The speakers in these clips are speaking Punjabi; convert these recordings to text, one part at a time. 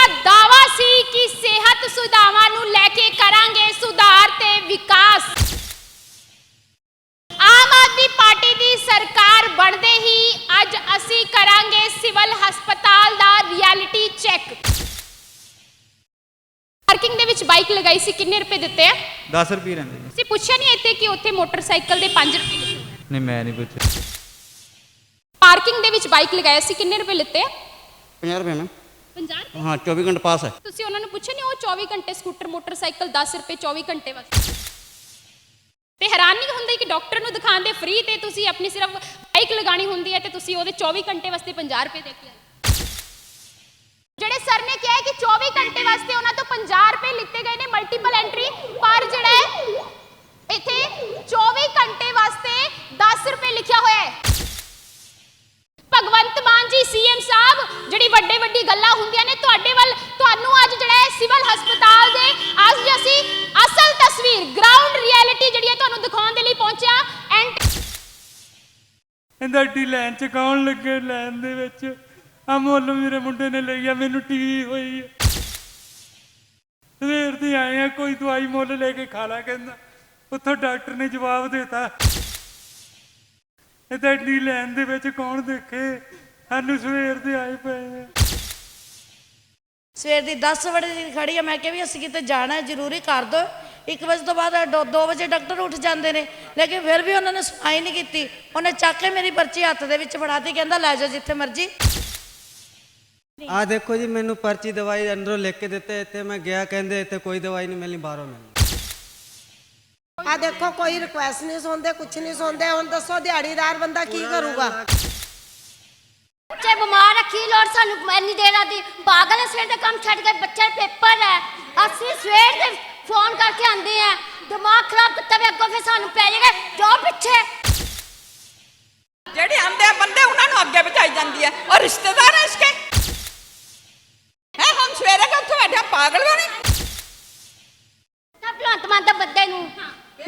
ਦਾ ਦਾਅਵਾ ਸੀ ਕਿ ਸਿਹਤ ਸੁਵਿਧਾਵਾਂ ਨੂੰ ਲੈ ਕੇ ਕਰਾਂਗੇ ਸੁਧਾਰ ਤੇ ਵਿਕਾਸ। ਆਮ ਆਦਮੀ ਪਾਰਟੀ ਦੀ ਸਰਕਾਰ ਬਣਦੇ ਹੀ ਅੱਜ ਅਸੀਂ ਕਰਾਂਗੇ ਸਿਵਲ ਹਸਪਤਾਲ ਦਾ ਰਿਐਲਿਟੀ ਚੈੱਕ। ਪਾਰਕਿੰਗ ਦੇ ਵਿੱਚ ਬਾਈਕ ਲਗਾਈ ਸੀ, ਕਿੰਨੇ ਰੁਪਏ ਦਿੱਤੇ ਆ? 10 ਰੁਪਏ ਰਹਿੰਦੇ ਜੀ। ਤੁਸੀਂ ਪੁੱਛਿਆ ਨਹੀਂ ਇੱਥੇ ਕਿ ਉੱਥੇ ਮੋਟਰਸਾਈਕਲ ਦੇ 5 ਰੁਪਏ ਲਿਖੇ ਹੋਏ ਆ? ਨਹੀਂ ਮੈਂ ਨਹੀਂ ਪੁੱਛਿਆ। ਪਾਰਕਿੰਗ ਦੇ ਵਿੱਚ ਬਾਈਕ ਲਗਾਇਆ ਸੀ, ਕਿੰਨੇ ਰੁਪਏ ਲਿੱਤੇ ਆ? 50 रुपये में 50 ਰੁਪਏ। हाँ 24 घंटे पास है। ਤੁਸੀਂ ਉਹਨਾਂ ਨੂੰ ਪੁੱਛਿਆ ਨਹੀਂ ਉਹ 24 ਘੰਟੇ ਸਕੂਟਰ ਮੋਟਰਸਾਈਕਲ 10 ਰੁਪਏ 24 ਘੰਟੇ ਵਾਸਤੇ? ਤੇ ਹੈਰਾਨ ਨਹੀਂ ਹੁੰਦੇ ਕਿ ਡਾਕਟਰ ਨੂੰ ਦਿਖਾਉਂਦੇ ਫ੍ਰੀ ਤੇ ਤੁਸੀਂ ਆਪਣੀ ਸਿਰਫ ਬਾਈਕ ਲਗਾਣੀ ਹੁੰਦੀ ਹੈ ਤੇ ਤੁਸੀਂ ਉਹਦੇ 24 ਘੰਟੇ ਵਾਸਤੇ 50 ਰੁਪਏ ਦੇ ਕੇ ਆਏ। ਜਿਹੜੇ ਸਰ ਨੇ ਕਿਹਾ ਹੈ ਕਿ 24 ਘੰਟੇ ਵਾਸਤੇ ਉਹਨਾਂ ਤੋਂ 50 ਰੁਪਏ ਲਿੱਤੇ ਗਏ ਨੇ ਮਲਟੀਪਲ ਐਂਟਰੀ, ਪਰ ਜਿਹੜਾ ਹੈ ਇੱਥੇ 24 ਘੰਟੇ ਵਾਸਤੇ 10 ਰੁਪਏ ਲਿਖਿਆ ਹੋਇਆ ਹੈ। ਭਗਵੰਤ ਮਾਨ ਜੀ ਸੀਐਮ ਸਾਹਿਬ ਜਿਹੜੀ ਵੱਡੀ ਗੱਲਾਂ ਹੁੰਦੀਆਂ ਨੇ ਤੁਹਾਡੇ ਵੱਲ, ਤੁਹਾਨੂੰ ਅੱਜ ਜਿਹੜਾ ਹੈ ਸਿਵਲ ਹਸਪਤਾਲ ਦੇ ਅੱਜ ਅਸੀਂ ਅਸਲ ਤਸਵੀਰ ਗਰਾਊਂਡ ਰਿਐਲਿਟੀ ਜਿਹੜੀ ਹੈ ਤੁਹਾਨੂੰ ਦਿਖਾਉਣ ਦੇ ਲਈ ਪਹੁੰਚਿਆ। ਇਹਦਾ ਟੀ ਲਾਈਨ ਚ ਕੌਣ ਲੱਗੇ ਲਾਈਨ ਦੇ ਵਿੱਚ? ਆ ਮੁੱਲ ਮੇਰੇ ਮੁੰਡੇ ਨੇ ਲਈ ਆ, ਮੈਨੂੰ ਟੀਵੀ ਹੋਈ ਆ। ਸਵੇਰ ਦੇ ਆਏ ਆ, ਕੋਈ ਦਵਾਈ ਮੁੱਲ ਲੈ ਕੇ ਖਾ ਲਾ ਕਹਿੰਦਾ। ਉੱਥੋਂ ਡਾਕਟਰ ਨੇ ਜਵਾਬ ਦੇਤਾ ਇਹਦਾ ਟੀ ਲਾਈਨ ਦੇ ਵਿੱਚ ਕੌਣ ਦੇਖੇ, ਸਾਨੂੰ ਸਵੇਰ ਦੇ ਆਏ ਪਏ ਆ। ਸਵੇਰ ਦੀ 10 ਵਜੇ ਦੀ ਖੜੀ ਆ, ਮੈਂ ਕਿਹਾ ਵੀ ਅਸੀਂ ਕਿਤੇ ਜਾਣਾ ਜ਼ਰੂਰੀ ਕਰ ਦੋ। 1 ਵਜੇ ਤੋਂ ਬਾਅਦ 2 ਵਜੇ ਡਾਕਟਰ ਉੱਠ ਜਾਂਦੇ ਨੇ, ਲੇਕਿਨ ਫਿਰ ਵੀ ਉਹਨਾਂ ਨੇ ਸੁਣਾਈ ਨਹੀਂ ਕੀਤੀ। ਉਹਨੇ ਚੱਕ ਕੇ ਮੇਰੀ ਪਰਚੀ ਹੱਥ ਦੇ ਵਿੱਚ ਫੜਾਤੀ, ਕਹਿੰਦਾ ਲੈ ਜਾਓ ਜਿੱਥੇ ਮਰਜੀ। ਆ ਦੇਖੋ ਜੀ, ਮੈਨੂੰ ਪਰਚੀ ਦਵਾਈ ਅੰਦਰੋਂ ਲਿਖ ਕੇ ਦਿੱਤੇ। ਇੱਥੇ ਮੈਂ ਗਿਆ, ਕਹਿੰਦੇ ਇੱਥੇ ਕੋਈ ਦਵਾਈ ਨਹੀਂ ਮਿਲਣੀ, ਬਾਹਰੋਂ ਮਿਲਣੀ। ਆ ਦੇਖੋ ਕੋਈ ਰਿਕੁਐਸਟ ਨਹੀਂ ਸੁਣਦੇ, ਕੁਛ ਨਹੀਂ ਸੁਣਦੇ। ਹੁਣ ਦੱਸੋ ਦਿਹਾੜੀਦਾਰ ਬੰਦਾ ਕੀ ਕਰੂਗਾ? ਬੱਚੇ ਬਿਮਾਰ ਆ, ਕੀ ਲੋੜ ਸਾਨੂੰ ਇੰਨੀ ਦੇਰ ਆਦੀ? ਪਾਗਲ ਹੈ, ਸਵੇਰ ਦੇ ਕੰਮ ਛੱਡ ਕੇ ਬੱਚੇ ਪੇਪਰ ਹੈ, ਅਸੀਂ ਸਵੇਰ ਦੇ ਫੋਨ ਕਰਕੇ ਆਂਦੇ ਆ। ਦਿਮਾਗ ਖਰਾਬ ਕੀਤਾ ਵੀ ਅੱਗੋਂ ਫਿਰ ਸਾਨੂੰ ਪੈ ਜਾਏਗਾ ਜੋ ਪਿੱਛੇ। ਜਿਹੜੇ ਆਂਦੇ ਆ ਬੰਦੇ ਉਹਨਾਂ ਨੂੰ ਅੱਗੇ ਬਚਾਈ ਜਾਂਦੀ ਹੈ ਔਰ ਰਿਸ਼ਤੇਦਾਰ ਹੈ ਇਸਕੇ ਹੈ। ਹੁਣ ਸਵੇਰੇ ਕਿ ਉੱਥੇ ਬੈਠਾ ਪਾਗਲ ਬਣੇ ਤਾਂ ਭਗਵੰਤ ਮਾਨ ਦਾ ਬੰਦੇ ਨੂੰ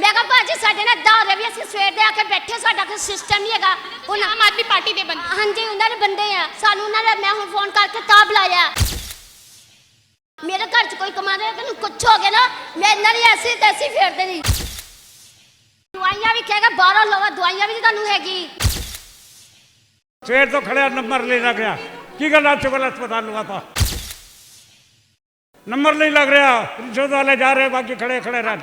ਮੈਂ ਕਿਹਾ ਭਾਜੀ ਸਾਡੇ ਨਾਲ ਦਾਅ ਰਹੇ ਵੀ ਅਸੀਂ ਸਵੇਰ ਦੇ ਆ ਕੇ ਬੈਠੇ, ਸਾਡਾ ਕੋਈ ਸਿਸਟਮ ਨਹੀਂ ਹੈਗਾ। ਹੁਣ ਆਮ ਆਦਮੀ ਪਾਰਟੀ ਦੇ ਬੰਦੇ? ਹਾਂਜੀ ਉਹਨਾਂ ਦੇ ਬੰਦੇ ਆ, ਸਾਨੂੰ ਉਹਨਾਂ ਨੇ ਮੈਂ ਹੁਣ ਫੋਨ ਕਰਕੇ ਤਾਂ ਬੁਲਾਇਆ। ਮੇਰੇ ਘਰ 'ਚ ਕੋਈ ਕਮਾਉਂਦਾ ਤੈਨੂੰ ਕੁਛ ਹੋ ਗਿਆ ਨਾ, ਮੈਂ ਇਹਨਾਂ ਦੀ ਐਸੀ ਤੈਸੀ ਫੇਰਦੇ ਨਹੀਂ। ਦਵਾਈਆਂ ਵੀ ਕਹੇਗਾ 12 ਲਵਾ, ਦਵਾਈਆਂ ਵੀ ਤੁਹਾਨੂੰ ਹੈਗੀ। ਸਵੇਰ ਤੋਂ ਖੜਿਆ ਨੰਬਰ नहीं लग रहा, की गल आज सिविल अस्पताल हुआ था, नंबर नहीं लग रहा, रिश्वत वाले जा रहे, बाकी खड़े खड़े रह।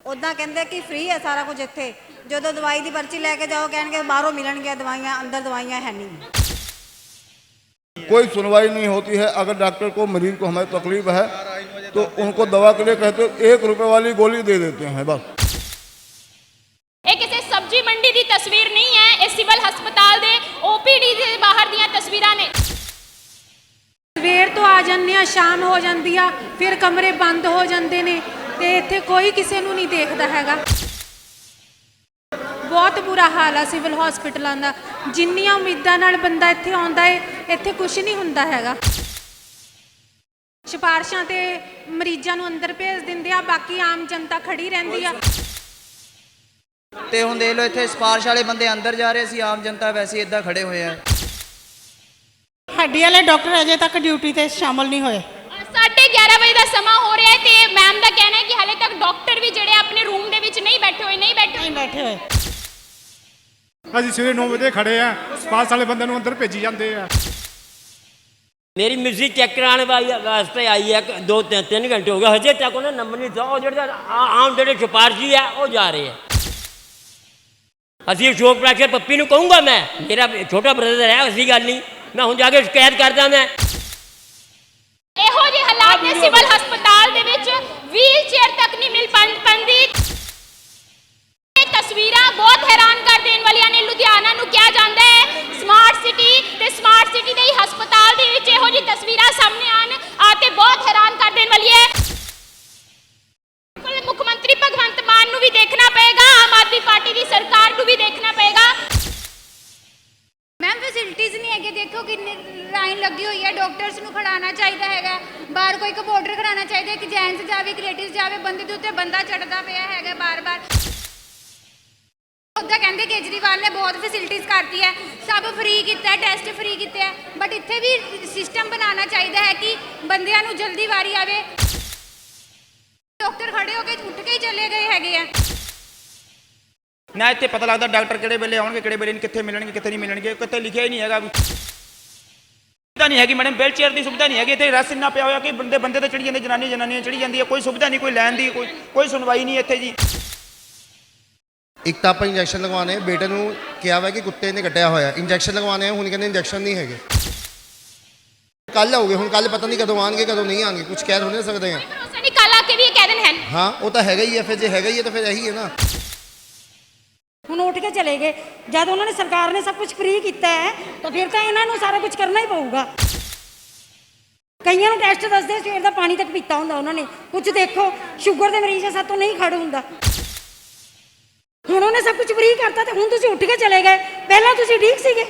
ਉਦਾਂ ਕਹਿੰਦੇ ਕਿ ਫ੍ਰੀ ਹੈ ਸਾਰਾ ਕੁਝ ਇੱਥੇ, ਜਦੋਂ ਦਵਾਈ ਦੀ ਪਰਚੀ ਲੈ ਕੇ ਜਾਓ ਕਹਿਣਗੇ ਬਾਹਰੋਂ ਮਿਲਣਗੇ दवाइयाँ, अंदर दवाइयाँ है नहीं। कोई सुनवाई नहीं होती है। अगर डॉक्टर को मरीज को हमें तकलीफ है तो उनको दवा के लिए कहते 1 रुपये वाली गोली दे देते हैं बस। ਇਹ ਕਿਸੇ ਸਬਜ਼ੀ ਮੰਡੀ ਦੀ ਤਸਵੀਰ ਨਹੀਂ ਹੈ, ਇਹ ਸਿਵਲ ਹਸਪਤਾਲ ਦੇ ਓਪੀਡੀ ਦੇ ਬਾਹਰ ਦੀਆਂ ਤਸਵੀਰਾਂ ਨੇ। ਸਵੇਰ ਤੋਂ ਆ ਜਾਂਦੇ ਆ, ਸ਼ਾਮ ਹੋ ਜਾਂਦੀ ਆ, ਫਿਰ ਕਮਰੇ ਬੰਦ ਹੋ ਜਾਂਦੇ ਨੇ ਤੇ ਇੱਥੇ ਕੋਈ ਕਿਸੇ ਨੂੰ ਨਹੀਂ ਦੇਖਦਾ ਹੈਗਾ। ਬਹੁਤ ਬੁਰਾ ਹਾਲ ਆ ਸਿਵਲ ਹਸਪਤਾਲਾਂ ਦਾ। ਜਿੰਨੀਆਂ ਉਮੀਦਾਂ ਨਾਲ ਬੰਦਾ ਇੱਥੇ ਆਉਂਦਾ ਏ, ਇੱਥੇ ਕੁਝ ਨਹੀਂ ਹੁੰਦਾ ਹੈਗਾ। ਸਿਫਾਰਸ਼ਾਂ ਤੇ ਮਰੀਜ਼ਾਂ ਨੂੰ ਅੰਦਰ ਭੇਜ ਦਿੰਦੇ ਆ, ਬਾਕੀ ਆਮ ਜਨਤਾ ਖੜੀ ਰਹਿੰਦੀ ਆ। ਤੇ ਹੁਣ ਦੇਖ ਲਓ, ਇੱਥੇ ਸਿਫਾਰਿਸ਼ ਵਾਲੇ ਬੰਦੇ ਅੰਦਰ ਜਾ ਰਹੇ ਸੀ, ਆਮ ਜਨਤਾ ਵੈਸੇ ਇੱਦਾਂ ਖੜੇ ਹੋਏ ਆ। ਹੱਡੀ ਵਾਲੇ ਡਾਕਟਰ ਅਜੇ ਤੱਕ ਡਿਊਟੀ ਤੇ ਸ਼ਾਮਲ ਨਹੀਂ ਹੋਏ। 11:30 ਵਜੇ ਦਾ ਸਮਾਂ ਹੋ ਰਿਹਾ ਹੈ ਤੇ ਮੈਮ ਦਾ ਕਹਿਣਾ ਹੈ ਕਿ ਹਾਲੇ ਤੱਕ ਡਾਕਟਰ ਵੀ ਜਿਹੜੇ ਆਪਣੇ ਰੂਮ ਦੇ ਵਿੱਚ ਨਹੀਂ ਬੈਠੇ ਹੋਏ। ਅਸੀਂ ਸਵੇਰੇ 9 ਵਜੇ ਖੜੇ ਆ, ਸਿਫਾਰਿਸ਼ ਵਾਲੇ ਬੰਦੇ ਨੂੰ ਅੰਦਰ ਭੇਜੀ ਜਾਂਦੇ ਆ। मेरी म्यूजिक चेक कराने वास्ते आई है, 2-3 घंटे हो गए, हजे तक उन्हें नंबर नहीं था। जो आम जो सिफारशी है वो जा रहे हैं। ਅਸੀਂ ਅਸ਼ੋਕ ਪ੍ਰਾਸ਼ਰ ਪੱਪੀ ਨੂੰ ਕਹੂੰਗਾ, ਮੈਂ ਮੇਰਾ ਛੋਟਾ ਬ੍ਰਦਰ ਹੈ, ਐਸੀ ਗੱਲ ਨਹੀਂ। ਮੈਂ ਹੁਣ ਜਾ ਕੇ ਸ਼ਿਕਾਇਤ ਕਰਦਾ। ਮੈਂ ਇਹੋ ਜਿਹੇ ਹਾਲਾਤ ਨੇ ਸਿਵਲ ਹਸਪਤਾਲ ਦੇ ਵਿੱਚ, ਵੀਲ ਚੇਅਰ ਤੱਕ ਨਹੀਂ ਮਿਲ ਪਾਉਂਦੀ। ਇਹ ਤਸਵੀਰਾਂ ਬਹੁਤ ਹੈਰਾਨ ਕਰ ਦੇਣ ਵਾਲੀਆਂ ਨੇ। ਲੁਧਿਆਣਾ ਨੂੰ ਕਿਹਾ ਜਾਂਦਾ ਹੈ ਸਮਾਰਟ ਸਿਟੀ, ਤੇ ਸਮਾਰਟ ਸਿਟੀ ਦੇ ਹੀ ਹਸਪਤਾਲ ਦੇ ਵਿੱਚ ਇਹੋ ਜਿਹੀ ਤਸਵੀਰਾਂ ਸਾਹਮਣੇ ਆ ਤੇ ਬਹੁਤ ਹੈਰਾਨ ਕਰ ਦੇਣ ਵਾਲੀ ਹੈ। ਮੁੱਖ ਮੰਤਰੀ ਭਗਵੰਤ ਮਾਨ ਨੂੰ ਵੀ ਦੇਖਣਾ ਪਏਗਾ, ਆਮ ਆਦਮੀ ਪਾਰਟੀ ਦੀ ਸਰਕਾਰ ਨੂੰ ਵੀ ਦੇਖਣਾ ਪਏਗਾ। ਮੈਮ ਫੈਸਿਲਿਟੀਜ਼ ਨਹੀਂ ਹੈਗੇ, ਦੇਖੋ ਕਿੰਨੀ ਲਾਈਨ ਲੱਗੀ ਹੋਈ ਹੈ। ਡਾਕਟਰਸ ਨੂੰ ਖੜਾਉਣਾ ਚਾਹੀਦਾ ਹੈਗਾ, ਬਾਹਰ ਕੋਈ ਕੰਪਾਊਂਡਰ ਖੜਾਉਣਾ ਚਾਹੀਦਾ ਕਿ ਜੈਂਟਸ ਜਾਵੇ ਕਿ ਲੇਡੀਜ਼ ਜਾਵੇ। ਬੰਦੇ ਦੇ ਉੱਤੇ ਬੰਦਾ ਚੜਦਾ ਪਿਆ ਹੈਗਾ ਬਾਰ-ਬਾਰ। ਉੱਦਾਂ ਕਹਿੰਦੇ ਕੇਜਰੀਵਾਲ ਨੇ ਬਹੁਤ ਫੈਸਿਲਿਟੀਜ਼ ਕਰਤੀ ਹੈ, ਸਭ ਫ੍ਰੀ ਕੀਤਾ ਹੈ, ਟੈਸਟ ਫ੍ਰੀ ਕੀਤੇ ਹੈ, ਬਟ ਇੱਥੇ ਵੀ ਸਿਸਟਮ ਬਣਾਉਣਾ ਚਾਹੀਦਾ ਹੈ ਕਿ ਬੰਦਿਆਂ ਨੂੰ ਜਲਦੀ ਵਾਰੀ ਆਵੇ। ਡਾਕਟਰ ਖੜੇ ਹੋ ਕੇ ਉੱਠ ਕੇ ਹੀ ਚਲੇ ਗਏ ਹੈਗੇ ਆ। ਨਾ ਇੱਥੇ ਪਤਾ ਲੱਗਦਾ ਡਾਕਟਰ ਕਿਹੜੇ ਵੇਲੇ ਆਉਣਗੇ, ਕਿਹੜੇ ਵੇਲੇ ਕਿੱਥੇ ਮਿਲਣਗੇ, ਕਿੱਥੇ ਨਹੀਂ ਮਿਲਣਗੇ, ਕਿਤੇ ਲਿਖਿਆ ਹੀ ਨਹੀਂ ਹੈਗਾ ਵੀ। ਸੁਵਿਧਾ ਨਹੀਂ ਹੈਗੀ ਮੈਡਮ, ਵੀਲ ਚੇਅਰ ਦੀ ਸੁਵਿਧਾ ਨਹੀਂ ਹੈਗੀ ਇੱਥੇ। ਰਸ ਇੰਨਾ ਪਿਆ ਹੋਇਆ ਕਿ ਬੰਦੇ ਤੇ ਚੜੀ ਜਾਂਦੇ, ਜਨਾਨੀਆਂ ਚੜੀ ਜਾਂਦੀ ਹੈ, ਕੋਈ ਸੁਵਿਧਾ ਨਹੀਂ, ਕੋਈ ਲੈਣ ਦੀ, ਕੋਈ ਸੁਣਵਾਈ ਨਹੀਂ ਇੱਥੇ ਜੀ। ਇੱਕ ਤਾਂ ਆਪਾਂ ਇੰਜੈਕਸ਼ਨ ਲਗਵਾਉਣੇ, ਬੇਟੇ ਨੂੰ ਕਿਹਾ ਵਾ ਕਿ ਕੁੱਤੇ ਨੇ ਕੱਟਿਆ ਹੋਇਆ, ਇੰਜੈਕਸ਼ਨ ਲਗਵਾਉਣੇ, ਹੁਣ ਕਹਿੰਦੇ ਇੰਜੈਕਸ਼ਨ ਨਹੀਂ ਹੈਗੇ। ਕੱਲ ਆਉਗੇ, ਹੁਣ ਕੱਲ ਪਤਾ ਨਹੀਂ ਕਦੋਂ ਆਉਣਗੇ ਕਦੋਂ ਨਹੀਂ ਆਉਣਗੇ, ਕੁਝ ਕਹਿ ਨਹੀਂ ਸਕਦੇ ਹਾਂ। ਸਾਡੀ ਕੱਲ ਆ ਕੇ ਵੀ ਇਹ ਕਹਿ ਦੇਣ ਹਨ। ਹਾਂ ਉਹ ਤਾਂ ਹੈਗਾ ਹੀ ਹੈ, ਫਿਰ ਜੇ ਹੈਗਾ ਹੀ ਹੈ ਤਾਂ ਫਿਰ ਇਹੀ ਹੈ ਨਾ। ਹੁਣ ਉੱਠ ਕੇ ਚਲੇ ਗਏ, ਜਦ ਉਹਨਾਂ ਨੇ ਸਰਕਾਰ ਨੇ ਸਭ ਕੁਝ ਫ੍ਰੀ ਕੀਤਾ ਹੈ ਤਾਂ ਫਿਰ ਤਾਂ ਇਹਨਾਂ ਨੂੰ ਸਾਰਾ ਕੁਝ ਕਰਨਾ ਹੀ ਪਊਗਾ। ਕਈਆਂ ਨੂੰ ਟੈਸਟ ਦੱਸਦੇ ਸਵੇਰ ਦਾ ਪਾਣੀ ਤੱਕ ਪੀਤਾ ਹੁੰਦਾ ਉਹਨਾਂ ਨੇ। ਕੁਝ ਦੇਖੋ ਸ਼ੂਗਰ ਦੇ ਮਰੀਜ਼ ਸਾਤੋਂ ਨਹੀਂ ਖੜ ਹੁੰਦਾ। ਹੁਣ ਉਹਨੇ ਸਭ ਕੁਝ ਫ੍ਰੀ ਕਰਤਾ ਤੇ ਹੁਣ ਤੁਸੀਂ ਉੱਠ ਕੇ ਚਲੇ ਗਏ, ਪਹਿਲਾਂ ਤੁਸੀਂ ਠੀਕ ਸੀਗੇ।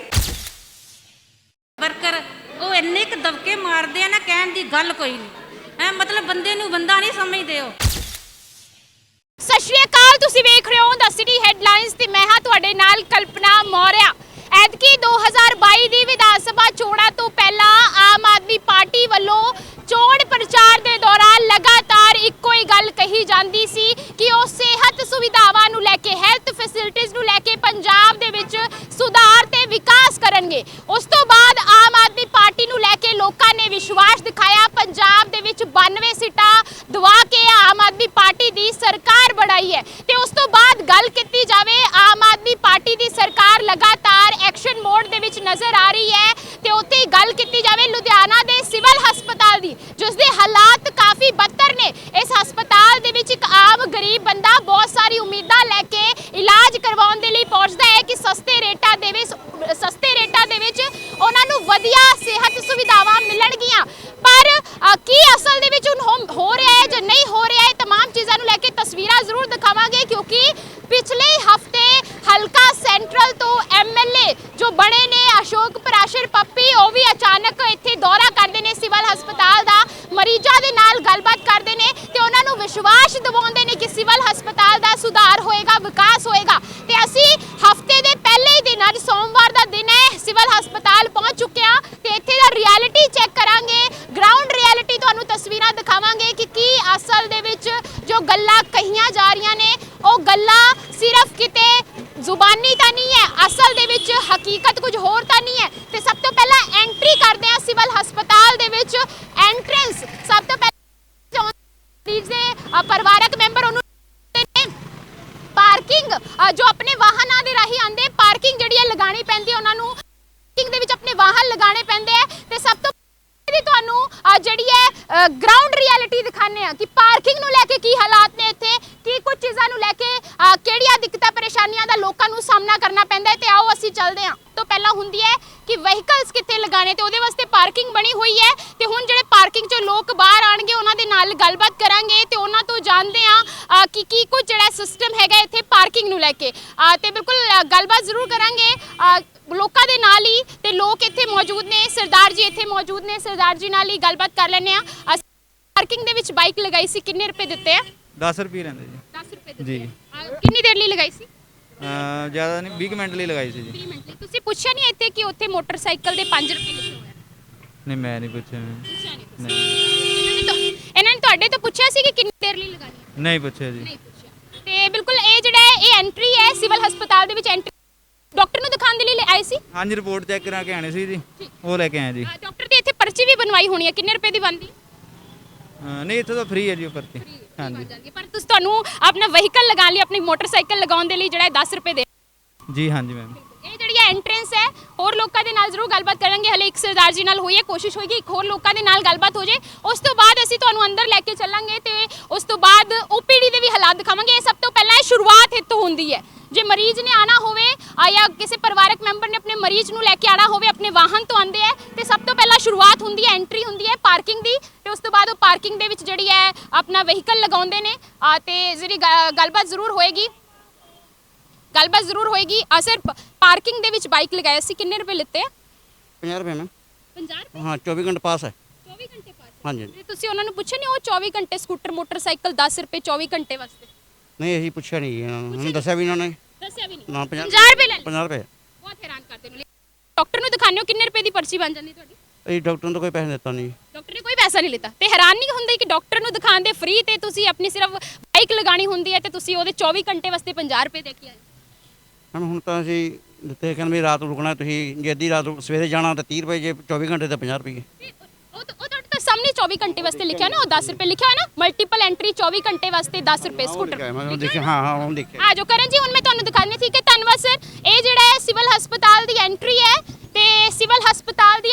ਵਰਕਰ ਉਹ ਇੰਨੇ ਕੁ ਦਬਕੇ ਮਾਰਦੇ ਆ ਨਾ, ਕਹਿਣ ਦੀ ਗੱਲ ਕੋਈ ਨਹੀਂ ਹੈ, ਮਤਲਬ ਬੰਦੇ ਨੂੰ ਬੰਦਾ ਨਹੀਂ ਸਮਝਦੇ ਉਹ। ਸਤਿ ਸ਼੍ਰੀ ਅਕਾਲ, ਤੁਸੀਂ ਵੇਖ ਰਹੇ ਹੋ ਦ ਸਿਟੀ ਹੈਡਲਾਈਨਸ ਤੇ ਮੈਂ ਹਾਂ ਤੁਹਾਡੇ ਨਾਲ ਕਲਪਨਾ ਮੌਰਿਆ। ਐਤਕੀ 2022 ਦੀ ਵਿਧਾਨ ਸਭਾ ਚੋਣਾਂ ਤੋਂ ਪਹਿਲਾਂ ਆਮ ਆਦਮੀ ਪਾਰਟੀ ਵੱਲੋਂ ਚੋਣ ਪ੍ਰਚਾਰ ਦੇ ਦੌਰਾਨ ਲਗਾਤਾਰ ਇੱਕੋ ਹੀ ਗੱਲ ਕਹੀ ਜਾਂਦੀ ਸੀ ਕਿ ਉਹ ਸਿਹਤ ਸੁਵਿਧਾਵਾਂ ਨੂੰ ਲੈ ਕੇ, ਹੈਲਥ ਫੈਸਿਲਿਟੀਜ਼ ਨੂੰ ਲੈ ਕੇ ਪੰਜਾਬ ਦੇ ਵਿੱਚ ਸੁਧਾਰ ਤੇ ਵਿਕਾਸ ਕਰਨਗੇ। ਉਸ ਤੋਂ ਬਾਅਦ ਆਮ ਆਦਮੀ ਪਾਰਟੀ ਨੂੰ ਲੈ ਕੇ ਲੋਕਾਂ ਨੇ ਵਿਸ਼ਵਾਸ ਦਿਖਾਇਆ। ਪੰਜਾਬ ਦੇ ਵਿੱਚ 92 ਸੀਟਾਂ ਦਵਾ ਕੇ ਆਮ ਆਦਮੀ ਪਾਰਟੀ ਦੀ ਸਰਕਾਰ ਬਣਾਈ ਹੈ ਤੇ ਉਸ ਤੋਂ ਬਾਅਦ ਗੱਲ ਕੀਤੀ ਜਾਵੇ, ਆਮ ਆਦਮੀ ਪਾਰਟੀ ਦੀ ਸਰਕਾਰ ਲਗਾਤਾਰ ਐਕਸ਼ਨ ਮੋਡ ਦੇ ਵਿੱਚ ਨਜ਼ਰ ਆ ਰਹੀ ਹੈ ਤੇ ਉੱਥੇ ਹੀ ਗੱਲ ਕੀਤੀ ਜਾਵੇ ਲੁਧਿਆਣਾ ਦੇ ਸਿਵਲ ਹਸਪਤਾਲ ਦੀ, ਜਿਸ ਦੇ ਹਾਲਾਤ ਕਾਫੀ ਬੱਤਰ ਨੇ। ਇਸ ਹਸਪਤਾਲ ਦੇ ਵਿੱਚ ਇੱਕ ਆਮ ਗਰੀਬ ਬੰਦਾ ਬਹੁਤ ਸਾਰੀ ਉਮੀਦਾਂ ਲੈ ਕੇ ਇਲਾਜ ਕਰਵਾਉਣ ਦੇ ਲਈ ਪਹੁੰਚਦਾ ਹੈ ਕਿ ਸਸਤੇ ਰੇਟਾਂ ਦੇ ਵਿੱਚ ਉਹਨਾਂ ਨੂੰ ਵਧੀਆ ਸਿਹਤ ਸੁਵਿਧਾਵਾਂ ਮਿਲਣਗੀਆਂ। ਪਰ ਕੀ ਅਸਲ ਦੇ ਵਿੱਚ ਹੁਣ ਹੋ ਰਿਹਾ ਹੈ ਜਾਂ ਨਹੀਂ ਹੋ ਰਿਹਾ ਹੈ, तमाम ਚੀਜ਼ਾਂ ਨੂੰ ਲੈ ਕੇ ਤਸਵੀਰਾਂ ਜ਼ਰੂਰ ਦਿਖਾਵਾਂਗੇ, ਕਿਉਂਕਿ ਪਿਛਲੇ ਹਫਤੇ ਹਲਕਾ ਸੈਂਟਰਲ ਤੋਂ ਐਮਐਲਏ ਜੋ ਬਣੇ ਨੇ ਅਸ਼ੋਕ ਪ੍ਰਾਸ਼ਰ ਪੱਪੀ, ਉਹ ਵੀ ਅਚਾਨਕ ਇੱਥੇ ਦੌਰਾ ਕਰਦੇ ਨੇ ਸਿਵਲ ਹਸਪਤਾਲ ਦਾ, ਮਰੀਜ਼ਾਂ ਦੇ ਨਾਲ ਗੱਲਬਾਤ ਕਰਦੇ ਨੇ ਤੇ ਉਹਨਾਂ ਨੂੰ ਵਿਸ਼ਵਾਸ ਦਿਵਾਉਂਦੇ ਨੇ ਕਿ ਸਿਵਲ ਹਸਪਤਾਲ ਦਾ ਸੁਧਾਰ ਹੋਏਗਾ, ਵਿਕਾਸ ਹੋਏਗਾ। ਤੇ ਅਸੀਂ ਹਫਤੇ ਦੇ ਪਹਿਲੇ ਹੀ ਦਿਨ, ਅੱਜ ਸੋਮਵਾਰ ਦਾ ਦਿਨ ਹੈ, ਸਿਵਲ ਹਸਪਤਾਲ ਪਹੁੰਚ ਚੁੱਕੇ ਹਾਂ ਤੇ ਇੱਥੇ ਦਾ ਰਿਐਲਿਟੀ ਚੈੱਕ ਕਰਾਂਗੇ, ਗਰਾਊਂਡ ਰਿਐਲਿਟੀ ਤੁਹਾਨੂੰ ਤਸਵੀਰਾਂ ਦਿਖਾਵਾਂਗੇ ਕਿ ਕੀ ਅਸਲ ਦੇ ਵਿੱਚ ਜੋ ਗੱਲਾਂ ਕਹੀਆਂ ਜਾ ਰਹੀਆਂ ਨੇ ਉਹ ਗੱਲਾਂ ਸਿਰਫ ਕਿਤੇ ਜ਼ੁਬਾਨੀ ਤਾਂ ਨਹੀਂ ਹੈ, ਅਸਲ ਦੇ ਵਿੱਚ ਹਕੀਕਤ ਕੁਝ ਹੋਰ ਤਾਂ ਨਹੀਂ ਹੈ। ਤੇ ਸਭ ਤੋਂ ਪਹਿਲਾਂ ਐਂਟਰੀ ਕਰਦੇ ਹਾਂ ਸਿਵਲ ਹਸਪਤਾਲ ਦੇ ਵਿੱਚ। ਐਂਟਰੈਂਸ ਸਭ ਤੋਂ ਪਹਿਲਾਂ ਮਰੀਜ਼ ਦੇ ਪਰਿਵਾਰਕ ਮੈਂਬਰ ਉਹਨੂੰ ਪਾਰਕਿੰਗ ਜੋ ਆਪਣੇ ਵਾਹਨਾਂ ਦੇ ਰਾਹੀਂ ਆਉਂਦੇ, ਪਾਰਕਿੰਗ ਜਿਹੜੀ ਹੈ ਲਗਾਣੀ ਪੈਂਦੀ ਹੈ ਉਹਨਾਂ ਨੂੰ, ਪਾਰਕਿੰਗ ਦੇ ਵਿੱਚ ਆਪਣੇ ਵਾਹਨ ਲਗਾਣੇ ਪੈਂਦੇ ਹੈ। ਤੇ ਸਭ ਤੋਂ ਤੁਹਾਨੂੰ ਜਿਹੜੀ ਹੈ ਗਰਾਊਂਡ ਰਿਐਲਿਟੀ ਦਿਖਾਣੇ ਆ ਕਿ ਪਾਰਕਿੰਗ ਨੂੰ ਲੈ ਕੇ ਕੀ ਹਾਲਾਤ ਨੇ ਇੱਥੇ, ਕੀ ਕੁਝ ਚੀਜ਼ਾਂ ਨੂੰ ਲੈ ਕੇ ਕਿਹੜੀਆਂ ਦਿੱਕਤਾਂ ਪਰੇਸ਼ਾਨੀਆਂ ਦਾ ਲੋਕਾਂ ਨੂੰ ਸਾਹਮਣਾ ਕਰਨਾ ਪੈਂਦਾ ਹੈ। ਤੇ ਆਓ ਅਸੀਂ ਚੱਲਦੇ ਹਾਂ। ਤੋਂ ਪਹਿਲਾਂ ਹੁੰਦੀ ਹੈ ਕਿ ਵਹੀਕਲਸ ਕਿੱਥੇ ਲਗਾਣੇ ਤੇ ਉਹਦੇ ਵਾਸਤੇ ਪਾਰਕਿੰਗ ਬਣੀ ਹੋਈ ਹੈ ਤੇ ਹੁਣ ਜਿਹੜੇ ਪਾਰਕਿੰਗ 'ਚੋਂ ਲੋਕ ਬਾਹਰ ਆਣਗੇ ਉਹਨਾਂ ਦੇ ਨਾਲ ਗੱਲਬਾਤ ਕਰਾਂਗੇ ਤੇ ਉਹਨਾਂ ਤੋਂ ਜਾਣਦੇ ਹਾਂ ਕਿ ਕੀ ਕੁਝ ਜਿਹੜਾ ਸਿਸਟਮ ਹੈਗਾ ਇੱਥੇ ਪਾਰਕਿੰਗ ਨੂੰ ਲੈ ਕੇ। ਤੇ ਬਿਲਕੁਲ ਗੱਲਬਾਤ ਜ਼ਰੂਰ ਕਰਾਂਗੇ ਲੋਕਾਂ ਦੇ ਨਾਲ ਹੀ, ਤੇ ਲੋਕ ਇੱਥੇ ਮੌਜੂਦ ਨੇ, ਸਰਦਾਰ ਜੀ ਇੱਥੇ ਮੌਜੂਦ ਨੇ, ਸਰਦਾਰ ਜੀ ਨਾਲ ਹੀ ਗੱਲਬਾਤ ਕਰ ਲੈਂਦੇ ਆ। ਪਾਰਕਿੰਗ ਦੇ ਵਿੱਚ ਬਾਈਕ ਲਗਾਈ ਸੀ, ਕਿੰਨੇ ਰੁਪਏ ਦਿੱਤੇ ਆ? 10 ਰੁਪਏ ਲੈਂਦੇ ਜੀ। 10 ਰੁਪਏ ਦਿੱਤੇ ਜੀ। ਕਿੰਨੀ ਦੇਰ ਲਈ ਲਗਾਈ ਸੀ? ਜ਼ਿਆਦਾ ਨਹੀਂ, 20 ਮਿੰਟ ਲਈ ਲਗਾਈ ਸੀ ਜੀ। 20 ਮਿੰਟ ਲਈ। ਤੁਸੀਂ ਪੁੱਛਿਆ ਨਹੀਂ ਇੱਥੇ ਕਿ ਉੱਥੇ ਮੋਟਰਸਾਈਕਲ ਦੇ 5 ਰੁਪਏ ਲਿਖੇ ਹੋਏ ਆ? ਨਹੀਂ ਮੈਂ ਨਹੀਂ ਪੁੱਛਿਆ। ਇਹਨਾਂ ਨੇ ਤੁਹਾਡੇ ਤੋਂ ਪੁੱਛਿਆ ਸੀ ਕਿ ਕਿੰਨੀ ਦੇਰ ਲਈ ਲਗਾਣੀ ਹੈ? ਨਹੀਂ ਪੁੱਛਿਆ ਜੀ। ਨਹੀਂ ਪੁੱਛਿਆ। ਤੇ ਬਿਲਕੁਲ ਇਹ ਜਿਹੜਾ ਹੈ ਇਹ ਐਂਟਰੀ ਹੈ ਸਿਵਲ ਹਸਪਤਾਲ ਦੇ ਵਿੱਚ। ਐਂਟਰੀ ਡਾਕਟਰ ਨੂੰ ਦਿਖਾਉਣ ਦੇ ਲਈ ਆਏ ਸੀ? ਹਾਂਜੀ, ਰਿਪੋਰਟ ਚੈੱਕ ਕਰਾ ਕੇ ਆਣੇ ਸੀ ਜੀ, ਉਹ ਲੈ ਕੇ ਆਏ ਜੀ। ਡਾਕਟਰ ਦੀ ਇੱਥੇ ਪਰਚੀ ਵੀ ਬਣਵਾਈ ਹੋਣੀ ਹੈ, ਕਿੰਨੇ ਰੁਪਏ ਦੀ ਬਣਦੀ? ਨਹੀਂ ਇੱਥੇ ਤਾਂ ਫ੍ਰੀ ਹੈ ਜੀ ਉਹ ਪਰਚੀ। ਹਾਂਜੀ। ਪਰ ਤੁਸੀਂ ਤੁਹਾਨੂੰ ਆਪਣਾ ਵਹੀਕਲ ਲਗਾਉਣ ਲਈ, ਆਪਣੀ ਮੋਟਰਸਾਈਕਲ ਲਗਾਉਣ ਦੇ ਲਈ ਜਿਹੜਾ 10 ਰੁਪਏ ਦੇ ਜੀ। ਹਾਂਜੀ ਮੈਮ। ਇਹ ਜਿਹੜੀ ਐਂਟਰੈਂਸ ਹੈ, ਹੋਰ ਲੋਕਾਂ ਦੇ ਨਾਲ ਜ਼ਰੂਰ ਗੱਲਬਾਤ ਕਰਾਂਗੇ। ਹਲੇ ਇੱਕ ਸਰਦਾਰ ਜੀ ਨਾਲ ਹੋਈ ਹੈ, ਕੋਸ਼ਿਸ਼ ਹੋਏਗੀ ਇੱਕ ਹੋਰ ਲੋਕਾਂ ਦੇ ਨਾਲ ਗੱਲਬਾਤ ਹੋ ਜੇ। ਉਸ ਤੋਂ ਬਾਅਦ ਅਸੀਂ ਤੁਹਾਨੂੰ ਅੰਦਰ ਲੈ ਕੇ ਚੱਲਾਂਗੇ ਤੇ ਉਸ ਤੋਂ ਬਾਅਦ ਓਪੀਡੀ ਦੇ ਵੀ ਹਾਲਾਤ ਦਿਖਾਵਾਂਗੇ। ਇਹ ਸਭ ਤੋਂ ਪਹਿਲਾਂ ਇਹ ਸ਼ੁਰੂਆਤ ਇੱਥੋਂ ਹੁੰਦੀ ਹੈ। ਜੇ ਮਰੀਜ਼ ਨੇ ਆਣਾ ਹੋਵੇ ਜਾਂ ਕਿਸੇ ਪਰਿਵਾਰਕ ਮੈਂਬਰ ਨੇ ਆਪਣੇ ਮਰੀਜ਼ ਨੂੰ ਲੈ ਕੇ ਆਣਾ ਹੋਵੇ, ਆਪਣੇ ਵਾਹਨ ਤੋਂ ਆਉਂਦੇ ਹੈ ਤੇ ਸਭ ਤੋਂ ਪਹਿਲਾਂ ਸ਼ੁਰੂਆਤ ਹੁੰਦੀ ਹੈ, ਐਂਟਰੀ ਹੁੰਦੀ ਹੈ ਪਾਰਕਿੰਗ ਦੀ ਤੇ ਉਸ ਤੋਂ ਬਾਅਦ ਉਹ ਪਾਰਕਿੰਗ ਦੇ ਵਿੱਚ ਜਿਹੜੀ ਹੈ ਆਪਣਾ ਵਹੀਕਲ ਲਗਾਉਂਦੇ ਨੇ ਤੇ ਜਿਹੜੀ ਗੱਲਬਾਤ ਜ਼ਰੂਰ ਹੋਏਗੀ। ਸਰ ਪਾਰਕਿੰਗ ਦੇ ਵਿੱਚ ਬਾਈਕ ਲਗਾਇਆ ਸੀ, ਕਿੰਨੇ ਰੁਪਏ ਲਿੱਤੇ ਆ? 50 ਰੁਪਏ ਮੈਮ। 50 ਰੁਪਏ? हाँ 24 घंटे पास है। 24 ਘੰਟੇ ਪਾਸ? हाँ जी। ਤੁਸੀਂ ਉਹਨਾਂ ਨੂੰ ਪੁੱਛਿਆ ਨਹੀਂ ਉਹ 24 ਘੰਟੇ ਸਕੂਟਰ ਮੋਟਰਸਾਈਕਲ 10 ਰੁਪਏ 24 ਘੰਟੇ ਵਾਸਤੇ? नहीं यही पूछा नहीं है, हमें दसा भी इन्होंने। ਦੱਸਿਆ ਵੀ ਨਹੀਂ। ਨਾ 50 ਰੁਪਏ ਲੈ ਲਏ। 50 ਰੁਪਏ। ਬਹੁਤ ਹੈਰਾਨ ਕਰਦੇ ਨੇ। ਡਾਕਟਰ ਨੂੰ ਦਿਖਾਉਂਦੇ ਹੋ ਕਿੰਨੇ ਰੁਪਏ ਦੀ ਪਰਚੀ ਬਣ ਜਾਂਦੀ ਤੁਹਾਡੀ? ਇਹ ਡਾਕਟਰ ਨੂੰ ਤਾਂ ਕੋਈ ਪੈਸੇ ਦਿੱਤਾ ਨਹੀਂ। ਡਾਕਟਰ ਨੇ ਕੋਈ ਪੈਸਾ ਨਹੀਂ ਲਿੱਤਾ ਤੇ ਹੈਰਾਨ ਨਹੀਂ ਹੁੰਦੀ ਕਿ ਡਾਕਟਰ ਨੂੰ ਦਿਖਾਉਂਦੇ ਫ੍ਰੀ ਤੇ ਤੁਸੀਂ ਆਪਣੀ ਸਿਰਫ ਬਾਈਕ ਲਗਾਣੀ ਹੁੰਦੀ ਹੈ ਤੇ ਤੁਸੀਂ ਉਹਦੇ 24 ਘੰਟੇ ਵਾਸਤੇ 50 ਰੁਪਏ ਦੇ ਕੇ ਆਏ। ਮੈਮ ਹੁਣ ਤਾਂ ਅਸੀਂ ਦਿੱਤੇ ਕਹਿੰਦੇ ਵੀ ਰਾਤ ਨੂੰ ਰੁਕਣਾ ਤੁਸੀਂ, ਜੇ ਅੱਧੀ ਰਾਤ ਨੂੰ ਸਵੇਰੇ ਜਾਣਾ ਤਾਂ 30 ਰੁਪਏ, ਜੇ 24 ਘੰਟੇ ਤਾਂ 50 ਰੁਪਏ। ਉਹ ਤੁਹਾਡੇ ਤਾਂ ਸਾਹਮਣੇ 24 ਘੰਟੇ ਵਾਸਤੇ ਲਿਖਿਆ ਨਾ, ਉਹ 10 ਰੁਪਏ ਲਿਖਿਆ ਹੋਇਆ ਨਾ, ਮਲਟੀਪਲ ਐਂਟਰੀ 24 ਘੰਟੇ ਵਾਸਤੇ 10 ਰੁਪਏ ਸਕੂਟਰ। ਮੈਂ ਦੇਖਿਆ, ਹਾਂ ਉਹ ਦੇਖਿਆ। ਆ ਜਾਓ ਕਰਨ ਜੀ, ਹੁਣ ਮੈਂ ਤੁਹਾਨੂੰ ਦਿਖਾਣੀ ਠੀਕ ਹੈ। ਧੰਨਵਾਦ ਸਰ। ਇਹ ਜਿਹੜਾ ਹੈ ਸਿਵਲ ਹਸਪਤਾਲ ਦੀ ਐਂਟਰੀ ਹੈ ਤੇ ਸਿਵਲ ਹਸਪਤਾਲ ਦੀ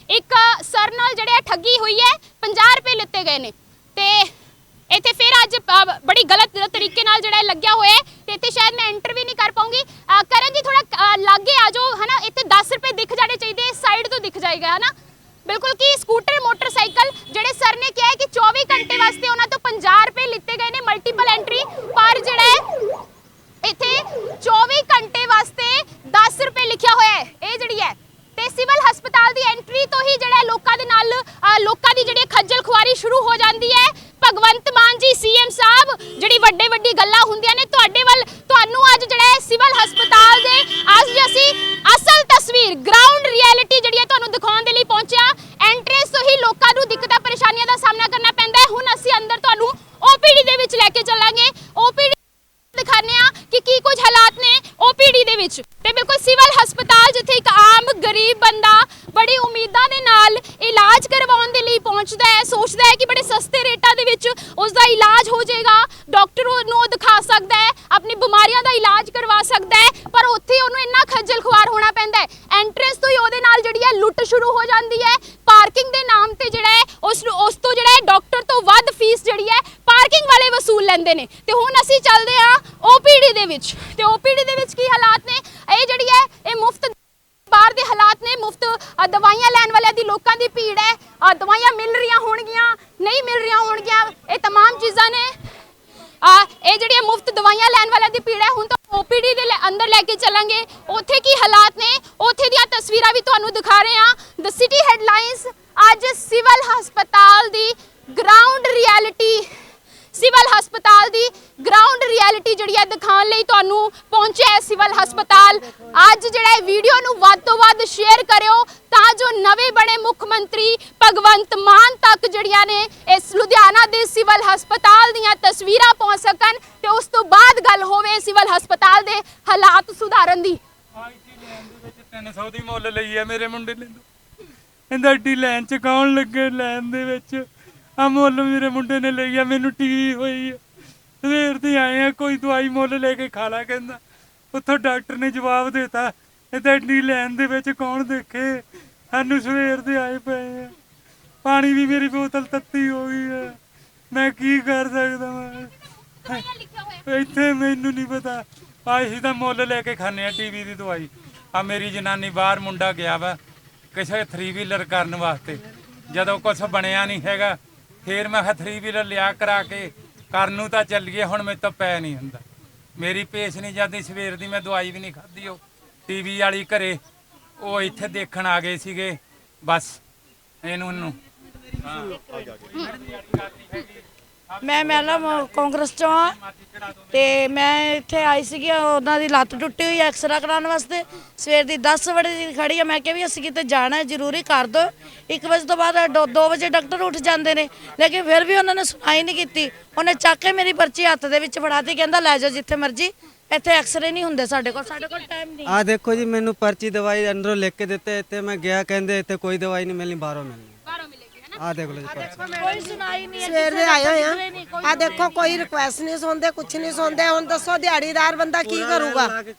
ਇੱਕ ਸਰ ਨਾਲ ਜਿਹੜੇ ਠੱਗੀ ਹੋਈ ਹੈ, 50 ਰੁਪਏ ਲਿੱਤੇ ਗਏ ਨੇ ਤੇ ਇੱਥੇ ਫਿਰ ਅੱਜ ਬੜੀ ਗਲਤ ਤਰੀਕੇ ਨਾਲ ਜਿਹੜਾ ਲੱਗਿਆ ਹੋਇਆ ਹੈ ਤੇ ਇੱਥੇ ਸ਼ਾਇਦ ਮੈਂ ਐਂਟਰ ਵੀ ਨਹੀਂ ਕਰ ਪਾਉਂਗੀ। ਕਰਨ ਜੀ ਥੋੜਾ ਲਾਗੇ ਆ ਜਾਓ, ਹਨਾ। ਇੱਥੇ 10 ਰੁਪਏ ਦਿਖ ਜਾਣੇ ਚਾਹੀਦੇ, ਸਾਈਡ ਤੋਂ ਦਿਖ ਜਾਏਗਾ, ਹਨਾ। ਬਿਲਕੁਲ ਕਿ ਸਕੂਟਰ ਮੋਟਰਸਾਈਕਲ ਜਿਹੜੇ ਸਰ ਨੇ ਕਿਹਾ ਹੈ ਕਿ 24 ਘੰਟੇ ਵਾਸਤੇ ਉਹਨਾਂ ਤੋਂ 50 ਰੁਪਏ ਲਿੱਤੇ ਗਏ ਨੇ ਮਲਟੀਪਲ ਐਂਟਰੀ, ਪਰ ਜਿਹੜਾ ਹੈ ਇੱਥੇ 24 ਘੰਟੇ ਵਾਸਤੇ 10 ਰੁਪਏ ਲਿਖਿਆ ਹੋਇਆ ਹੈ। ਇਹ ਜਿਹੜੀ ਹੈ ਤੇ ਸਿਵਲ ਹਸਪਤਾਲ ਦੀ ਐਂਟਰੀ ਤੋਂ ਹੀ ਜਿਹੜਾ ਲੋਕਾਂ ਦੇ ਨਾਲ ਲੋਕਾਂ ਦੀ ਜਿਹੜੀ ਖੱਜਲ ਖੁਆਰੀ ਸ਼ੁਰੂ ਹੋ ਜਾਂਦੀ ਹੈ। ਭਗਵੰਤ ਮਾਨ ਜੀ ਸੀਐਮ ਸਾਹਿਬ ਜਿਹੜੀ ਵੱਡੀ ਗੱਲਾਂ ਹੁੰਦੀਆਂ ਨੇ ਤੁਹਾਡੇ ਵੱਲ, ਤੁਹਾਨੂੰ ਅੱਜ ਜਿਹੜਾ ਸਿਵਲ ਹਸਪਤਾਲ ਦੇ ਅੱਜ ਅਸੀਂ ਅਸਲ ਤਸਵੀਰ ਗਰਾਊਂਡ ਰਿਐਲਿਟੀ ਜਿਹੜੀ ਹੈ ਤੁਹਾਨੂੰ ਦਿਖਾਉਣ ਦੇ ਲਈ ਪਹੁੰਚਿਆ। ਐਂਟਰੈਂਸ ਤੋਂ ਹੀ ਲੋਕਾਂ ਨੂੰ ਦਿੱਕਤਾਂ ਪਰੇਸ਼ਾਨੀਆਂ ਦਾ ਸਾਹਮਣਾ ਕਰਨਾ ਪੈਂਦਾ ਹੈ। ਹੁਣ ਅਸੀਂ ਅੰਦਰ ਤੁਹਾਨੂੰ ਓਪੀਡੀ ਦੇ ਵਿੱਚ ਲੈ ਕੇ ਚੱਲਾਂਗੇ। ਓਪੀਡੀ ਦਿਖਾਣੇ ਆ ਕਿ ਕੀ ਕੁਝ ਹਾਲਾਤ ਨੇ ਓਪੀਡੀ ਦੇ ਵਿੱਚ। ਤੇ ਬਿਲਕੁਲ ਸਿਵਲ ਹਸਪਤਾਲ ਜਿੱਥੇ ਇੱਕ ਆਮ ਗਰੀਬ ਬੰਦਾ ਬੜੀ ਉਮੀਦਾਂ ਦੇ ਨਾਲ ਇਲਾਜ ਕਰਵਾਉਣ ਦੇ ਲਈ ਪਹੁੰਚਦਾ ਹੈ, ਸੋਚਦਾ ਹੈ ਕਿ ਬੜੇ ਸਸਤੇ ਰੇਟਾਂ ਦੇ ਵਿੱਚ ਉਸ ਦਾ ਇਲਾਜ ਹੋ ਜਾਏਗਾ, ਡਾਕਟਰ ਨੂੰ ਦਿਖਾ ਸਕਦਾ ਹੈ, ਆਪਣੀ ਬਿਮਾਰੀਆਂ ਦਾ ਇਲਾਜ ਕਰਵਾ ਸਕਦਾ ਹੈ, ਪਰ ਉੱਥੇ ਉਹਨੂੰ ਇੰਨਾ ਖੱਜਲ ਖੁਆਰ ਹੋਣਾ ਪੈਂਦਾ ਹੈ। ਐਂਟਰੈਂਸ ਤੋਂ ਹੀ ਉਹਦੇ ਨਾਲ ਜਿਹੜੀ ਹੈ ਲੁੱਟ ਸ਼ੁਰੂ ਹੋ ਜਾਂਦੀ ਹੈ। ਪਾਰਕਿੰਗ ਦੇ ਨਾਮ ਤੇ ਜਿਹੜਾ ਹੈ ਉਸ ਤੋਂ ਜਿਹੜਾ ਹੈ ਡਾਕਟਰ ਤੋਂ ਵੱਧ ਫੀਸ ਜਿਹੜੀ ਹੈ ਪਾਰਕਿੰਗ ਵਾਲੇ ਵਸੂਲ ਲੈਂਦੇ ਨੇ। ਤੇ ਹੁਣ ਅਸੀਂ ਚੱਲਦੇ ਹਾਂ ਓਪੀਡੀ ਦੇ ਵਿੱਚ ਤੇ ਓਪੀਡੀ ਦੇ ਵਿੱਚ ਕੀ ਹਾਲਾਤ ਨੇ। ਇਹ ਜਿਹੜੀ ਹੈ ਇਹ ਮੁਫਤ ਬਾਹਰ ਦੇ ਹਾਲਾਤ ਨੇ, ਮੁਫਤ ਦਵਾਈਆਂ ਲੈਣ ਵਾਲਿਆਂ ਦੀ ਲੋਕਾਂ ਦੀ ਭੀੜ ਹੈ। ਦਵਾਈਆਂ ਮਿਲ ਰਹੀਆਂ ਹੋਣਗੀਆਂ, ਨਹੀਂ ਮਿਲ ਰਹੀਆਂ ਹੋਣਗੀਆਂ, ਇਹ तमाम ਚੀਜ਼ਾਂ ਨੇ। ਇਹ ਜਿਹੜੀਆਂ ਮੁਫਤ ਦਵਾਈਆਂ ਲੈਣ ਵਾਲਿਆਂ ਦੀ ਭੀੜ ਹੈ। ਹੁਣ ਤਾਂ ਓਪੀਡੀ ਦੇ ਅੰਦਰ ਲੈ ਕੇ ਚੱਲਾਂਗੇ, ਉੱਥੇ ਕੀ ਹਾਲਾਤ ਨੇ, ਉੱਥੇ ਦੀਆਂ ਤਸਵੀਰਾਂ ਵੀ ਤੁਹਾਨੂੰ ਦਿਖਾ ਰਹੇ ਹਾਂ। ਦ ਸਿਟੀ ਹੈਡਲਾਈਨਸ ਅੱਜ ਸਿਵਲ ਹਸਪਤਾਲ ਦੀ ਗਰਾਊਂਡ ਰਿਐਲਿਟੀ, ਸਿਵਲ ਹਸਪਤਾਲ ਦੀ ਗਰਾਊਂਡ ਰਿਐਲਿਟੀ ਜਿਹੜੀ ਹੈ ਦਿਖਾਉਣ ਲਈ ਤੁਹਾਨੂੰ ਪਹੁੰਚਿਆ ਹੈ ਸਿਵਲ ਹਸਪਤਾਲ। ਅੱਜ ਜਿਹੜਾ ਇਹ ਵੀਡੀਓ ਨੂੰ ਵੱਧ ਤੋਂ ਵੱਧ ਸ਼ੇਅਰ ਕਰਿਓ ਤਾਂ ਜੋ ਨਵੇਂ ਬਣੇ ਮੁੱਖ ਮੰਤਰੀ ਭਗਵੰਤ ਮਾਨ ਤੱਕ ਜਿਹੜੀਆਂ ਨੇ ਇਸ ਲੁਧਿਆਣਾ ਦੇ ਸਿਵਲ ਹਸਪਤਾਲ ਦੀਆਂ ਤਸਵੀਰਾਂ ਪਹੁੰਚ ਸਕਣ ਤੇ ਉਸ ਤੋਂ ਬਾਅਦ ਗੱਲ ਹੋਵੇ ਸਿਵਲ ਹਸਪਤਾਲ ਦੇ ਹਾਲਾਤ ਸੁਧਾਰਨ ਦੀ। 300 ਦੀ ਮੁੱਲ ਲਈ ਹੈ ਮੇਰੇ ਮੁੰਡੇ ਨੇ। ਇਹਦਾ ਏਡੀ ਲਾਈਨ ਚ ਕੌਣ ਲੱਗੇ ਲਾਈਨ ਦੇ ਵਿੱਚ। ਆ ਮੁੱਲ ਮੇਰੇ ਮੁੰਡੇ ਨੇ ਲਈ ਆ, ਮੈਨੂੰ ਟੀਵੀ ਹੋਈ ਆ। ਸਵੇਰ ਦੇ ਆਏ ਆ, ਕੋਈ ਦਵਾਈ ਮੁੱਲ ਲੈ ਕੇ ਖਾ ਲਾ ਕਹਿੰਦਾ। ਉੱਥੋਂ ਡਾਕਟਰ ਨੇ ਜਵਾਬ ਦਿੱਤਾ ਇਹਦਾ ਏਡੀ ਲਾਈਨ ਦੇ ਵਿੱਚ ਕੌਣ ਦੇਖੇ, ਸਾਨੂੰ ਸਵੇਰ ਦੇ ਆਏ ਪਏ ਆ। ਪਾਣੀ ਵੀ ਮੇਰੀ ਬੋਤਲ ਤੱਤੀ ਹੋ ਗਈ ਆ, ਮੈਂ ਕੀ ਕਰ ਸਕਦਾ। ਮੈਂ ਇੱਥੇ ਮੈਨੂੰ ਨਹੀਂ ਪਤਾ। ਅਸੀਂ ਤਾਂ ਮੁੱਲ ਲੈ ਕੇ ਖਾਂਦੇ ਆ ਟੀਵੀ ਦੀ ਦਵਾਈ। ਆ ਮੇਰੀ ਜਨਾਨੀ ਬਾਹਰ ਮੁੰਡਾ ਗਿਆ ਵਾ ਕਿਸੇ 3 ਵੀਲਰ ਕਰਨ ਵਾਸਤੇ, ਜਦੋਂ ਕੁਛ ਬਣਿਆ ਨਹੀਂ ਹੈਗਾ ਫਿਰ ਮੈਂ 3 ਵੀਲਰ ਲਿਆ ਕਰਾ ਕੇ ਕਰਨ ਨੂੰ ਤਾਂ ਚੱਲੀਏ। ਹੁਣ ਮੇਰੇ ਤੋਂ ਪੈ ਨਹੀਂ ਹੁੰਦਾ, ਮੇਰੀ ਪੇਸ਼ ਨਹੀਂ ਜਾਂਦੀ। ਸਵੇਰ ਦੀ ਮੈਂ ਦਵਾਈ ਵੀ ਨਹੀਂ ਖਾਧੀ। ਉਹ ਟੀਵੀ ਵਾਲੀ ਘਰੇ ਉਹ ਇੱਥੇ ਦੇਖਣ ਆ ਗਏ ਸੀਗੇ ਬਸ ਇਹਨੂੰ। ਮੈਂ ਮੈਡਮ ਕਾਂਗਰਸ ਚੋਂ ਹਾਂ ਤੇ ਮੈਂ ਇੱਥੇ ਆਈ ਸੀਗੀ, ਉਹਨਾਂ ਦੀ ਲੱਤ ਟੁੱਟੀ ਹੋਈ ਐਕਸਰਾ ਕਰਾਉਣ ਵਾਸਤੇ। ਸਵੇਰ ਦੀ 10 ਵਜੇ ਦੀ ਖੜੀ ਆ, ਮੈਂ ਕਿਹਾ ਵੀ ਅਸੀਂ ਕਿਤੇ ਜਾਣਾ ਜ਼ਰੂਰੀ ਕਰ ਦੋ। 1 ਵਜੇ ਤੋਂ ਬਾਅਦ 2 ਵਜੇ ਡਾਕਟਰ ਉੱਠ ਜਾਂਦੇ ਨੇ, ਲੇਕਿਨ ਫਿਰ ਵੀ ਉਹਨਾਂ ਨੇ ਸੁਣਾਈ ਨਹੀਂ ਕੀਤੀ। ਉਹਨੇ ਚੱਕ ਕੇ ਮੇਰੀ ਪਰਚੀ ਹੱਥ ਦੇ ਵਿੱਚ ਫੜਾਤੀ, ਕਹਿੰਦਾ ਲੈ ਜਾਓ ਜਿੱਥੇ ਮਰਜ਼ੀ, ਇੱਥੇ ਐਕਸਰੇ ਨਹੀਂ ਹੁੰਦੇ ਸਾਡੇ ਕੋਲ ਟਾਈਮ ਨਹੀਂ। ਆ ਦੇਖੋ ਜੀ, ਮੈਨੂੰ ਪਰਚੀ ਦਵਾਈ ਅੰਦਰੋਂ ਲਿਖ ਕੇ ਦਿੱਤੇ। ਇੱਥੇ ਮੈਂ ਗਿਆ, ਕਹਿੰਦੇ ਇੱਥੇ ਕੋਈ ਦਵਾਈ ਨਹੀਂ ਮਿਲਣੀ, ਬਾਹਰੋਂ ਮਿਲਣੀ। ਆ ਦੇਖ ਲਓ ਜੀ, ਕੋਈ ਸੁਣਾਈ ਨਹੀਂ। ਸਵੇਰ ਦੇ ਆਏ ਹੋਏ ਆ, ਆ ਦੇਖੋ ਕੋਈ ਰਿਕੁਐਸਟ ਨਹੀਂ ਸੁਣਦੇ, ਕੁਝ ਨਹੀਂ ਸੁਣਦੇ। ਹੁਣ ਦੱਸੋ ਦਿਹਾੜੀਦਾਰ ਬੰਦਾ ਕੀ ਕਰੂਗਾ,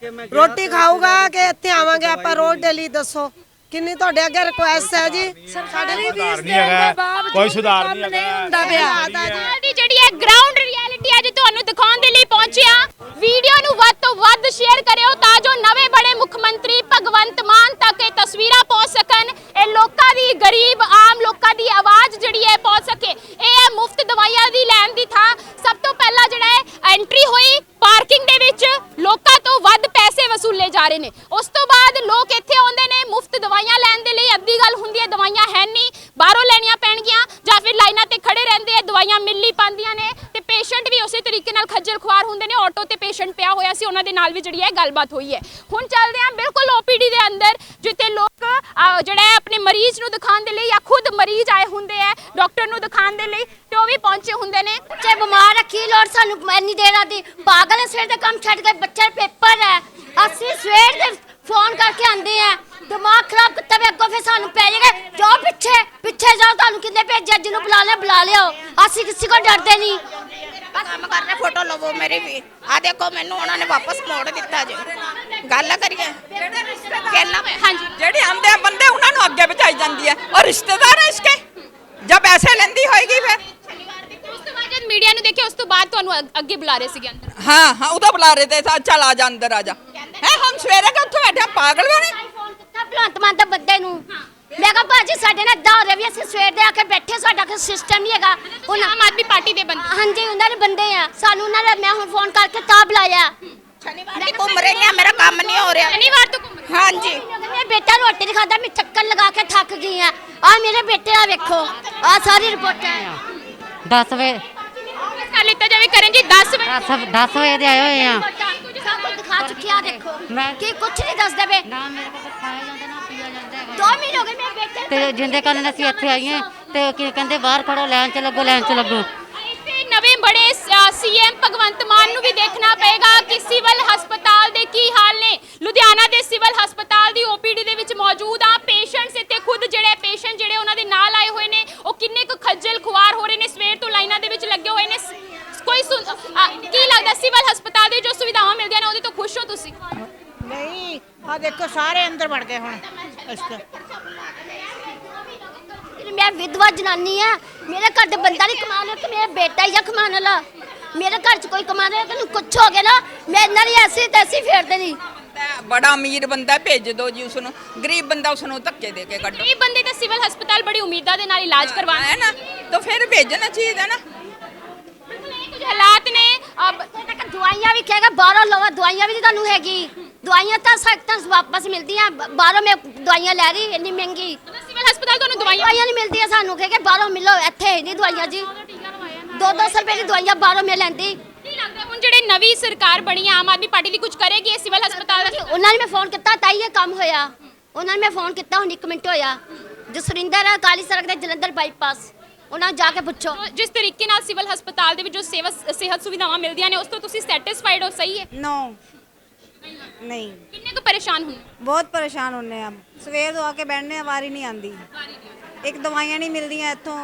ਰੋਟੀ ਖਾਊਗਾ ਕਿ ਇੱਥੇ ਆਵਾਂਗੇ ਆਪਾਂ ਰੋਜ਼ ਡੇਲੀ। ਦੱਸੋ ਕਿੰਨੀ ਤੁਹਾਡੇ ਅੱਗੇ ਰਿਕੁਐਸਟ ਹੈ ਜੀ। ਸਰਕਾਰੀ ਫੀਸ ਦੇਣ ਦੇ ਬਾਵਜੂਦ ਕੋਈ ਸੁਧਾਰ ਨਹੀਂ ਹੁੰਦਾ ਪਿਆ। ਜਿਹੜੀ ਹੈ ਗਰਾਊਂਡ ਰਿਐਲਿਟੀ ਅੱਜ ਤੁਹਾਨੂੰ ਦਿਖਾਉਣ ਦੇ ਲਈ ਪਹੁੰਚਿਆ। ਵੀਡੀਓ ਨੂੰ ਵੱਧ ਤੋਂ ਵੱਧ ਸ਼ੇਅਰ ਕਰਿਓ ਤਾਂ ਜੋ ਨਵੇਂ ਬੜੇ ਮੁੱਖ ਮੰਤਰੀ ਭਗਵੰਤ ਮਾਨ ਤੱਕ ਇਹ ਤਸਵੀਰਾਂ ਪਹੁੰਚ ਸਕਣ, ਇਹ ਲੋਕਾਂ ਦੀ, ਗਰੀਬ ਆਮ ਲੋਕਾਂ ਦੀ ਆਵਾਜ਼ ਜਿਹੜੀ ਹੈ ਪਹੁੰਚ ਸਕੇ। ਇਹ ਹੈ ਮੁਫਤ ਦਵਾਈਆਂ ਦੀ ਲੈਣ ਦੀ ਥਾਂ। ਸਭ ਤੋਂ ਪਹਿਲਾਂ ਜਿਹੜਾ ਹੈ ਐਂਟਰੀ ਹੋਈ ਪਾਰਕਿੰਗ ਦੇ ਵਿੱਚ, ਲੋਕਾਂ ਤੋਂ ਵੱਧ ਪੈਸੇ ਵਸੂਲੇ ਜਾ ਰਹੇ ਨੇ। ਉਸ ਤੋਂ ਬਾਅਦ ਲੋਕ ਇੱਥੇ ਆਉਂਦੇ ਨੇ ਮੁਫਤ ਦਵਾਈਆਂ ਲੈਣ ਦੇ ਲਈ। ਅੱਧੀ ਗੱਲ ਹੁੰਦੀ ਹੈ ਦਵਾਈਆਂ ਹੈ ਨਹੀਂ, ਬਾਹਰੋਂ ਲੈਣੀਆਂ ਪੈਣਗੀਆਂ ਜਾਂ ਫਿਰ ਲਾਈਨਾਂ ਤੇ ਖੜੇ ਰਹਿੰਦੇ ਆ, ਦਵਾਈਆਂ ਮਿਲ ਨਹੀਂ ਪਾਉਂਦੀਆਂ ਨੇ ਤੇ ਪੇਸ਼ੈਂਟ ਵੀ ਉਸੇ ਤਰੀਕੇ ਨਾਲ ਖੱਜਲ ਖੁਆਰ ਹੁੰਦੇ ਨੇ। ਆਟੋ ਤੇ ਪੇਸ਼ੈਂਟ ਪੇਸ਼ੈਂਟ ਪਿਆ ਹੋਇਆ ਸੀ, ਉਹਨਾਂ ਦੇ ਨਾਲ ਵੀ ਜਿਹੜੀ ਹੈ ਗੱਲਬਾਤ ਹੋਈ ਹੈ। ਹੁਣ ਚੱਲਦੇ ਹਾਂ ਬਿਲਕੁਲ ਓਪੀਡੀ ਦੇ ਅੰਦਰ, ਜਿੱਥੇ ਲੋਕ ਜਿਹੜਾ ਹੈ ਆਪਣੇ ਮਰੀਜ਼ ਨੂੰ ਦਿਖਾਉਣ ਦੇ ਲਈ ਜਾਂ ਖੁਦ ਮਰੀਜ਼ ਆਏ ਹੁੰਦੇ ਹੈ ਡਾਕਟਰ ਨੂੰ ਦਿਖਾਉਣ ਦੇ ਲਈ, ਤੇ ਉਹ ਵੀ ਪਹੁੰਚੇ ਹੁੰਦੇ ਨੇ। ਬੱਚੇ ਬਿਮਾਰ ਆ, ਕੀ ਲੋੜ ਸਾਨੂੰ ਇੰਨੀ ਦੇਰ ਆਦੀ ਪਾਗਲ ਹੈ, ਸਵੇਰ ਦੇ ਕੰਮ ਛੱਡ ਕੇ ਬੱਚੇ ਪੇਪਰ ਹੈ, ਅਸੀਂ ਸਵੇਰ ਦੇ ਫੋਨ ਕਰਕੇ ਆਂਦੇ ਆ, ਦਿਮਾਗ ਖਰਾਬ ਕੀਤਾ ਵੀ ਅੱਗੋਂ ਫਿਰ ਸਾਨੂੰ ਪੈ ਜਾਏਗਾ, ਜਾਓ ਪਿੱਛੇ ਜਾਓ, ਤੁਹਾਨੂੰ ਕਿੰਨੇ ਭੇਜਿਆ, ਜਿਹਨੂੰ ਬੁਲਾ ਲਿਓ, ਅਸੀਂ ਕਿਸੇ को ਡਰਦੇ ਨਹੀਂ। ਕੰਮ ਕਰ ਰਹੇ, ਫੋਟੋ ਲਵੋ ਮੇਰੀ ਵੀ, ਆ ਦੇਖੋ ਮੈਨੂੰ ਉਹਨਾਂ ਨੇ ਵਾਪਸ ਮੋੜ ਦਿੱਤਾ ਜੀ, ਗੱਲ ਕਰੀਏ ਕਹਿਣਾ ਹਾਂਜੀ ਜਿਹੜੇ ਆਂਦੇ ਆ ਬੰਦੇ ਉਹਨਾਂ ਨੂੰ ਅੱਗੇ ਬਿਠਾਈ ਜਾਂਦੀ ਹੈ, ਔਰ ਰਿਸ਼ਤੇਦਾਰ ਹੈ ਇਸਕੇ ਜਦ ਪੈਸੇ ਲੈਂਦੀ ਹੋਏਗੀ ਫਿਰ ਉਸ ਤੋਂ ਬਾਅਦ ਜਦ ਮੀਡੀਆ ਨੂੰ ਦੇਖਿਆ ਉਸ ਤੋਂ ਬਾਅਦ ਤੁਹਾਨੂੰ ਅੱਗੇ ਬੁਲਾ ਰਹੇ ਸੀਗੇ ਅੰਦਰ। हाँ उधर बुला रहे थे, चल आ जा अंदर आ जा, है हम सवेरे के उत्थे बैठे पागल बने। ਭਗਵੰਤ ਮਾਨ ਦੇ ਬੰਦੇ ਨੂੰ ਮੈਂ ਕਿਹਾ ਭਾਜੀ ਸਾਡੇ ਨਾਲ ਇਦਾਂ ਹੋ ਰਿਹਾ ਵੀ ਅਸੀਂ ਸਵੇਰ ਦੇ ਆ ਕੇ ਬੈਠੇ, ਸਾਡਾ ਕੋਈ ਸਿਸਟਮ ਨਹੀਂ ਹੈਗਾ। ਹੁਣ ਆਮ ਆਦਮੀ ਪਾਰਟੀ ਦੇ ਬੰਦੇ, ਹਾਂਜੀ ਉਹਨਾਂ ਦੇ ਬੰਦੇ ਆ, ਸਾਨੂੰ ਉਹਨਾਂ ਨੇ ਮੈਂ ਹੁਣ ਫੋਨ ਕਰਕੇ ਤਾਂ ਬੁਲਾਇਆ। शनिवार की घूम रही हैं, मेरा काम नहीं हो रहा। शनिवार तो घूम हाँ जी, मेरा बेटा रोटी नहीं खाता, मैं चक्कर लगा के थक गई हैं। आ मेरे बेटे आ देखो, आ सारी रिपोर्ट है। 10 ਵਜੇ ਕਰ ਲਿੱਤਾ ਜਾਵੇ ਕਰਨ ਜੀ 10 ਵਜੇ 10 ਵਜੇ ਦੇ ਆਏ ਹੋਏ ਆ। सब कुछ दिखा चुकी है, देखो मैं कि कुछ नहीं दस दे ਨਾ ਮੇਰੇ ਕੋਲ ਖਾਇਆ ਜਾਂਦਾ ਨਾ ਪੀਆ ਜਾਂਦਾ ਹੈਗਾ। 2 महीने हो गए मेरे बेटे ਤੇ ਜਿੰਦੇ ਕਾਰਨ ਅਸੀਂ ਇੱਥੇ ਆਈਏ ਤੇ ਕੀ ਕਹਿੰਦੇ ਬਾਹਰ ਖੜੋ, ਲਾਈਨ 'ਚ ਲੱਗੋ, ਲਾਈਨ 'ਚ ਲੱਗੋ। ਇੱਥੇ ਨਵੇਂ ਬੜੇ ਸੀਐਮ ਭਗਵੰਤ ਮਾਨ ਨੂੰ ਵੀ ਦੇਖਣਾ ਪਏਗਾ ਕਿ ਸਿਵਲ ਹਸਪਤਾਲ ਦੇ ਕੀ ਹਾਲ ਨੇ। ਲੁਧਿਆਣਾ ਦੇ ਸਿਵਲ ਹਸਪਤਾਲ ਦੀ ਓਪੀਡੀ ਦੇ ਵਿੱਚ ਮੌਜੂਦ ਆ। ਪੇਸ਼ੈਂਟਸ ਇੱਥੇ ਖੁਦ ਜਿਹੜੇ ਪੇਸ਼ੈਂਟ ਜਿਹੜੇ ਉਹਨਾਂ ਦੇ ਨਾਲ ਆਏ ਹੋਏ ਨੇ ਉਹ ਕਿੰਨੇ ਕੁ ਖੱਜਲ ਖੁਆਰ ਹੋ ਰਹੇ ਨੇ, ਸਵੇਰ ਤੋਂ ਲਾਈਨਾਂ ਦੇ ਵਿੱਚ ਲੱਗੇ ਹੋਏ ਨੇ। ਕੋਈ ਕੀ ਲੱਗਦਾ ਸਿਵਲ ਹਸਪਤਾਲ ਦੇ ਜੋ ਸੁਵਿਧਾਵਾਂ ਮਿਲਦੀਆਂ ਨੇ ਉਹਦੇ ਤੋਂ ਖੁਸ਼ ਹੋ ਤੁਸੀਂ? नहीं हाँ देखो सारे अंदर बढ़ गए हुण इसके। मैं विधवा जनानी है, मेरे घर दे बंदा नहीं कमाने कि मेरा बेटा ही कमाने वाला, मेरे घर च कोई कमाने कि कुछ हो गया ना मैं इन्ना नहीं ऐसी तैसी फेर देनी। बड़ा अमीर बंदा भेज दो जी उसनों, गरीब बंदा उसनों धक्के दे के कड्डो। ਗਰੀਬ ਬੰਦੇ ਤਾਂ ਸਿਵਲ ਹਸਪਤਾਲ ਬੜੀ ਉਮੀਦਾਂ ਦੇ ਨਾਲ ਇਲਾਜ ਕਰਵਾਉਣਾ है ना, तो फिर भेजना चाहिए ना। ਕੁਝ ਹਾਲਾਤ ਨੇ। ਦਵਾਈਆਂ ਵੀ ਕਹੇਗਾ ਬਾਹਰੋਂ ਲਓ, ਦਵਾਈਆਂ ਵੀ ਨਹੀਂ ਤੁਹਾਨੂੰ ਹੈਗੀ, ਦਵਾਈਆਂ ਤਾਂ ਸਖਤਾਂ ਵਾਪਸ ਮਿਲਦੀਆਂ, ਬਾਹਰੋਂ ਮੈਂ ਦਵਾਈਆਂ ਲੈ ਰਹੀ ਇੰਨੀ ਮਹਿੰਗੀ। ਸਿਵਲ ਹਸਪਤਾਲ ਤੁਹਾਨੂੰ ਦਵਾਈਆਂ ਨਹੀਂ ਮਿਲਦੀਆਂ, ਸਾਨੂੰ ਕਹੇਗਾ ਬਾਹਰੋਂ ਮਿਲੋ, ਇੱਥੇ ਨਹੀਂ ਦਵਾਈਆਂ ਜੀ, 200 ਰੁਪਏ ਦੀ ਦਵਾਈਆਂ ਬਾਹਰੋਂ ਮੈਂ ਲੈਂਦੀ। ਕੀ ਲੱਗਦਾ ਹੁਣ ਜਿਹੜੇ ਨਵੀਂ ਸਰਕਾਰ ਬਣੀ ਆ ਆਮ ਆਦਮੀ ਪਾਰਟੀ ਦੀ ਕੁਝ ਕਰੇਗੀ ਇਹ ਸਿਵਲ ਹਸਪਤਾਲ ਦਾ? ਉਹਨਾਂ ਨੇ ਮੈਂ ਫੋਨ ਕੀਤਾ ਤਾਂ ਹੀ ਇਹ ਕੰਮ ਹੋਇਆ, ਉਹਨਾਂ ਨੇ ਮੈਂ ਫੋਨ ਕੀਤਾ ਹੁਣ 1 ਮਿੰਟ ਹੋਇਆ। ਜਸਵਿੰਦਰ ਕਾਲੀ ਸੜਕ ਦੇ ਜਲੰਧਰ ਬਾਈਪਾਸ, ਉਹਨਾਂ ਨੂੰ ਜਾ ਕੇ ਪੁੱਛੋ। ਜਿਸ ਤਰੀਕੇ ਨਾਲ ਸਿਵਲ ਹਸਪਤਾਲ ਦੇ ਵਿੱਚ ਜੋ ਸਿਹਤ ਸੁਵਿਧਾਵਾਂ ਮਿਲਦੀਆਂ ਨੇ ਉਸ ਤੋਂ ਤੁਸੀਂ ਸੈਟੀਸਫਾਈਡ ਹੋ? ਸਹੀ ਹੈ? नो नहीं, ਕਿੰਨੇ ਕੁ ਪਰੇਸ਼ਾਨ ਹੁੰਦੇ? बहुत परेशान होने हम, ਸਵੇਰ ਤੋਂ ਆ ਕੇ ਬੈਠਨੇ ਆ, ਵਾਰੀ ਨਹੀਂ ਆਂਦੀ। ਇੱਕ ਦਵਾਈਆਂ ਨਹੀਂ ਮਿਲਦੀਆਂ ਇੱਥੋਂ,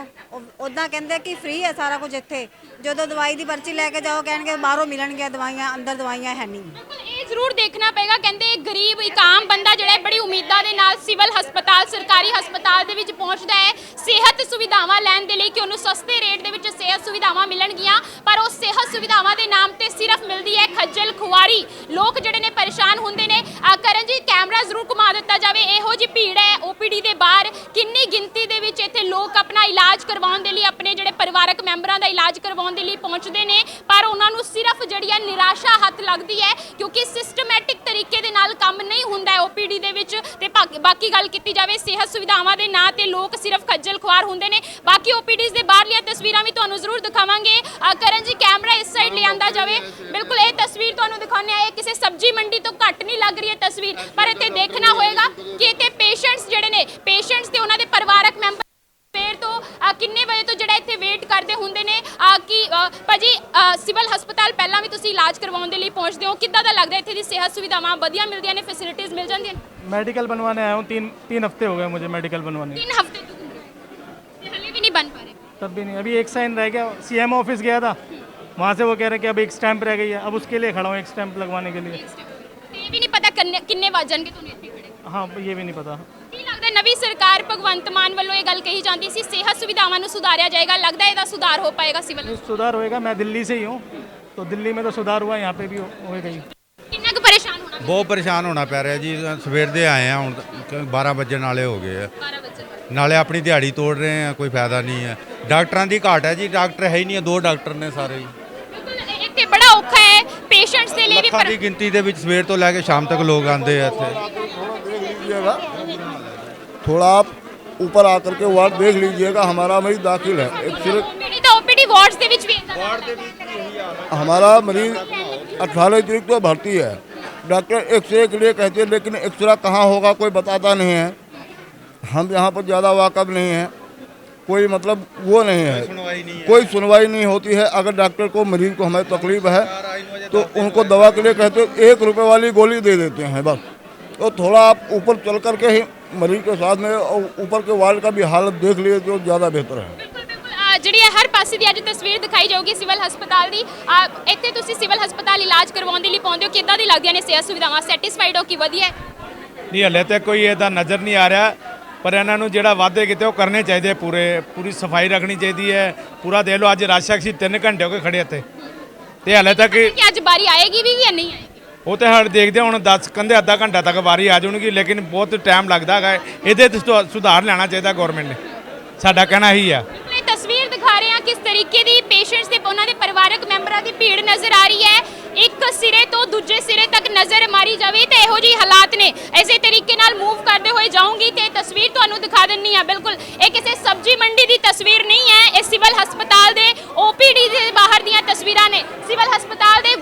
ਉਦਾਂ ਕਹਿੰਦੇ ਕਿ ਫ੍ਰੀ ਹੈ ਸਾਰਾ ਕੁਝ ਇੱਥੇ, ਜਦੋਂ ਦਵਾਈ ਦੀ ਪਰਚੀ ਲੈ ਕੇ ਜਾਓ ਕਹਿਣਗੇ ਬਾਹਰੋਂ ਮਿਲਣਗੇ ਦਵਾਈਆਂ, ਅੰਦਰ ਦਵਾਈਆਂ ਹੈ ਨਹੀਂ। ਇਹ ਜ਼ਰੂਰ ਦੇਖਣਾ ਪਏਗਾ, ਕਹਿੰਦੇ ਗਰੀਬ ਇੱਕ ਆਮ ਬੰਦਾ ਜਿਹੜਾ ਹੈ ਬੜੀ ਉਮੀਦਾਂ ਦੇ ਨਾਲ ਸਿਵਲ ਹਸਪਤਾਲ, ਸਰਕਾਰੀ ਹਸਪਤਾਲ ਦੇ ਵਿੱਚ ਪਹੁੰਚਦਾ ਹੈ ਸਿਹਤ ਸੁਵਿਧਾਵਾਂ ਲੈਣ ਦੇ ਲਈ ਕਿ ਉਹਨੂੰ ਸਸਤੇ ਰੇਟ ਦੇ ਵਿੱਚ ਸਿਹਤ ਸੁਵਿਧਾਵਾਂ ਮਿਲਣਗੀਆਂ, ਪਰ ਉਹ ਸਿਹਤ ਸੁਵਿਧਾਵਾਂ ਦੇ ਨਾਮ ਤੇ ਸਿਰਫ ਮਿਲਦੀ ਹੈ ਖੱਜਲ ਖੁਆਰੀ। ਲੋਕ ਜਿਹੜੇ ਨੇ ਪਰੇਸ਼ਾਨ ਹੁੰਦੇ ਨੇ। ਕਰਨ ਜੀ ਕੈਮਰਾ ਜ਼ਰੂਰ ਘੁਮਾ ਦਿੱਤਾ ਜਾਵੇ, ਇਹੋ ਜੀ ਭੀੜ ਹੈ ਓਪੀਡੀ ਦੇ ਬਾਹਰ, ਕਿੰਨੀ ਗਿਣਤੀ ਦੇ ਵਿੱਚ ਇੱਥੇ ਲੋਕ ਆਪਣਾ ਇਲਾਜ ਕਰਵਾਉਣ ਦੇ ਲਈ, ਆਪਣੇ ਜਿਹੜੇ ਪਰਿਵਾਰਕ ਮੈਂਬਰਾਂ ਦਾ ਇਲਾਜ ਕਰਵਾਉਣ ਦੇ ਲਈ ਪਹੁੰਚਦੇ ਨੇ, ਪਰ ਉਹਨਾਂ ਨੂੰ ਸਿਰਫ ਜਿਹੜੀ ਹੈ ਨਿਰਾਸ਼ਾ ਹੱਥ ਲੱਗਦੀ ਹੈ ਕਿਉਂਕਿ ਸਿਸਟਮੈਟਿਕ ਤਰੀਕੇ ਦੇ ਨਾਲ ਕੰਮ ਨਹੀਂ ਹੁੰਦਾ ਹੈ ਓਪੀਡੀ ਦੇ ਵਿੱਚ। ਤੇ ਬਾਕੀ ਗੱਲ ਕੀਤੀ ਜਾਵੇ ਸਿਹਤ ਸੁਵਿਧਾਵਾਂ ਦੇ ਨਾਂ ਤੇ ਲੋਕ ਸਿਰਫ ਖੱਜਲ ਖੁਆਰ ਹੁੰਦੇ ਨੇ। ਬਾਕੀ ਓਪੀਡੀਜ਼ ਦੇ ਬਾਹਰਲੀਆਂ ਤਸਵੀਰਾਂ ਵੀ ਤੁਹਾਨੂੰ ਜ਼ਰੂਰ ਦਿਖਾਵਾਂਗੇ। ਕਰਨ ਜੀ ਕੈਮਰਾ ਇਸ ਸਾਈਡ ਲਿਆਂਦਾ ਜਾਵੇ, ਬਿਲਕੁਲ ਇਹ ਤਸਵੀਰ ਤੁਹਾਨੂੰ ਦਿਖਾਉਂਦੇ ਆ, ਇਹ ਕਿਸੇ ਸਬਜ਼ੀ ਮੰਡੀ ਤੋਂ ਘੱਟ ਨਹੀਂ ਲੱਗ ਰਹੀ ਹੈ ਤਸਵੀਰ, ਪਰ ਇੱਥੇ ਦੇਖਣਾ ਹੋਏਗਾ ਕਿ ਇੱਥੇ ਪੇਸ਼ੈਂਟਸ ਜਿਹੜੇ ਨੇ, ਪੇਸ਼ੈਂਟਸ ਤੇ ਉਹਨਾਂ ਦੇ ਪਰਿਵਾਰਕ ਮੈਂਬਰ ਸਵੇਰ ਤੋਂ ਕਿੰਨੇ ਵਜੇ ਤੋਂ ਜਿਹੜਾ ਇੱਥੇ ਵੇਟ ਕਰਦੇ ਹੁੰਦੇ ਨੇ ਕਿ ਭਾਜੀ ਸਿਵਲ ਹਸਪਤਾਲ ਪਹਿਲਾਂ ਵੀ ਤੁਸੀਂ ਇਲਾਜ ਕਰਵਾਉਣ ਦੇ ਲਈ ਪਹੁੰਚਦੇ ਹੋ, ਕਿੱਦਾਂ ਦਾ ਲੱਗਦਾ ਇੱਥੇ ਦੀ ਸਿਹਤ ਸੁਵਿਧਾਵਾਂ ਵਧੀਆ ਮਿਲਦੀਆਂ ਨੇ, ਫੈਸਿਲਿਟੀਜ਼ ਮਿਲ ਜਾਂਦੀਆਂ ਨੇ? मेडिकल बनवाने आया हूँ, तीन हफ्ते हो गए मुझे मेडिकल बनवाने। 3 हफ्ते तो हले भी नहीं बन पा रहे? तब भी नहीं, अभी एक साइन रह गया, सीएम ऑफिस गया था, वहाँ से वो कह रहे कि अब एक स्टैंप रह गई है, अब उसके लिए खड़ा हूँ एक स्टैंप लगवाने के लिए। ये भी नहीं पता किन्ने वज जाएंगे तो नहीं खड़े? हाँ ये भी नहीं पता। ਕੀ ਲੱਗਦਾ ਨਵੀਂ ਸਰਕਾਰ ਭਗਵੰਤ ਮਾਨ ਵੱਲੋਂ ਇਹ ਗੱਲ ਕਹੀ ਜਾਂਦੀ ਸੀ ਸਿਹਤ ਸੁਵਿਧਾਵਾਂ ਨੂੰ ਸੁਧਾਰਿਆ ਜਾਏਗਾ, ਲੱਗਦਾ ਇਹਦਾ ਸੁਧਾਰ ਹੋ ਪਾਏਗਾ ਸਿਵਲ? सुधार होएगा, मैं दिल्ली से ही हूँ, तो दिल्ली में तो सुधार हुआ, यहाँ पे भी होएगा ही। ਕਿੰਨਾ ਕੁ ਪਰੇਸ਼ਾਨ ਹੋਣਾ? ਬਹੁਤ ਪਰੇਸ਼ਾਨ ਹੋਣਾ ਪੈ ਰਿਹਾ ਜੀ, ਸਵੇਰ ਦੇ ਆਏ ਆ, ਹੁਣ 12 ਵਜੇ ਨਾਲੇ ਹੋ ਗਏ ਆ, 12 ਵਜੇ ਨਾਲੇ ਆਪਣੀ ਦਿਹਾੜੀ ਤੋੜ ਰਹੇ ਆ, ਕੋਈ ਫਾਇਦਾ ਨਹੀਂ ਹੈ। ਡਾਕਟਰਾਂ ਦੀ ਘਾਟ ਹੈ ਜੀ, ਡਾਕਟਰ ਹੈ ਹੀ ਨਹੀਂ, 2 ਡਾਕਟਰ ਨੇ ਸਾਰੇ ਜੀ। ਇੱਥੇ ਬੜਾ ਔਖਾ ਹੈ ਪੇਸ਼ੈਂਟਸ ਦੇ ਲਈ ਵੀ। ਲੱਖਾਂ ਦੀ ਗਿਣਤੀ ਦੇ ਵਿੱਚ ਸਵੇਰ ਤੋਂ ਲੈ ਕੇ ਸ਼ਾਮ ਤੱਕ ਲੋਕ ਆਉਂਦੇ ਆ ਇੱਥੇ। थोड़ा आप ऊपर आकर के वार्ड देख लीजिएगा, हमारा मरीज दाखिल है, एक सिर्फ ओपीडी वार्ड्स ਦੇ ਵਿੱਚ ਵੀ हमारा मरीज 18 तारीख को भर्ती है। डॉक्टर एक्सरे के लिए कहते हैं, लेकिन एक्सरा कहाँ होगा कोई बताता नहीं है। हम यहाँ पर ज़्यादा वाकफ नहीं है, कोई मतलब वो नहीं है, कोई सुनवाई नहीं होती है। अगर डॉक्टर को मरीज को हमें तकलीफ है तो उनको दवा के लिए कहते हैं 1 रुपये वाली गोली दे देते हैं बस। तो थोड़ा आप ऊपर चल कर के ही मरीज के साथ में ऊपर के वार्ड का भी हालत देख लिए तो ज़्यादा बेहतर है। ਜਿਹੜੀ ਹਰ ਪਾਸੇ ਦੀ ਅੱਜ ਤਸਵੀਰ ਦਿਖਾਈ ਜਾਊਗੀ ਸਿਵਲ ਹਸਪਤਾਲ ਦੀ। ਇੱਥੇ ਤੁਸੀਂ ਸਿਵਲ ਹਸਪਤਾਲ ਇਲਾਜ ਕਰਵਾਉਣ ਦੇ ਲਈ ਪਹੁੰਚਦੇ ਹੋ, ਕਿੱਦਾਂ ਦੀ ਲੱਗਦੀਆਂ ਨੇ ਸਿਹਤ ਸੁਵਿਧਾਵਾਂ? ਸੈਟੀਸਫਾਈਡ ਹੋ ਕਿ ਵਧੀਆ? ਨਹੀਂ, ਹਲੇ ਤੱਕ ਕੋਈ ਇਹਦਾ ਨਜ਼ਰ ਨਹੀਂ ਆ ਰਿਹਾ, ਪਰ ਇਹਨਾਂ ਨੂੰ ਜਿਹੜਾ ਵਾਅਦੇ ਕੀਤੇ ਉਹ ਕਰਨੇ ਚਾਹੀਦੇ। ਪੂਰੀ ਸਫਾਈ ਰੱਖਣੀ ਚਾਹੀਦੀ ਹੈ। ਪੂਰਾ ਦੇਖ ਲਓ, ਅੱਜ ਰਾਸ਼ਕ ਸੀ 3 ਘੰਟੇ ਹੋ ਗਏ ਖੜੇ ਇੱਥੇ, ਤੇ ਹਲੇ ਤੱਕ ਕਿ ਅੱਜ ਵਾਰੀ ਆਏਗੀ ਵੀ ਜਾਂ ਨਹੀਂ ਆਏਗੀ? ਉਹ ਤੇ ਹਰ ਦੇਖਦੇ ਹੁਣ 10 ਕੰਦੇ ਅੱਧਾ ਘੰਟਾ ਤੱਕ ਵਾਰੀ ਆ ਜਾਊਗੀ, ਲੇਕਿਨ ਬਹੁਤ ਟਾਈਮ ਲੱਗਦਾ ਹੈ। ਇਹਦੇ ਤੇ ਸੁਧਾਰ ਲੈਣਾ ਚਾਹੀਦਾ ਗਵਰਨਮੈਂਟ ਨੇ, ਸਾਡਾ ਕਹਿਣਾ ਇਹੀ ਆ। ਤਸਵੀਰ ਦਿਖਾ ਰਹੇ ਹਾਂ ਕਿਸ ਤਰੀਕੇ ਦੀ ਪੇਸ਼ੈਂਟਸ ਤੇ ਉਹਨਾਂ ਦੇ ਪਰਿਵਾਰਕ ਮੈਂਬਰਾਂ ਦੀ ਭੀੜ ਨਜ਼ਰ ਆ ਰਹੀ ਹੈ। ਇੱਕ ਸਿਰੇ ਤੋਂ ਦੂਜੇ ਸਿਰੇ ਤੱਕ ਨਜ਼ਰ ਮਾਰੀ ਜਾਵੇ ਤੇ ਇਹੋ ਜਿਹੇ ਹਾਲਾਤ ਨੇ। ਇਸੇ ਤਰੀਕੇ ਨਾਲ ਮੂਵ ਕਰਦੇ ਹੋਏ ਜਾਊਂਗੀ ਤੇ ਤਸਵੀਰ ਤੁਹਾਨੂੰ ਦਿਖਾ ਦਿੰਨੀ ਆ। ਬਿਲਕੁਲ ਇਹ ਕਿਸੇ ਸਬਜ਼ੀ ਮੰਡੀ ਦੀ ਤਸਵੀਰ ਨਹੀਂ ਹੈ, ਇਹ ਸਿਵਲ ਹਸਪਤਾਲ ਦੇ OPD ਦੇ ਬਾਹਰ ਦੀਆਂ ਤਸਵੀਰਾਂ ਨੇ। ਸਿਵਲ ਹਸਪਤਾਲ ਦੇ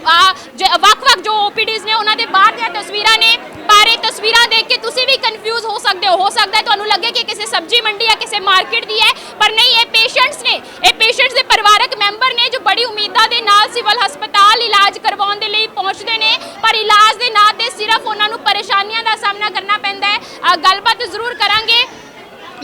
ਵੱਖ-ਵੱਖ ਜੋ OPDs ਨੇ ਉਹਨਾਂ ਦੇ ਬਾਹਰ ਦੀਆਂ ਤਸਵੀਰਾਂ ਨੇ। ਪਰ ਇਹ ਤਸਵੀਰਾਂ ਦੇਖ ਕੇ ਤੁਸੀਂ ਵੀ ਕਨਫਿਊਜ਼ ਹੋ ਸਕਦੇ ਹੋ ਸਕਦਾ ਹੈ ਤੁਹਾਨੂੰ ਲੱਗੇ ਕਿ ਕਿਸੇ ਸਬਜ਼ੀ ਮੰਡੀ ਜਾਂ ਕਿਸੇ ਮਾਰਕੀਟ ਦੀ ਹੈ, ਪਰ ਨਹੀਂ, ਇਹ ਪੇਸ਼ੈਂਟਸ ਨੇ। ਇਹ ਪੇਸ਼ੈਂਟਸ ਦੇ ਪਰਿਵਾਰਕ ਮੈਂਬਰ ਨੇ ਜੋ ਬੜੀ ਉਮੀਦਾਂ ਦੇ ਨਾਲ ਸਿਵਲ ਹਸਪਤਾਲ ਇਲਾਜ ਕਰਵਾਉਣ ਦੇ ਲਈ ਪਹੁੰਚਦੇ ਨੇ, ਪਰ ਇਲਾਜ ਦੇ ਨਾਂ ਤੇ ਸਿਰਫ ਉਹਨਾਂ ਨੂੰ ਪਰੇਸ਼ਾਨੀਆਂ ਦਾ ਸਾਹਮਣਾ ਕਰਨਾ ਪੈਂਦਾ ਹੈ। ਗੱਲਬਾਤ ਜ਼ਰੂਰ ਕਰਾਂਗੇ।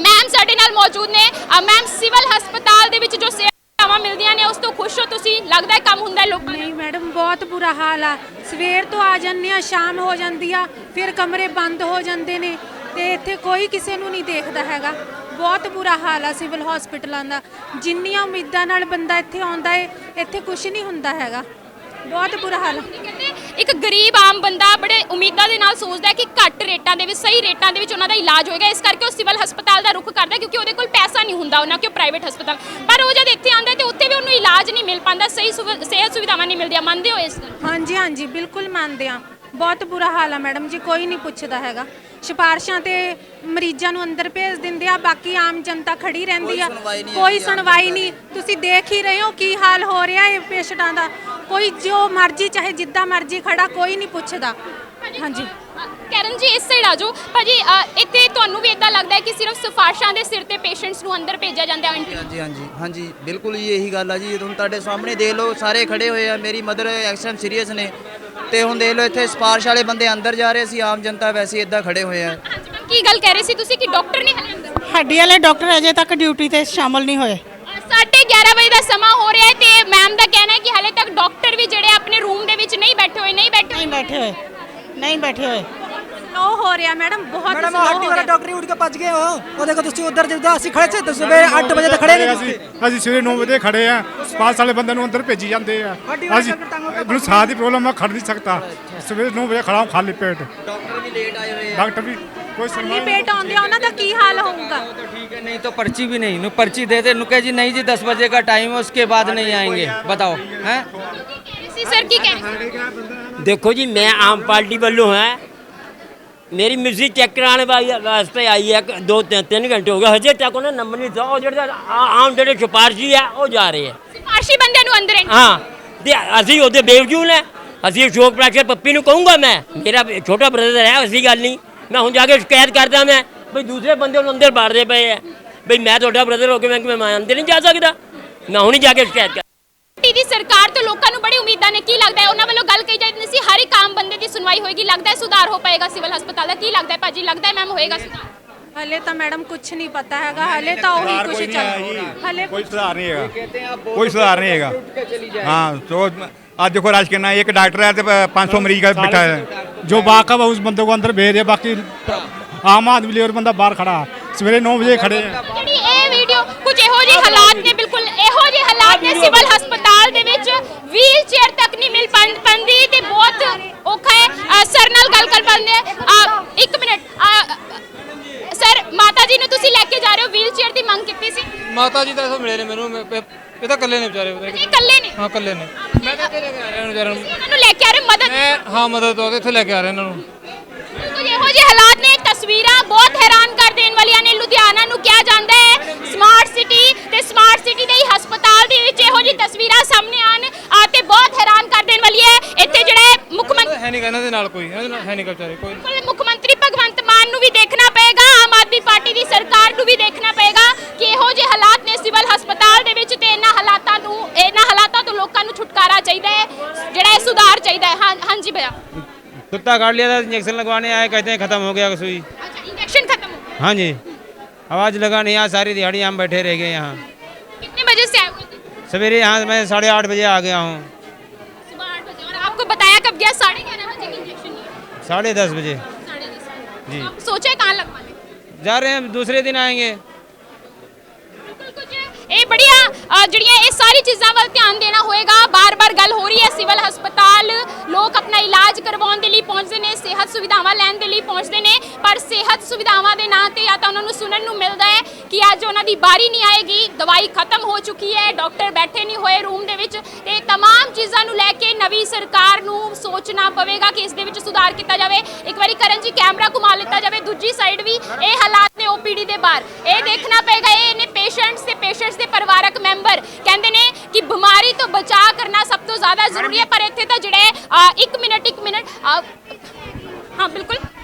ਮੈਮ ਸਾਡੇ ਨਾਲ ਮੌਜੂਦ ਨੇ। ਮੈਮ, ਸਿਵਲ ਹਸਪਤਾਲ ਦੇ ਵਿੱਚ ਜੋ ਸੇਵਾਵਾਂ ਮਿਲਦੀਆਂ ਨੇ ਉਸ ਤੋਂ ਖੁਸ਼ ਹੋ ਤੁਸੀਂ? ਲੱਗਦਾ ਹੈ ਕੰਮ ਹੁੰਦਾ ਲੋਕਾਂ? ਨਹੀਂ ਮੈਡਮ, ਬਹੁਤ ਬੁਰਾ ਹਾਲ ਆ। ਸਵੇਰ ਤੋਂ ਆ ਜਾਂਦੇ ਆ, ਸ਼ਾਮ ਹੋ ਜਾਂਦੀ ਆ, ਫਿਰ ਕਮਰੇ ਬੰਦ ਹੋ ਜਾਂਦੇ ਨੇ ਤੇ ਇੱਥੇ ਕੋਈ ਕਿਸੇ ਨੂੰ ਨਹੀਂ ਦੇਖਦਾ ਹੈਗਾ। ਬਹੁਤ ਬੁਰਾ ਹਾਲ ਆ ਸਿਵਲ ਹਸਪੀਟਲਾਂ ਦਾ। ਜਿੰਨੀਆਂ ਉਮੀਦਾਂ ਨਾਲ ਬੰਦਾ ਇੱਥੇ ਆਉਂਦਾ ਏ, ਇੱਥੇ ਕੁਝ ਨਹੀਂ ਹੁੰਦਾ ਹੈਗਾ। ਬਹੁਤ ਬੁਰਾ ਹਾਲ। ਇੱਕ ਗਰੀਬ ਆਮ ਬੰਦਾ ਬੜੇ ਉਮੀਦਾਂ ਦੇ ਨਾਲ ਸੋਚਦਾ ਹੈ ਕਿ ਘੱਟ ਰੇਟਾਂ ਦੇ ਵਿੱਚ, ਸਹੀ ਰੇਟਾਂ ਦੇ ਵਿੱਚ ਉਹਨਾਂ ਦਾ ਇਲਾਜ ਹੋਏਗਾ, ਇਸ ਕਰਕੇ ਉਹ ਸਿਵਲ ਹਸਪਤਾਲ ਦਾ ਰੁਖ ਕਰਦਾ ਕਿਉਂਕਿ ਉਹਦੇ ਕੋਲ ਪੈਸਾ ਨਹੀਂ ਹੁੰਦਾ ਉਹਨਾਂ ਕਿ ਉਹ ਪ੍ਰਾਈਵੇਟ ਹਸਪਤਾਲ। ਪਰ ਉਹ ਜਦ ਇੱਥੇ ਆਉਂਦਾ ਤੇ ਉੱਥੇ ਵੀ ਉਹਨੂੰ ਇਲਾਜ ਨਹੀਂ ਮਿਲ ਪਾਉਂਦਾ, ਸਹੀ ਸਿਹਤ ਸੁਵਿਧਾਵਾਂ ਨਹੀਂ ਮਿਲਦੀਆਂ। ਮੰਨਦੇ ਹੋ ਇਸ ਗੱਲ? ਹਾਂਜੀ ਹਾਂਜੀ, ਬਿਲਕੁਲ ਮੰਨਦੇ ਆ। ਬਹੁਤ ਬੁਰਾ ਹਾਲ ਆ ਮੈਡਮ ਜੀ, ਕੋਈ ਨਹੀਂ ਪੁੱਛਦਾ ਹੈਗਾ। ਸਿਫਾਰਿਸ਼ਾਂ ਤੇ ਮਰੀਜ਼ਾਂ ਨੂੰ ਅੰਦਰ ਭੇਜ ਦਿੰਦੇ ਆ, ਬਾਕੀ ਆਮ ਜਨਤਾ ਖੜੀ ਰਹਿੰਦੀ ਆ, ਕੋਈ ਸੁਣਵਾਈ ਨਹੀਂ। ਤੁਸੀਂ ਦੇਖ ਹੀ ਰਹੇ ਹੋ ਕੀ ਹਾਲ ਹੋ ਰਿਹਾ ਹੈ ਪੇਸ਼ੈਂਟਾਂ ਦਾ। ਕੋਈ ਜੋ ਮਰਜ਼ੀ ਚਾਹੇ ਜਿੱਦਾਂ ਮਰਜ਼ੀ ਖੜਾ, ਕੋਈ ਨਹੀਂ ਪੁੱਛਦਾ। ਹਾਂਜੀ ਕਰਨ ਜੀ, ਇਸ ਸਾਈਡ ਆ ਜਾਓ। ਭਾਜੀ, ਇੱਥੇ ਤੁਹਾਨੂੰ ਵੀ ਇਦਾਂ ਲੱਗਦਾ ਹੈ ਕਿ ਸਿਰਫ ਸਿਫਾਰਿਸ਼ਾਂ ਦੇ ਸਿਰ ਤੇ ਪੇਸ਼ੈਂਟਸ ਨੂੰ ਅੰਦਰ ਭੇਜਿਆ ਜਾਂਦਾ ਹੈ? ਹਾਂਜੀ ਬਿਲਕੁਲ ਜੀ, ਇਹੀ ਗੱਲ ਆ ਜੀ। ਹੁਣ ਤੁਹਾਡੇ ਸਾਹਮਣੇ ਦੇਖ ਲਓ, ਸਾਰੇ ਖੜੇ ਹੋਏ ਆ। ਮੇਰੀ ਮਦਰ ਐਕਸੀਡੈਂਟ ਸੀਰੀਅਸ ਨੇ ਤੇ ਹੁਣ ਦੇਖ ਲਓ ਇੱਥੇ ਸਿਫਾਰਿਸ਼ ਵਾਲੇ ਬੰਦੇ ਅੰਦਰ ਜਾ ਰਹੇ ਸੀ, ਆਮ ਜਨਤਾ ਵੈਸੇ ਇਦਾਂ ਖੜੇ ਹੋਏ ਆ। ਕੀ ਗੱਲ ਕਹਿ ਰਹੇ ਸੀ ਤੁਸੀਂ ਕਿ ਡਾਕਟਰ ਨਹੀਂ ਹਲੇ ਅੰਦਰ? ਹੱਡੀ ਵਾਲੇ ਡਾਕਟਰ ਅਜੇ ਤੱਕ ਡਿਊਟੀ ਤੇ ਸ਼ਾਮਲ ਨਹੀਂ ਹੋਏ। 11:30 ਵਜੇ ਦਾ ਸਮਾਂ ਹੋ ਰਿਹਾ ਹੈ ਤੇ ਮੈਮ ਦਾ ਕਹਿਣਾ ਹੈ ਕਿ ਹਲੇ ਤੱਕ ਡਾਕਟਰ ਵੀ ਜਿਹੜੇ ਆਪਣੇ ਰੂਮ ਦੇ ਵਿੱਚ ਨਹੀਂ ਬੈਠੇ ਹੋਏ। ਨਹੀਂ ਬੈਠੇ ਹੋਏ। ਸਲੋ ਹੋ ਰਿਹਾ ਮੈਡਮ, ਬਹੁਤ ਮੈਡਮ slow ਹੱਡੀ ਹੋ ਵਾਲਾ ਰਿਹਾ। ਡਾਕਟਰ ਹੀ ਉੱਠ ਕੇ ਭੱਜ ਗਏ ਉਹ ਦੇਖੋ ਤੁਸੀਂ ਉਧਰ ਜਿੱਦਾਂ ਅਸੀਂ ਖੜੇ ਸੀ ਸਵੇਰੇ 8 ਵਜੇ ਤੱਕ ਖੜੇ ਨੇ। ਅਸੀਂ ਸਵੇਰੇ 9 ਵਜੇ ਖੜੇ ਆ, ਸਪਾਸ ਵਾਲੇ ਬੰਦੇ ਨੂੰ ਅੰਦਰ ਭੇਜੀ ਜਾਂਦੇ ਆ। ਅਸੀਂ ਮੈਨੂੰ ਸਾਹ ਦੀ ਪ੍ਰੋਬਲਮ ਆ, ਖੜ ਨਹੀਂ ਸਕਦਾ। ਸਵੇਰੇ 9 ਵਜੇ ਖੜਾ ਖਾਲੀ ਪੇਟ। ਡਾਕਟਰ ਵੀ ਲੇਟ ਆਏ ਹੋਏ ਆ। ਡਾਕਟਰ ਵੀ ਕੋਈ ਖਾਲੀ ਪੇਟ ਆਉਂਦੇ ਆ, ਉਹਨਾਂ ਦਾ ਕੀ ਹਾਲ ਹੋਊਗਾ? ठीक है, नहीं तो पर्ची भी नहीं, पर्ची दे दे, नुके जी नहीं जी 10 बजे का टाइम है, उसके बाद नहीं आएंगे। बताओ हैं? सर की कह रहे थे? देखो जी, मैं आम पार्टी वालों है, मेरी म्यूजिक चेक कराने वास्ते आई है 2-3 घंटे हो गए, हजे तक उन्हें नंबर नहीं था। और जो आम जो सिफारशी है वो जा रहे हैं, ਸਿਫਾਰਸ਼ੀ ਬੰਦਿਆਂ ਨੂੰ ਅੰਦਰ हाँ। तो असी ਉਹਦੇ बेवजूद है। ਅਸੀਂ ਅਸ਼ੋਕ ਪ੍ਰਕਾਸ਼ ਪੱਪੀ ਨੂੰ ਕਹੂੰਗਾ, ਮੈਂ ਮੇਰਾ ਛੋਟਾ ਬ੍ਰਦਰ ਹੈ, ਐਸੀ ਗੱਲ ਨਹੀਂ। ਮੈਂ ਹੁਣ ਜਾ ਕੇ ਸ਼ਿਕਾਇਤ ਕਰਦਾ ਮੈਂ ਬਈ ਦੂਸਰੇ ਬੰਦੇ ਨੂੰ ਅੰਦਰ ਬਾੜਦੇ ਪਏ ਆ। ਬਈ ਮੈਂ ਤੁਹਾਡਾ ਬ੍ਰਦਰ ਹੋ ਕੇ ਮੈਂ ਅੰਦਰ ਨਹੀਂ ਜਾ ਸਕਦਾ? ਮੈਂ ਹੁਣੀ ਜਾ ਕੇ ਸ਼ਿਕਾਇਤ ਕਰ। ਦੀ ਸਰਕਾਰ ਤੋਂ ਲੋਕਾਂ ਨੂੰ ਬੜੀ ਉਮੀਦਾਂ ਨੇ। ਕੀ ਲੱਗਦਾ ਹੈ ਉਹਨਾਂ ਵੱਲੋਂ ਗੱਲ ਕਹੀ ਜਾਂਦੀ ਸੀ ਹਰ ਇੱਕ ਆਮ ਬੰਦੇ ਦੀ ਸੁਣਵਾਈ ਹੋਏਗੀ, ਲੱਗਦਾ ਹੈ ਸੁਧਾਰ ਹੋ ਪਾਏਗਾ ਸਿਵਲ ਹਸਪਤਾਲ ਦਾ? ਕੀ ਲੱਗਦਾ ਹੈ ਭਾਜੀ, ਲੱਗਦਾ ਹੈ ਮੈਮ ਹੋਏਗਾ ਸੁਧਾਰ? ਹਲੇ ਤਾਂ ਮੈਡਮ ਕੁਝ ਨਹੀਂ ਪਤਾ ਹੈਗਾ। ਹਲੇ ਤਾਂ ਉਹੀ ਕੁਝ ਚੱਲ ਹਲੇ ਕੋਈ ਸੁਧਾਰ ਨਹੀਂ ਹੈਗਾ, ਕੋਈ ਸੁਧਾਰ ਨਹੀਂ ਹੈਗਾ। हाँ तो आज देखो राज करना, एक डॉक्टर है तो 500 मरीज का बैठा है। जो वाकफ है उस बंदे को अंदर भेज है, बाकी आम आदमी लेबर बंदा बाहर खड़ा सवेरे 9 बजे खड़े हैं। ਜਿਹੜੀ ਇਹ ਵੀਡੀਓ ਕੁਝ ਇਹੋ ਜਿਹੇ ਹਾਲਾਤ ਨੇ, ਬਿਲਕੁਲ ਇਹੋ ਜਿਹੇ ਹਾਲਾਤ ਨੇ ਸਿਵਲ ਹਸਪਤਾਲ ਦੇ ਵਿੱਚ। ਵੀਲ ਚੇਅਰ ਤੱਕ ਨਹੀਂ ਮਿਲ ਪਾਉਂਦੀ ਤੇ ਬਹੁਤ ਔਖਾ ਹੈ। ਸਰ ਨਾਲ ਗੱਲ ਕਰ ਪਾਉਂਦੇ। ਇੱਕ ਮਿੰਟ ਸਰ, ਮਾਤਾ ਜੀ ਨੂੰ ਤੁਸੀਂ ਲੈ ਕੇ ਜਾ ਰਹੇ ਹੋ, ਵੀਲ ਚੇਅਰ ਦੀ ਮੰਗ ਕੀਤੀ ਸੀ? ਮਾਤਾ ਜੀ ਤਾਂ ਇਥੋਂ ਮਿਲੇ ਨੇ ਮੈਨੂੰ, ਇਹ ਤਾਂ ਇਕੱਲੇ ਨੇ ਵਿਚਾਰੇ। ਇਹ ਇਕੱਲੇ ਨੇ? ਹਾਂ ਇਕੱਲੇ ਨੇ। ਮੈਂ ਤਾਂ ਇੱਥੇ ਲੈ ਕੇ ਆ ਰਿਹਾ ਵਿਚਾਰਿਆਂ ਨੂੰ। ਉਹਨਾਂ ਨੂੰ ਲੈ ਕੇ ਆ ਰਹੇ ਮਦਦ? ਹਾਂ ਮਦਦ ਤੋਂ ਇੱਥੇ ਲੈ ਕੇ ਆ ਰਿਹਾ ਇਹਨਾਂ ਨੂੰ। ਕੁਝ ਇਹੋ ਜਿਹੇ ਹਾਲਾਤ ਨੇ, ਤਸਵੀਰਾਂ ਬਹੁਤ ਹੈਰਾਨ ਕਰ ਦੇਣ ਵਾਲੀਆਂ ਨੇ। ਲੁਧਿਆਣਾ ਨੂੰ ਕਿਹਾ ਜਾਂਦਾ ਹੈ ਸਮਾਰਟ ਸਿਟੀ, ਤੇ ਸਮਾਰਟ ਸਿਟੀ ਦੇ ਹੀ ਹਸਪਤਾਲ ਦੇ ਵਿੱਚ ਇਹੋ ਜਿਹੀ ਤਸਵੀਰਾਂ ਸਾਹਮਣੇ ਆਣ ਤੇ ਬਹੁਤ ਹੈਰਾਨ ਕਰ ਦੇਣ ਵਾਲੀ ਹੈ। ਇੱਥੇ ਹੈ ਨਹੀਂ ਵਿਚਾਰੇ ਕੋਈ ਬਿਲਕੁਲ ਮੁੱਖ ਮੰਤਰੀ ਭਗਵੰਤ ਮਾਨ ਨੂੰ ਵੀ ਦੇਖਣਾ ਪਏਗਾ, ਆਮ ਆਦਮੀ ਪਾਰਟੀ ਦੀ ਸਰਕਾਰ ਨੂੰ ਵੀ ਦੇਖਣਾ ਪਏਗਾ ਕਿ ਇਹੋ ਜਿਹੇ ਹਾਲਾਤ ਨੇ ਸਿਵਲ ਹਸਪਤਾਲ ਦੇ ਵਿੱਚ ਤੇ ਇਹਨਾਂ ਹਾਲਾਤਾਂ ਤੋਂ ਲੋਕਾਂ ਨੂੰ ਛੁਟਕਾਰਾ ਚਾਹੀਦਾ ਹੈ, ਜਿਹੜਾ ਇਹ ਸੁਧਾਰ ਚਾਹੀਦਾ ਹੈ। ਹਾਂਜੀ ਭैया। कुत्ता काट लिया था, इंजेक्शन लगवाने आए, कहते हैं खत्म हो गया सुई। अच्छा, इंजेक्शन खत्म हो गया? हाँ जी, आवाज़ लगा नहीं, यहाँ सारी दिहाड़ी हम बैठे रह गए यहाँ। कितने बजे से आए हुए थे? सवेरे यहाँ मैं 8:30 बजे आ गया हूँ। सुबह 8 बजे। और आपको बताया कब गया? 11:30 बजे कि इंजेक्शन लिया? 10:30 बजे 10:30 जी। आप सोचे कहाँ लगवाने? जा रहे हैं, दूसरे दिन आएंगे। ਇਹ ਬੜੀਆਂ ਜਿਹੜੀਆਂ ਇਹ ਸਾਰੀ ਚੀਜ਼ਾਂ ਵੱਲ ਧਿਆਨ ਦੇਣਾ ਹੋਏਗਾ। ਬਾਰ-ਬਾਰ ਗੱਲ ਹੋ ਰਹੀ ਹੈ ਸਿਵਲ ਹਸਪਤਾਲ ਲੋਕ ਆਪਣਾ ਇਲਾਜ ਕਰਵਾਉਣ ਦੇ ਲਈ ਪਹੁੰਚਦੇ ਨੇ, ਸਿਹਤ ਸੁਵਿਧਾਵਾਂ ਲੈਣ ਦੇ ਲਈ ਪਹੁੰਚਦੇ ਨੇ, ਪਰ ਸਿਹਤ ਸੁਵਿਧਾਵਾਂ ਦੇ ਨਾਂ ਤੇ ਜਾਂ ਤਾਂ ਉਹਨਾਂ ਨੂੰ ਸੁਣਨ ਨੂੰ ਮਿਲਦਾ ਹੈ ਕਿ ਅੱਜ ਉਹਨਾਂ ਦੀ ਬਾਰੀ ਨਹੀਂ ਆਏਗੀ, ਦਵਾਈ ਖਤਮ ਹੋ ਚੁੱਕੀ ਹੈ, ਡਾਕਟਰ ਬੈਠੇ ਨਹੀਂ ਹੋਏ ਰੂਮ ਦੇ ਵਿੱਚ। ਤੇ तमाम ਚੀਜ਼ਾਂ ਨੂੰ ਲੈ ਕੇ ਨਵੀਂ ਸਰਕਾਰ ਨੂੰ ਸੋਚਣਾ ਪਵੇਗਾ ਕਿ ਇਸ ਦੇ ਵਿੱਚ ਸੁਧਾਰ ਕੀਤਾ ਜਾਵੇ। ਇੱਕ ਵਾਰੀ ਕਰਨ ਜੀ ਕੈਮਰਾ ਘੁਮਾ ਲਿੱਤਾ ਜਾਵੇ, ਦੂਜੀ ਸਾਈਡ ਵੀ ਇਹ ਹਾਲਾਤ ਨੇ ਓਪੀਡੀ ਦੇ ਬਾਹਰ। ਇਹ ਦੇਖਣਾ ਪਏਗਾ, ਇਹ ਨੇ ਪੇਸ਼ੈਂਟਸ ਦੇ ਪਰਿਵਾਰਕ ਮੈਂਬਰ ਕਹਿੰਦੇ ਨੇ ਕਿ ਬਿਮਾਰੀ ਤੋਂ ਬਚਾਅ ਕਰਨਾ ਸਭ ਤੋਂ ਜ਼ਿਆਦਾ ਜ਼ਰੂਰੀ ਹੈ। ਪਰ ਇੱਥੇ ਤਾਂ ਜਿਹੜੇ 1 ਮਿੰਟ ਹਾਂ ਬਿਲਕੁਲ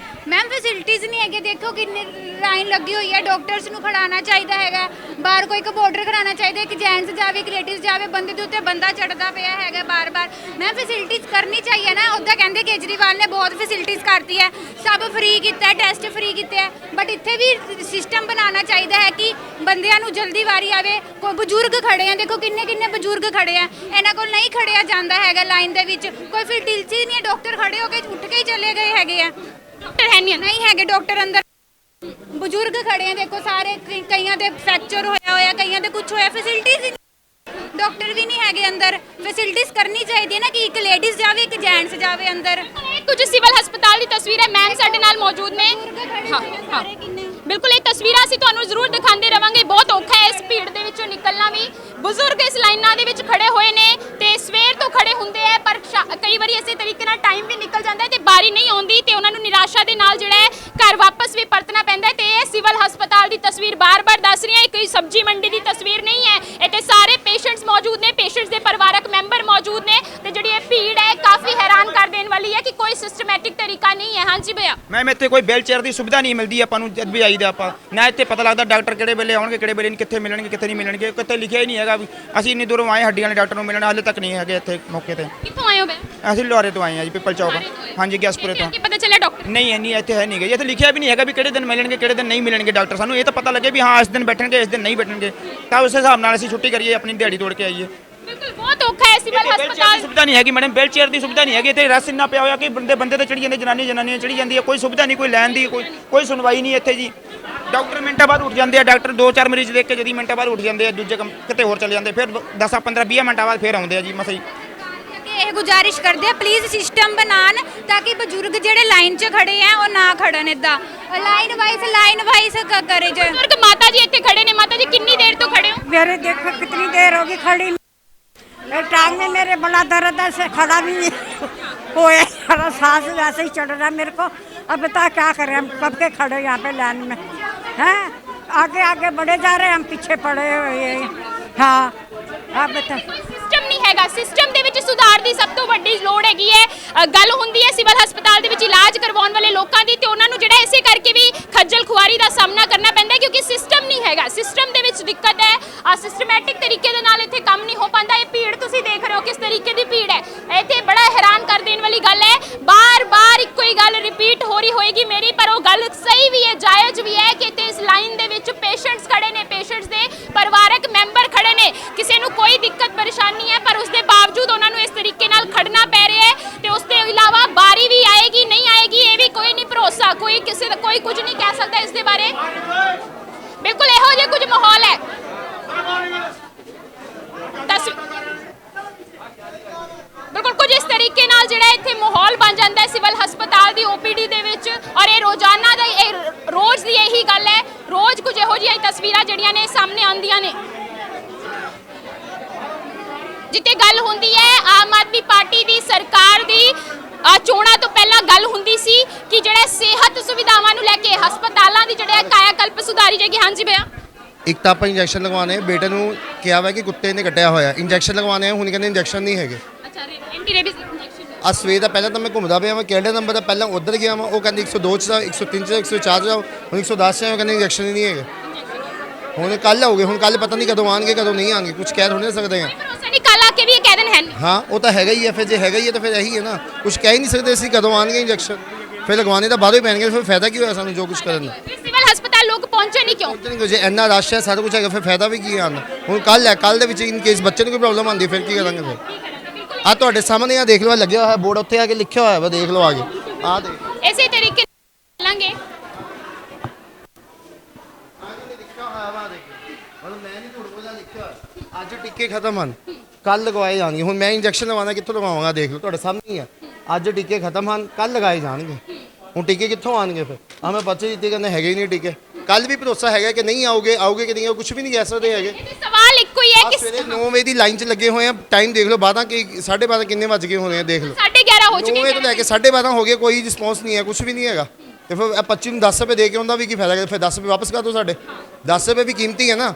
ਮੈਮ ਫੈਸਿਲਿਟੀਜ਼ ਨਹੀਂ ਹੈਗੇ। ਦੇਖੋ ਕਿੰਨੀ ਲਾਈਨ ਲੱਗੀ ਹੋਈ ਹੈ, ਡਾਕਟਰਸ ਨੂੰ ਖੜਾਉਣਾ ਚਾਹੀਦਾ ਹੈਗਾ, ਬਾਹਰ ਕੋਈ ਇੱਕ ਬਾਰਡਰ ਖੜਾਉਣਾ ਚਾਹੀਦਾ ਕਿ ਜੈਂਟਸ ਜਾਵੇ ਕਿ ਲੇਡੀਜ਼ ਜਾਵੇ, ਬੰਦੇ ਦੇ ਉੱਤੇ ਬੰਦਾ ਚੜਦਾ ਪਿਆ ਹੈਗਾ ਬਾਰ-ਬਾਰ। ਮੈਮ ਫੈਸਿਲਿਟੀਜ਼ ਕਰਨੀ ਚਾਹੀਏ ਨਾ। ਉੱਦਾਂ ਕਹਿੰਦੇ ਕੇਜਰੀਵਾਲ ਨੇ ਬਹੁਤ ਫੈਸਿਲਿਟੀਜ਼ ਕਰਤੀ ਹੈ, ਸਭ ਫ੍ਰੀ ਕੀਤਾ, ਟੈਸਟ ਫ੍ਰੀ ਕੀਤੇ ਹੈ, ਬਟ ਇੱਥੇ ਵੀ ਸਿਸਟਮ ਬਣਾਉਣਾ ਚਾਹੀਦਾ ਹੈ ਕਿ ਬੰਦਿਆਂ ਨੂੰ ਜਲਦੀ ਵਾਰੀ ਆਵੇ। ਕੋਈ ਬਜ਼ੁਰਗ ਖੜੇ ਆ, ਦੇਖੋ ਕਿੰਨੇ ਬਜ਼ੁਰਗ ਖੜੇ ਆ, ਇਹਨਾਂ ਕੋਲ ਨਹੀਂ ਖੜਿਆ ਜਾਂਦਾ ਹੈਗਾ ਲਾਈਨ ਦੇ ਵਿੱਚ, ਕੋਈ ਫੈਸਿਲਿਟੀ ਨਹੀਂ ਹੈ, ਡਾਕਟਰ ਖੜੇ ਹੋ ਕੇ ਉੱਠ ਕੇ ਹੀ ਚਲੇ ਗਏ ਹੈਗੇ ਆ, ਡਾਕਟਰ ਹੈ ਨਹੀਂ ਹੈਗੇ ਡਾਕਟਰ ਅੰਦਰ। ਬਜ਼ੁਰਗ ਖੜੇ ਆ, ਦੇਖੋ ਸਾਰੇ, ਕਈਆਂ ਦੇ ਫ੍ਰੈਕਚਰ ਹੋਇਆ, ਕਈਆਂ ਦੇ ਕੁਝ ਹੋਇਆ, ਫੈਸਿਲਿਟੀਜ਼ ਡਾਕਟਰ ਵੀ ਨਹੀਂ ਹੈਗੇ ਅੰਦਰ। ਫੈਸਿਲਿਟੀਜ਼ ਕਰਨੀ ਚਾਹੀਦੀ ਹੈ ਨਾ ਕਿ ਇੱਕ ਲੇਡੀਜ਼ ਜਾਵੇ ਇੱਕ ਜੈਂਟਸ ਜਾਵੇ ਅੰਦਰ। ਕੁਝ ਸਿਵਲ ਹਸਪਤਾਲ ਦੀ ਤਸਵੀਰ ਹੈ, ਮੈਮ ਸਾਡੇ ਨਾਲ ਮੌਜੂਦ ਨੇ। ਹਾਂ ਬਿਲਕੁਲ, ਇਹ ਤਸਵੀਰਾਂ ਅਸੀਂ ਤੁਹਾਨੂੰ ਜ਼ਰੂਰ ਦਿਖਾਉਂਦੇ ਰਵਾਂਗੇ। ਬਹੁਤ ਔਖਾ ਹੈ ਇਸ ਭੀੜ ਦੇ ਵਿੱਚੋਂ ਨਿਕਲਣਾ ਵੀ। ਬਜ਼ੁਰਗ ਇਸ ਲਾਈਨਾਂ ਦੇ ਵਿੱਚ ਖੜੇ ਹੋਏ ਨੇ ਤੇ ਸਵੇਰ ਤੋਂ ਖੜੇ ਹੁੰਦੇ ਆ, ਪਰ ਕਈ ਵਾਰੀ ਇਸੇ ਤਰੀਕੇ ਨਾਲ ਟਾਈਮ ਵੀ ਨਿਕਲ ਜਾਂਦਾ ਹੈ ਤੇ ਬਾਰੀ ਨਹੀਂ ਆਉਂਦੀ ਤੇ ਉਹਨਾਂ ਨੂੰ ਨਿਰਾਸ਼ਾ ਦੇ ਨਾਲ ਜਿਹੜਾ ਹੈ ਘਰ ਵਾਪਸ ਵੀ ਪਰਤਣਾ ਪੈਂਦਾ ਹੈ। ਤੇ ਇਹ ਸਿਵਲ ਹਸਪਤਾਲ ਦੀ ਤਸਵੀਰ ਬਾਰ-ਬਾਰ ਦੱਸ ਰਹੀ ਹਾਂ, ਇਹ ਕੋਈ ਸਬਜ਼ੀ ਮੰਡੀ ਦੀ ਤਸਵੀਰ ਨਹੀਂ ਹੈ। ਇੱਥੇ ਸਾਰੇ ਪੇਸ਼ੈਂਟਸ ਮੌਜੂਦ ਨੇ, ਪੇਸ਼ੈਂਟਸ ਦੇ ਪਰਿਵਾਰਕ ਮੈਂਬਰ ਮੌਜੂਦ ਨੇ ਤੇ ਜਿਹੜੀ ਇਹ ਭੀੜ ਹੈ ਕਾਫੀ ਹੈਰਾਨ ਕਰ ਦੇਣ ਵਾਲੀ ਹੈ ਕਿ ਕੋਈ ਸਿਸਟਮੈਟਿਕ ਤਰੀਕਾ ਨਹੀਂ ਹੈ। ਹਾਂਜੀ ਭਈਆ। ਮੈਮ ਇੱਥੇ ਕੋਈ ਵੀਲ ਚੇਅਰ ਦੀ ਸੁਵਿਧਾ ਨਹੀਂ ਮਿਲਦੀ ਆਪਾਂ ਨੂੰ ਜਦ ਵੀ ਆਈਦਾ ਆਪਾਂ, ਨਾ ਇੱਥੇ ਪਤਾ ਲੱਗਦਾ ਡਾਕਟਰ ਕਿਹੜੇ ਵੇਲੇ ਆਉਣਗੇ, ਕਿਹੜੇ ਵੇਲੇ ਨਹੀਂ, ਕਿੱਥੇ ਮਿਲਣਗੇ, ਕਿੱਥੇ ਨਹੀਂ ਮਿਲਣਗੇ, ਕਿਤੇ ਲਿਖਿਆ ਹੀ ਨਹੀਂ ਹੈਗਾ ਵੀ ਅਸੀਂ ਇੰਨੀ ਦੂਰੋਂ ਆਏ ਹੱਡੀਆਂ ਵਾਲੇ ਡਾਕਟਰ ਨੂੰ ਮਿਲਣ, ਹਾਲੇ ਤੱਕ ਨਹੀਂ ਹੈਗੇ ਇੱਥੇ ਮੌਕੇ ਤੇ। ਕਿੱਥੋਂ ਆਏ ਹੋ ਬੇ? ਅਸੀਂ ਲੋਹਾਰੇ ਤੋਂ ਆਏ ਹਾਂ ਜੀ, ਪਿੱਪਲ ਚੌਕ। ਹਾਂਜੀ, ਗਿਆਸਪੁਰੇ ਤੋਂ। ਪਤਾ ਚੱਲਿਆ ਡਾਕਟਰ ਨਹੀਂ ਇੰਨੀ ਇੱਥੇ ਹੈ ਨਹੀਂ ਗਈ, ਇੱਥੇ ਲਿਖਿਆ ਵੀ ਨਹੀਂ ਹੈਗਾ ਵੀ ਕਿਹੜੇ ਦਿਨ ਮਿਲਣਗੇ, ਕਿਹੜੇ ਦਿਨ ਨਹੀਂ ਮਿਲਣਗੇ ਡਾਕਟਰ। ਸਾਨੂੰ ਇਹ ਤਾਂ ਪਤਾ ਲੱਗੇ ਵੀ ਹਾਂ ਇਸ ਦਿਨ ਬੈਠਣਗੇ, ਇਸ ਦਿਨ ਨਹੀਂ ਬੈਠਣਗੇ, ਤਾਂ ਉਸ ਹਿਸਾਬ ਨਾਲ ਅਸੀਂ ਛੁੱਟੀ ਕਰੀਏ, ਆਪਣੀ ਦਿਹਾੜੀ ਤੋੜ ਕੇ ਆਈਏ। ਬਿਲਕੁਲ ਬਹੁਤ ਔਖਾ ਹੈ ਸਿਵਲ ਹਸਪਤਾਲ। ਸੁਵਿਧਾ ਨਹੀਂ ਹੈਗੀ ਮੈਡਮ, ਵੀਲ ਚੇਅਰ ਦੀ ਸੁਵਿਧਾ ਨਹੀਂ ਹੈਗੀ ਇੱਥੇ। ਰਸ ਇੰਨਾ ਪਿਆ ਹੋਇਆ ਕਿ ਬੰਦੇ ਤੇ ਚੜੀ ਜਾਂਦੇ, ਜਨਾਨੀਆਂ ਚੜੀ ਜਾਂਦੀ ਹੈ, ਕੋਈ ਸੁਵਿਧਾ ਨਹੀਂ, ਕੋਈ ਲੈਣ ਦੀ, ਕੋਈ ਸੁਣਵਾਈ ਨਹੀਂ ਇੱਥੇ ਜੀ। ਡਾਕਟਰ ਮਿੰਟਾਂ ਬਾਅਦ ਉੱਠ ਜਾਂਦੇ ਆ, ਡਾਕਟਰ 2-4 ਮਰੀਜ਼ ਦੇਖ ਕੇ ਜਦੀ ਮਿੰਟਾਂ ਬਾਅਦ ਉੱਠ ਜਾਂਦੇ ਆ, ਦੂਜੇ ਕੰਮ ਕਿਤੇ ਹੋਰ ਚਲੇ ਜਾਂਦੇ, ਫਿਰ 10-15-20 ਮਿੰਟਾਂ ਬਾਅਦ ਫਿਰ ਆਉਂਦੇ ਆ ਜੀ ਮਸਾਂ ਹੀ। ਇਹ ਗੁਜ਼ਾਰਿਸ਼ ਕਰਦੇ ਆ ਪਲੀਜ਼ ਸਿਸਟਮ ਬਣਾਉਣ ਤਾਂ ਕਿ ਬਜ਼ੁਰਗ ਜਿਹੜੇ ਲਾਈਨ 'ਚ ਖੜੇ ਆ ਉਹ ਨਾ ਖੜਨ, ਇਦਾਂ ਲਾਈਨ ਵਾਈਜ਼ ਕਰੇ ਜੇ। ਬਜ਼ੁਰਗ ਮਾਤਾ ਜੀ ਇੱਥੇ ਖੜੇ ਨੇ। ਮਾਤਾ ਜੀ ਕਿੰਨੀ ਦੇਰ ਤੋਂ ਖੜੇ ਹੋ? मेरे देखो कितनी देर होगी खड़ी, टांग में मेरे बड़ा दर्द है, से खड़ा भी नहीं होया, सांस वैसे ही चढ़ रहा है मेरे को। अब बता क्या करें, हम कब के खड़े यहाँ पे लाइन में हैं, आगे बढ़े जा रहे हैं, हम पीछे पड़े हुए हैं। हाँ आप बता। ਸਿਸਟਮ ਨਹੀਂ ਹੈਗਾ, ਸਿਸਟਮ ਦੇ ਵਿੱਚ ਸੁਧਾਰ ਦੀ ਸਭ ਤੋਂ ਵੱਡੀ ਲੋੜ ਹੈਗੀ ਹੈ। ਗੱਲ ਹੁੰਦੀ ਹੈ ਸਿਵਲ ਹਸਪਤਾਲ ਦੇ ਵਿੱਚ ਇਲਾਜ ਕਰਵਾਉਣ ਵਾਲੇ ਲੋਕਾਂ ਦੀ ਤੇ ਉਹਨਾਂ ਨੂੰ ਜਿਹੜਾ ਇਸੇ ਕਰਕੇ ਵੀ ਖੱਜਲ ਖੁਆਰੀ ਦਾ ਸਾਹਮਣਾ ਕਰਨਾ ਪੈਂਦਾ ਕਿਉਂਕਿ ਸਿਸਟਮ ਨਹੀਂ ਹੈਗਾ। ਸਿਸਟਮ ਦੇ ਵਿੱਚ ਦਿੱਕਤ ਹੈ, ਸਿਸਟਮੈਟਿਕ ਤਰੀਕੇ ਦੇ ਨਾਲ ਇੱਥੇ ਕੰਮ ਨਹੀਂ ਹੋ ਪਾਉਂਦਾ। ਇਹ ਭੀੜ ਤੁਸੀਂ ਦੇਖ ਰਹੇ ਹੋ ਕਿਸ ਤਰੀਕੇ ਦੀ ਭੀੜ ਹੈ। ਇੱਥੇ ਬੜਾ ਹੈਰਾਨ ਕਰ ਦੇਣ ਵਾਲੀ ਗੱਲ ਹੈ, ਬਾਰ-ਬਾਰ ਇੱਕੋ ਹੀ ਗੱਲ ਰਿਪੀਟ ਹੋ ਰਹੀ ਹੋਏਗੀ ਮੇਰੀ, ਪਰ ਉਹ ਗੱਲ ਸਹੀ ਵੀ ਹੈ, ਜਾਇਜ਼ ਵੀ ਹੈ ਕਿ ਇੱਥੇ ਇਸ ਲਾਈਨ ਦੇ ਵਿੱਚ ਪੇਸ਼ੈਂਟਸ ਖੜੇ ਨੇ, ਪੇਸ਼ੈਂਟਸ ਦੇ ਪਰਿਵਾਰਕ ਮੈਂਬਰ ਖੜੇ ਨੇ, ਕਿਸੇ ਨੂੰ ਕੋਈ ਦਿੱਕਤ ਪਰੇਸ਼ਾਨੀ ਹੈ, ਪਰ ਉਸ ਦੇ ਬਾਵਜੂਦ ਉਹਨਾਂ ਨੂੰ ਇਸ ਤਰੀਕੇ ਨਾਲ ਖੜਨਾ ਪੈ ਰਿਹਾ ਹੈ। ਤੇ ਉਸ ਤੋਂ ਇਲਾਵਾ ਬਾਰੀ ਵੀ ਆਏਗੀ ਨਹੀਂ ਆਏਗੀ ਇਹ ਵੀ ਕੋਈ ਨਹੀਂ ਭਰੋਸਾ, ਕੋਈ ਕਿਸੇ ਦਾ ਕੋਈ ਕੁਝ ਨਹੀਂ ਕਹਿ ਸਕਦਾ ਇਸ ਦੇ ਬਾਰੇ। ਬਿਲਕੁਲ ਇਹੋ ਜਿਹਾ ਕੁਝ ਮਾਹੌਲ ਹੈ। ਬਿਲਕੁਲ ਕੁਝ ਇਸ ਤਰੀਕੇ ਨਾਲ ਜਿਹੜਾ ਇੱਥੇ ਮਾਹੌਲ ਬਣ ਜਾਂਦਾ ਹੈ ਸਿਵਲ ਹਸਪਤਾਲ ਦੀ ਓਪੀਡੀ ਦੇ ਵਿੱਚ, ਔਰ ਇਹ ਰੋਜ਼ਾਨਾ ਦਾ ਰੋਜ਼ ਦੀ ਇਹੀ ਗੱਲ ਹੈ। ਰੋਜ਼ ਕੁਝ ਇਹੋ ਜਿਹੀਆਂ ਤਸਵੀਰਾਂ ਜਿਹੜੀਆਂ ਨੇ ਸਾਹਮਣੇ ਆਉਂਦੀਆਂ ਨੇ ਜਿੱਥੇ ਗੱਲ ਹੁੰਦੀ ਹੈ ਆਮ ਆਦਮੀ ਪਾਰਟੀ ਦੀ ਸਰਕਾਰ ਦੀ ਚੋਣਾਂ ਤੋਂ ਪਹਿਲਾਂ ਗੱਲ ਹੁੰਦੀ ਸੀ ਕਿ ਜਿਹੜੇ ਸਿਹਤ ਸੁਵਿਧਾਵਾਂ ਨੂੰ ਲੈ ਕੇ ਹਸਪਤਾਲਾਂ ਦੀ ਜਿਹੜੇ ਕਾਇਆ ਕਲਪ ਸੁਧਾਰੀ ਜਾਏਗੀ। ਹਾਂਜੀ ਭਈਆ। ਇੱਕ ਤਾਂ ਆਪਾਂ ਇੰਜੈਕਸ਼ਨ ਲਗਵਾਉਣੇ, ਬੇਟੇ ਨੂੰ ਕਿਹਾ ਵਾ ਕਿ ਕੁੱਤੇ ਨੇ ਕੱਟਿਆ ਹੋਇਆ, ਇੰਜੈਕਸ਼ਨ ਲਗਵਾਉਣੇ, ਹੁਣ ਕਹਿੰਦੇ ਇੰਜੈਕਸ਼ਨ ਨਹੀਂ ਹੈਗੇ। ਅੱਛਾ, ਐਂਟੀ ਰੇਬੀਜ਼ ਇੰਜੈਕਸ਼ਨ ਅੱਜ ਸਵੇਰ ਦਾ ਪਹਿਲਾਂ ਤਾਂ ਮੈਂ ਘੁੰਮਦਾ ਪਿਆ ਮੈਂ ਕਿਹੜੇ ਨੰਬਰ ਦਾ ਪਹਿਲਾਂ ਉੱਧਰ ਗਿਆ ਮੈਂ ਉਹ ਕਹਿੰਦੇ 102 ਚ ਜਾਓ 103 ਚ ਜਾਓ 104 ਚ ਜਾਓ ਹੁਣ 110 ਚ ਜਾਓ ਕਹਿੰਦੇ ਇੰਜੈਕਸ਼ਨ ਹੀ ਨਹੀਂ ਹੈਗੇ ਹੁਣ ਕੱਲ ਆਉਗੇ ਹੁਣ ਕੱਲ ਪਤਾ ਨਹੀਂ ਕਦੋਂ ਆਣਗੇ ਕਦੋਂ ਨਹੀਂ ਆਣਗੇ ਕੁਝ ਕਹਿ ਥੋੜ੍ਹੀ ਨਾ ਸਕਦੇ ਹਾਂ ਭਰੋਸਾ ਨਹੀਂ ਕੱਲ ਆ ਕੇ ਵੀ ਇਹ ਕਹਿ ਦੇਣ ਹੈ ਨਹੀਂ ਹਾਂ ਉਹ ਤਾਂ ਹੈਗਾ ਹੀ ਹੈ ਫਿਰ ਜੇ ਹੈਗਾ ਹੀ ਹੈ ਤਾਂ ਫਿਰ ਇਹੀ ਹੈ ਨਾ ਕੁਝ ਕਹਿ ਹੀ ਨਹੀਂ ਸਕਦੇ ਅਸੀਂ ਕਦੋਂ ਆਣਗੇ ਇੰਜੈਕਸ਼ਨ ਫਿਰ ਲਗਵਾਉਣੇ ਤਾਂ ਬਾਅਦੋਂ ਹੀ ਪੈਣਗੇ ਫਿਰ ਫਾਇਦਾ ਕੀ ਹੋਇਆ ਸਾਨੂੰ ਜੋ ਕੁਝ ਕਰਨ ਦਾ ਸਿਵਲ ਹਸਪਤਾਲ ਲੋਕ ਪਹੁੰਚੇ ਨਹੀਂ ਕਿਉਂ ਜੇ ਇੰਨਾ ਰਸ਼ ਹੈ ਸਾਰਾ ਕੁਝ ਹੈਗਾ ਫਿਰ ਫਾਇਦਾ ਵੀ ਕੀ ਆਉਣ ਹੁਣ ਕੱਲ ਹੈ ਕੱਲ ਦੇ ਵਿੱਚ ਇਨ ਕੇਸ ਬੱਚੇ ਨੂੰ ਕੋਈ ਪ੍ਰੋਬਲਮ ਆਉਂਦੀ ਫਿਰ ਕੀ ਕਰਾਂਗੇ ਫਿਰ ਆ ਤੁਹਾਡੇ ਸਾਹਮਣੇ ਆ ਦੇਖ ਲਓ ਲੱਗਿਆ ਹੋਇਆ ਬੋਰਡ ਉੱਥੇ ਆ ਕੇ ਲਿਖਿਆ ਹੋਇਆ ਵਾ ਦੇਖ ਲਓ ਆ ਕੇ ਆ ਦੇਖ ਇਸੇ ਤਰੀਕੇ ਚੱਲਾਂਗੇ ਅੱਜ ਟੀਕੇ ਖਤਮ ਹਨ ਕੱਲ ਲਗਵਾਏ ਜਾਣਗੇ ਹੁਣ ਮੈਂ ਇੰਜੈਕਸ਼ਨ ਲਗਵਾਉਣਾ ਕਿੱਥੋਂ ਲਗਵਾਵਾਂਗਾ ਦੇਖ ਲਓ ਤੁਹਾਡੇ ਸਾਹਮਣੇ ਹੀ ਆ ਅੱਜ ਟੀਕੇ ਖਤਮ ਹਨ ਕੱਲ ਲਗਾਏ ਜਾਣਗੇ ਹੁਣ ਟੀਕੇ ਕਿੱਥੋਂ ਆਣਗੇ ਫਿਰ ਆ ਮੈਂ ਬੱਚੇ ਦਿੱਤੇ ਕਹਿੰਦੇ ਹੈਗੇ ਹੀ ਨਹੀਂ ਟੀਕੇ ਕੱਲ ਵੀ ਭਰੋਸਾ ਹੈਗਾ ਕਿ ਨਹੀਂ ਆਓਗੇ ਕਿ ਨਹੀਂ ਕੁਝ ਵੀ ਨਹੀਂ ਕਹਿ ਸਕਦੇ ਹੈਗੇ ਸਵਾਲ ਇੱਕੋ ਹੀ ਹੈ ਕਿ ਸਵੇਰੇ 9 ਵਜੇ ਦੀ ਲਾਈਨ 'ਚ ਲੱਗੇ ਹੋਏ ਆ ਟਾਈਮ ਦੇਖ ਲਓ 12 ਕਿ 12:30 ਕਿੰਨੇ ਵੱਜ ਗਏ ਹੋਣੇ ਆ ਦੇਖ ਲਓ 11:30 ਹੋ 9 ਚੁੱਕੇ ਵਜੇ ਤੋਂ ਲੈ ਕੇ 12:30 ਹੋ ਗਏ ਕੋਈ ਰਿਸਪੌਂਸ ਨਹੀਂ ਹੈ ਕੁਝ ਵੀ ਨਹੀਂ ਹੈਗਾ ਤੇ ਫਿਰ 25 ਨੂੰ 10 ਰੁਪਏ ਦੇ ਕੇ ਆਉਂਦਾ ਵੀ ਕੀ ਫਾਇਦਾ ਫਿਰ 10 ਰੁਪਏ ਵਾਪਸ ਕਰ ਦਿਓ ਸਾਡੇ 10 ਰੁਪਏ ਵੀ ਕੀਮਤੀ ਹੈ ਨਾ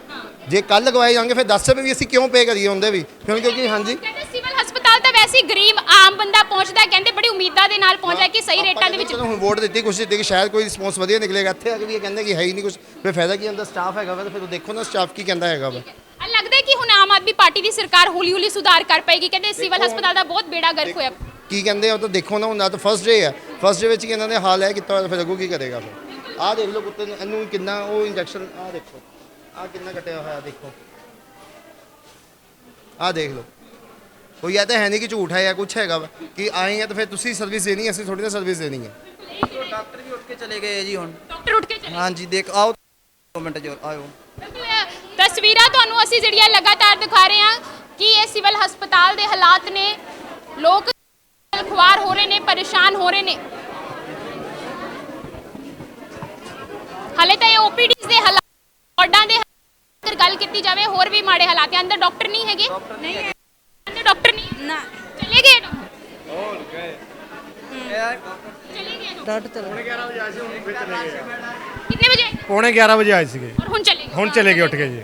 ਜੇ ਕੱਲ ਲਗਵਾਏ ਜਾਣਗੇ ਫਿਰ 10 ਰੁਪਏ ਵੀ ਅਸੀਂ ਕਿਉਂ ਪੇ ਕਰੀਏ ਹੁੰਦੇ ਵੀ ਕਿਉਂਕਿ ਹਾਂਜੀ ਕਹਿੰਦੇ ਸਿਵਲ ਹਸਪਤਾਲ ਤਾਂ ਵੈਸੇ ਹੀ ਗਰੀਬ ਆਮ ਬੰਦਾ ਪਹੁੰਚਦਾ ਕਹਿੰਦੇ ਬੜੀ ਉਮੀਦਾਂ ਦੇ ਨਾਲ ਪਹੁੰਚਦਾ ਕਿ ਸਹੀ ਰੇਟਾਂ ਦੇ ਵਿੱਚ ਹੁਣ ਵੋਟ ਦਿੱਤੀ ਕੁਛ ਦਿੱਤੀ ਕਿ ਸ਼ਾਇਦ ਕੋਈ ਰਿਸਪੌਂਸ ਵਧੀਆ ਨਿਕਲੇਗਾ ਇੱਥੇ ਆ ਕੇ ਵੀ ਇਹ ਕਹਿੰਦੇ ਕਿ ਹੈ ਹੀ ਨਹੀਂ ਕੁਝ ਫਿਰ ਫਾਇਦਾ ਕੀ ਹੁੰਦਾ ਸਟਾਫ ਹੈਗਾ ਵਾ ਤਾਂ ਫਿਰ ਦੇਖੋ ਨਾ ਸਟਾਫ ਕੀ ਕਹਿੰਦਾ ਹੈਗਾ ਵਾ ਲੱਗਦਾ ਹੈ ਕਿ ਹੁਣ ਆਮ ਆਦਮੀ ਪਾਰਟੀ ਦੀ ਸਰਕਾਰ ਹੌਲੀ ਹੌਲੀ ਸੁਧਾਰ ਕਰ ਪਾਏਗੀ ਕਹਿੰਦੇ ਸਿਵਲ ਹਸਪਤਾਲ ਦਾ ਬਹੁਤ ਬੇੜਾ ਗਰਕ ਹੋਇਆ ਕੀ ਕਹਿੰਦੇ ਆ ਉਹ ਤਾਂ ਦੇਖੋ ਨਾ ਹੁੰਦਾ ਤਾਂ ਫਸਟ ਡੇ ਹੈ ਫਸਟ ਡੇ ਵਿੱਚ ਹੀ ਇਹਨਾਂ ਨੇ ਹਾਲ ਹੈ ਕੀਤਾ ਹੋਇਆ ਫਿਰ ਅੱਗੋਂ ਕੀ ਕਰੇਗਾ ਫਿਰ ਆਹ ਦੇਖ ਲਓ ਕੁੱਤੇ ਨੂੰ ਇਹਨੂੰ ਕਿੰਨਾ ਉਹ ਇੰਜੈਕਸ਼ਨ ਆਹ ਦੇਖੋ ਆਹ ਕਿੰਨਾ ਕੱਟਿਆ ਹੋਇਆ ਦੇਖੋ ਆਹ ਦੇਖ ਲਓ ਕੋਈ ਇਹ ਤਾਂ ਹੈ ਨਹੀਂ ਕਿ ਝੂਠ ਹੈ ਜਾਂ ਕੁਝ ਹੈਗਾ ਵਾ ਕਿ ਆਏ ਆ ਤਾਂ ਫਿਰ ਤੁਸੀਂ ਸਰਵਿਸ ਦੇਣੀ ਅਸੀਂ ਥੋੜੀ ਨਾ ਸਰਵਿਸ ਦੇਣੀ ਹੈ ਡਾਕਟਰ ਵੀ ਉੱਠ ਕੇ ਚਲੇ ਗਏ ਜੀ ਹੁਣ ਡਾਕਟਰ ਉੱਠ ਕੇ ਚਲੇ ਹਾਂਜੀ ਦੇਖ ਆਓ 2 ਮਿੰਟ ਜੋ ਆਇਓ ਤਸਵੀਰਾਂ ਤੁਹਾਨੂੰ ਅਸੀਂ ਜਿਹੜੀਆਂ ਲਗਾਤਾਰ ਦਿਖਾ ਰਹੇ ਹਾਂ ਕਿ ਇਹ ਸਿਵਲ ਹਸਪਤਾਲ ਦੇ ਹਾਲਾਤ ਨੇ ਲੋਕ ਖੁਆਰ ਹੋ ਰਹੇ ਨੇ ਪਰੇਸ਼ਾਨ ਹੋ ਰਹੇ ਨੇ ਹਾਲੇ ਤਾਂ ਇਹ ਓਪੀਡੀਜ਼ ਦੇ ਹਾਲਾਤ ਵਾਰਡਾਂ ਦੇ ਅਗਰ ਗੱਲ ਕੀਤੀ ਜਾਵੇ ਹੋਰ ਵੀ ਮਾੜੇ ਹਾਲਾਤ ਹੈ ਅੰਦਰ ਡਾਕਟਰ ਨਹੀਂ ਹੈਗੇ ਨਹੀਂ ਅੰਦਰ ਡਾਕਟਰ ਨਹੀਂ ਨਾ ਚਲੇ ਗਏ ਹੋਰ ਗਏ ਚਲੇ ਗਏ ਡਾਕਟਰ ਪੌਣੇ 11 ਵਜੇ ਆਏ ਸੀ ਹੁਣ ਫਿਰ ਚਲੇ ਗਏ ਕਿੰਨੇ ਵਜੇ ਪੌਣੇ 11 ਵਜੇ ਆਏ ਸੀਗੇ ਔਰ ਹੁਣ ਚਲੇ ਗਏ ਉੱਠ ਕੇ ਜੀ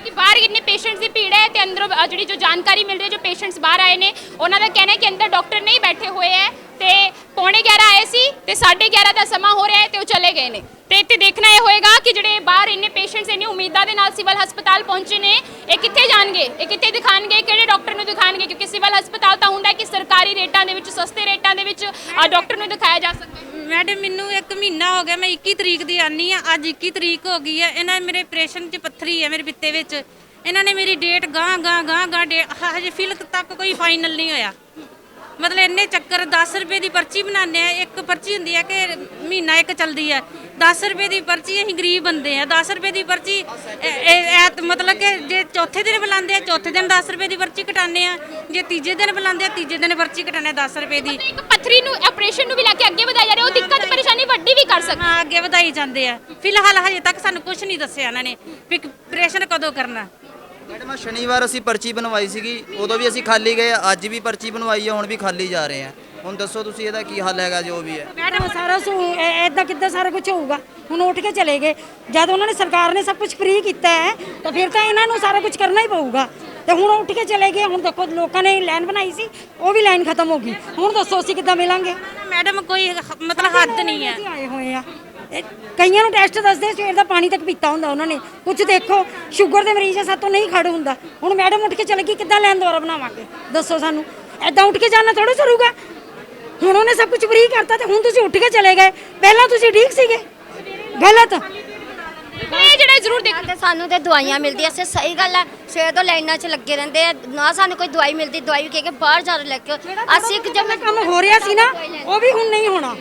ਕਿ ਬਾਹਰ ਕਿੰਨੇ ਪੇਸ਼ੈਂਟਸ ਦੀ ਭੀੜ ਹੈ ਤੇ ਅੰਦਰੋਂ ਜਿਹੜੀ ਜੋ ਜਾਣਕਾਰੀ ਮਿਲ ਰਹੀ ਹੈ ਜੋ ਪੇਸ਼ੈਂਟਸ ਬਾਹਰ ਆਏ ਨੇ ਉਹਨਾਂ ਦਾ ਕਹਿਣਾ ਹੈ ਕਿ ਅੰਦਰ ਡਾਕਟਰ ਨਹੀਂ ਬੈਠੇ ਹੋਏ ਹੈ ਤੇ ਪੌਣੇ 11 ਆਏ ਸੀ ਤੇ 11:30 ਦਾ ਸਮਾਂ ਹੋ ਰਿਹਾ ਹੈ ਤੇ ਉਹ ਚਲੇ ਗਏ ਨੇ ਤੇ ਇੱਥੇ ਦੇਖਣਾ ਇਹ ਹੋਏਗਾ ਕਿ ਜਿਹੜੇ ਬਾਹਰ ਇੰਨੇ ਪੇਸ਼ੈਂਟਸ ਇੰਨੀ ਉਮੀਦਾਂ ਦੇ ਨਾਲ ਸਿਵਲ ਹਸਪਤਾਲ ਪਹੁੰਚੇ ਨੇ ਇਹ ਕਿੱਥੇ ਜਾਣਗੇ ਇਹ ਕਿੱਥੇ ਦਿਖਾਣਗੇ ਕਿਹੜੇ ਡਾਕਟਰ ਨੂੰ ਦਿਖਾਣਗੇ ਕਿਉਂਕਿ ਸਿਵਲ ਹਸਪਤਾਲ ਤਾਂ ਹੁੰਦਾ ਕਿ ਸਰਕਾਰੀ ਰੇਟਾਂ ਦੇ ਵਿੱਚ ਸਸਤੇ ਰੇਟਾਂ ਦੇ ਵਿੱਚ ਡਾਕਟਰ ਨੂੰ ਦਿਖਾਇਆ ਜਾ ਸਕਦਾ ਹੈ ਮੈਡਮ ਮੈਨੂੰ 1 ਮਹੀਨਾ ਹੋ ਗਿਆ ਮੈਂ 21 ਤਰੀਕ ਦੀ ਆਨੀ ਆ ਅੱਜ 21 ਤਰੀਕ ਹੋ ਗਈ ਹੈ ਇਹਨਾਂ ਨੇ ਮੇਰੇ ਆਪਰੇਸ਼ਨ 'ਚ ਪੱਥਰੀ ਹੈ ਮੇਰੇ ਪਿੱਤੇ ਵਿੱਚ ਇਹਨਾਂ ਨੇ ਮੇਰੀ ਡੇਟ ਗਾਂ ਹਜੇ ਫਿਲ ਤੱਕ ਕੋਈ ਫਾਈਨਲ ਨਹੀਂ ਹੋਇਆ ਮਤਲਬ ਇੰਨੇ ਚੱਕਰ 10 ਰੁਪਏ ਦੀ ਪਰਚੀ ਬਣਾਉਂਦੇ ਆ ਇੱਕ ਪਰਚੀ ਹੁੰਦੀ ਹੈ ਕਿ ਮਹੀਨਾ ਇੱਕ ਚੱਲਦੀ ਹੈ 10 ਰੁਪਏ ਦੀ ਪਰਚੀ ਅਸੀਂ ਗਰੀਬ ਬੰਦੇ ਆ 10 ਰੁਪਏ ਦੀ ਪਰਚੀ ਮਤਲਬ ਕਿ ਜੇ ਚੌਥੇ ਦਿਨ ਬੁਲਾਉਂਦੇ ਆ ਚੌਥੇ ਦਿਨ 10 ਰੁਪਏ ਦੀ ਪਰਚੀ ਕਟਾਉਂਦੇ ਆ ਜੇ ਤੀਜੇ ਦਿਨ ਬੁਲਾਉਂਦੇ ਆ ਤੀਜੇ ਦਿਨ ਪਰਚੀ ਕਟਾਉਂਦੇ ਆ 10 ਰੁਪਏ ਦੀ ਇੱਕ ਪੱਥਰੀ ਨੂੰ ਆਪਰੇਸ਼ਨ ਨੂੰ ਵੀ ਲੈ ਕੇ ਅੱਗੇ ਵਧਾਇਆ ਜਾ ਰਿਹਾ ਉਹ ਦਿੱਕਤ ਪਰੇਸ਼ਾਨੀ ਵੱਡੀ ਵੀ ਕਰ ਸਕਦਾ ਹਾਂ ਅੱਗੇ ਵਧਾਈ ਜਾਂਦੇ ਆ ਫਿਲਹਾਲ ਹਜੇ ਤੱਕ ਸਾਨੂੰ ਕੁਝ ਨਹੀਂ ਦੱਸਿਆ ਇਹਨਾਂ ਨੇ ਵੀ ਆਪਰੇਸ਼ਨ ਕਦੋਂ ਕਰਨਾ ਮੈਡਮ ਸ਼ਨੀਵਾਰ ਅਸੀਂ ਪਰਚੀ ਬਣਵਾਈ ਸੀਗੀ ਉਦੋਂ ਵੀ ਅਸੀਂ ਖਾਲੀ ਗਏ ਅੱਜ ਵੀ ਪਰਚੀ ਬਣਵਾਈ ਹੈ ਹੁਣ ਵੀ ਖਾਲੀ ਜਾ ਰਹੇ ਆ ਹੁਣ ਦੱਸੋ ਤੁਸੀਂ ਇਹਦਾ ਕੀ ਹੱਲ ਹੈਗਾ ਜੋ ਵੀ ਹੈ ਮੈਡਮ ਸਾਰਾ ਇਦਾਂ ਕਿੱਦਾਂ ਸਾਰਾ ਕੁਝ ਹੋਊਗਾ ਹੁਣ ਉੱਠ ਕੇ ਚਲੇ ਗਏ ਜਦ ਉਹਨਾਂ ਨੇ ਸਰਕਾਰ ਨੇ ਸਭ ਕੁਝ ਫ੍ਰੀ ਕੀਤਾ ਹੈ ਤਾਂ ਫਿਰ ਤਾਂ ਇਹਨਾਂ ਨੂੰ ਸਾਰਾ ਕੁਝ ਕਰਨਾ ਹੀ ਪਊਗਾ ਤੇ ਹੁਣ ਉੱਠ ਕੇ ਚਲੇ ਗਏ ਹੁਣ ਦੇਖੋ ਲੋਕਾਂ ਨੇ ਲਾਈਨ ਬਣਾਈ ਸੀ ਉਹ ਵੀ ਲਾਈਨ ਖਤਮ ਹੋ ਗਈ ਹੁਣ ਦੱਸੋ ਅਸੀਂ ਕਿੱਦਾਂ ਮਿਲਾਂਗੇ ਮੈਡਮ ਕੋਈ ਮਤਲਬ ਹੱਦ ਨਹੀਂ ਹੈ ਆਏ ਹੋਏ ਆ ਕਈਆਂ ਨੂੰ ਟੈਸਟ ਦੱਸਦੇ ਸਵੇਰ ਦਾ ਪਾਣੀ ਤੱਕ ਪੀਤਾ ਹੁੰਦਾ ਉਹਨਾਂ ਨੇ ਕੁਝ ਦੇਖੋ ਸ਼ੂਗਰ ਦੇ ਮਰੀਜ਼ ਸਾਤੋਂ ਨਹੀਂ ਖੜ ਹੁੰਦਾ ਹੁਣ ਮੈਡਮ ਉੱਠ ਕੇ ਚਲੇ ਗਈ ਕਿੱਦਾਂ ਲੈਣ ਦੁਆਰਾ ਬਣਾਵਾਂਗੇ ਦੱਸੋ ਸਾਨੂੰ ਐਦਾਂ ਉੱਠ ਕੇ ਜਾਣਾ ਥੋੜਾ ਸਰੂਗਾ ਹੁਣ ਉਹਨੇ ਸਭ ਕੁਝ ਫ੍ਰੀ ਕਰਤਾ ਤੇ ਹੁਣ ਤੁਸੀਂ ਉੱਠ ਕੇ ਚਲੇ ਗਏ ਪਹਿਲਾਂ ਤੁਸੀਂ ਠੀਕ ਸੀਗੇ ਗਲਤ ਇਹ ਜਿਹੜਾ ਜ਼ਰੂਰ ਦੇਖਦੇ ਸਾਨੂੰ ਤੇ ਦਵਾਈਆਂ ਮਿਲਦੀਆਂ ਸੇ ਸਹੀ ਗੱਲ ਹੈ ਸਵੇਰ ਤੋਂ ਲਾਈਨਾਂ 'ਚ ਲੱਗੇ ਰਹਿੰਦੇ ਆ ਨਾ ਸਾਨੂੰ ਕੋਈ ਦਵਾਈ ਮਿਲਦੀ ਦਵਾਈ ਕਹਿ ਕੇ ਬਾਹਰ ਜਾ ਲੈ ਕੇ ਅਸੀਂ ਜਿਵੇਂ ਕੰਮ ਹੋ ਰਿਹਾ ਸੀ ਨਾ ਉਹ ਵੀ ਹੁਣ ਨਹੀਂ ਹੋਣਾ